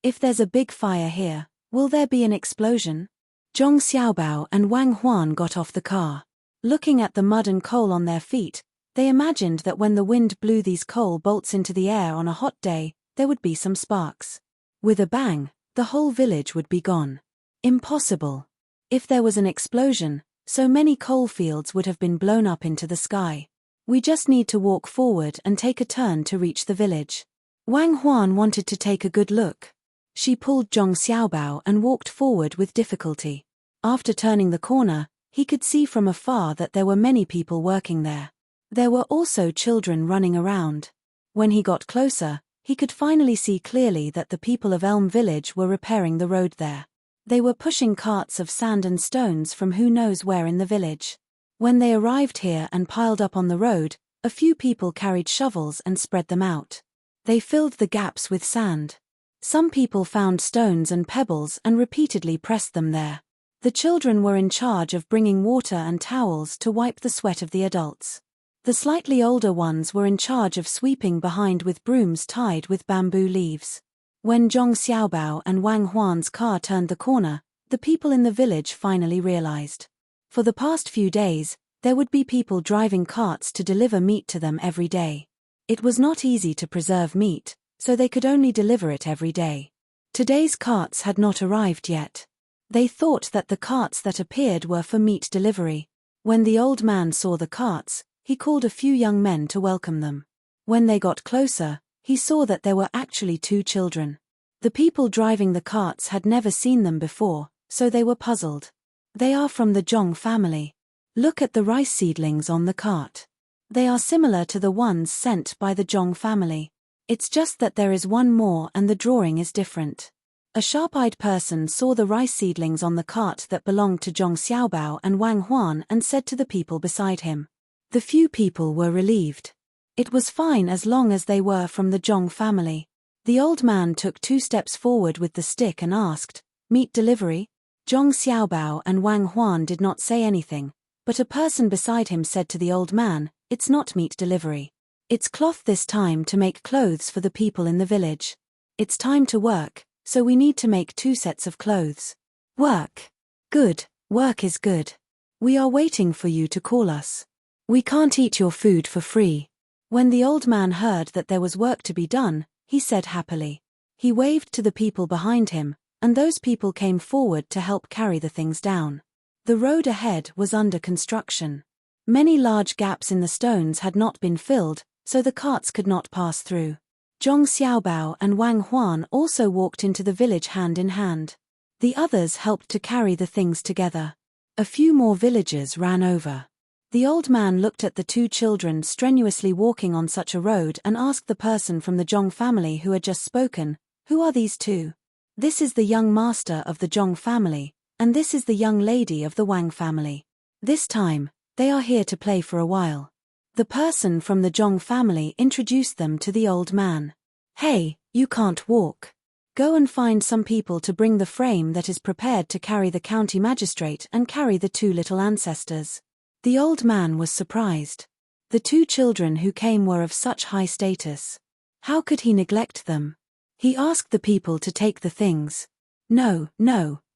If there's a big fire here, will there be an explosion? Zhong Xiaobao and Wang Huan got off the car. Looking at the mud and coal on their feet, they imagined that when the wind blew these coal bolts into the air on a hot day, there would be some sparks. With a bang, the whole village would be gone. Impossible. If there was an explosion, so many coal fields would have been blown up into the sky. We just need to walk forward and take a turn to reach the village. Wang Huan wanted to take a good look. She pulled Zhong Xiaobao and walked forward with difficulty. After turning the corner, he could see from afar that there were many people working there. There were also children running around. When he got closer, he could finally see clearly that the people of Elm Village were repairing the road there. They were pushing carts of sand and stones from who knows where in the village. When they arrived here and piled up on the road, a few people carried shovels and spread them out. They filled the gaps with sand. Some people found stones and pebbles and repeatedly pressed them there. The children were in charge of bringing water and towels to wipe the sweat of the adults. The slightly older ones were in charge of sweeping behind with brooms tied with bamboo leaves. When Zhong Xiaobao and Wang Huan's car turned the corner, the people in the village finally realized. For the past few days, there would be people driving carts to deliver meat to them every day. It was not easy to preserve meat, so they could only deliver it every day. Today's carts had not arrived yet. They thought that the carts that appeared were for meat delivery. When the old man saw the carts, he called a few young men to welcome them. When they got closer, he saw that there were actually 2 children. The people driving the carts had never seen them before, so they were puzzled. They are from the Zhong family. Look at the rice seedlings on the cart. They are similar to the ones sent by the Zhong family. It's just that there is one more and the drawing is different. A sharp-eyed person saw the rice seedlings on the cart that belonged to Zhong Xiaobao and Wang Huan and said to the people beside him. The few people were relieved. It was fine as long as they were from the Zhong family. The old man took 2 steps forward with the stick and asked, "Meat delivery?" Zhong Xiaobao and Wang Huan did not say anything, but a person beside him said to the old man, "It's not meat delivery. It's cloth this time to make clothes for the people in the village. It's time to work, so we need to make 2 sets of clothes." Work. Good, work is good. We are waiting for you to call us. We can't eat your food for free. When the old man heard that there was work to be done, he said happily. He waved to the people behind him, and those people came forward to help carry the things down. The road ahead was under construction. Many large gaps in the stones had not been filled, so the carts could not pass through. Zhong Xiaobao and Wang Huan also walked into the village hand in hand. The others helped to carry the things together. A few more villagers ran over. The old man looked at the two children strenuously walking on such a road and asked the person from the Zhong family who had just spoken, "Who are these two?" "This is the young master of the Zhong family, and this is the young lady of the Wang family. This time, they are here to play for a while." The person from the Zhong family introduced them to the old man. "Hey, you can't walk. Go and find some people to bring the frame that is prepared to carry the county magistrate and carry the two little ancestors." The old man was surprised. The two children who came were of such high status. How could he neglect them? He asked the people to take the things. No,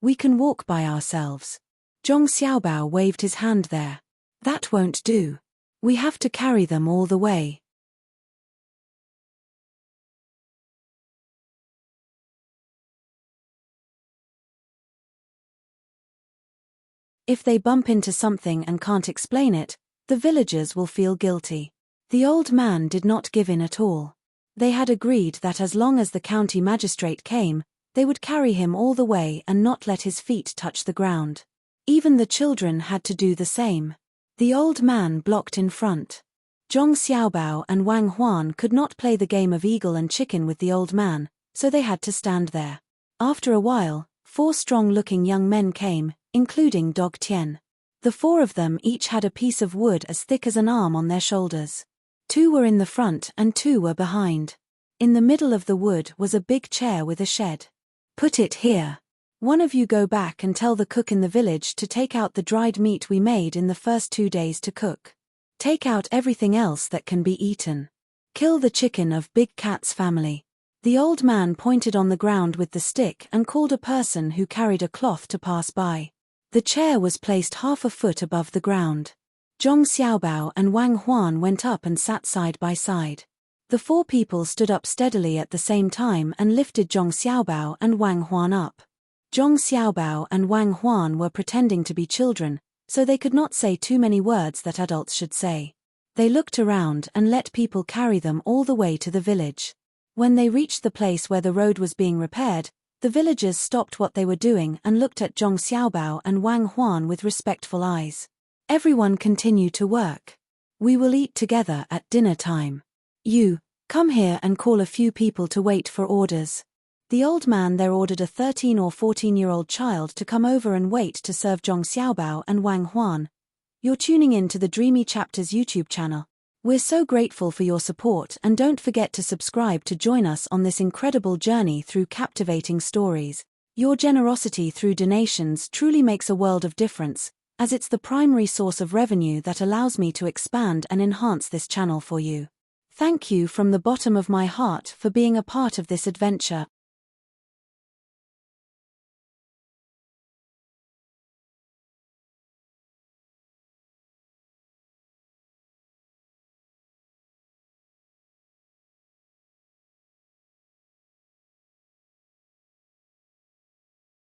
we can walk by ourselves." Zhong Xiaobao waved his hand there. "That won't do. We have to carry them all the way." If they bump into something and can't explain it, the villagers will feel guilty. The old man did not give in at all. They had agreed that as long as the county magistrate came, they would carry him all the way and not let his feet touch the ground. Even the children had to do the same. The old man blocked in front. Zhong Xiaobao and Wang Huan could not play the game of eagle and chicken with the old man, so they had to stand there. After a while, 4 strong-looking young men came, including Dog Tian. The 4 of them each had a piece of wood as thick as an arm on their shoulders. 2 were in the front and 2 were behind. In the middle of the wood was a big chair with a shed. "Put it here. One of you go back and tell the cook in the village to take out the dried meat we made in the first 2 days to cook. Take out everything else that can be eaten. Kill the chicken of Big Cat's family." The old man pointed on the ground with the stick and called a person who carried a cloth to pass by. The chair was placed half a foot above the ground. Zhong Xiaobao and Wang Huan went up and sat side by side. The 4 people stood up steadily at the same time and lifted Zhong Xiaobao and Wang Huan up. Zhong Xiaobao and Wang Huan were pretending to be children, so they could not say too many words that adults should say. They looked around and let people carry them all the way to the village. When they reached the place where the road was being repaired, the villagers stopped what they were doing and looked at Zhong Xiaobao and Wang Huan with respectful eyes. "Everyone continue to work. We will eat together at dinner time. You, come here and call a few people to wait for orders." The old man there ordered a 13 or 14-year-old child to come over and wait to serve Zhong Xiaobao and Wang Huan. You're tuning in to the Dreamy Chapters YouTube channel. We're so grateful for your support, and don't forget to subscribe to join us on this incredible journey through captivating stories. Your generosity through donations truly makes a world of difference, as it's the primary source of revenue that allows me to expand and enhance this channel for you. Thank you from the bottom of my heart for being a part of this adventure.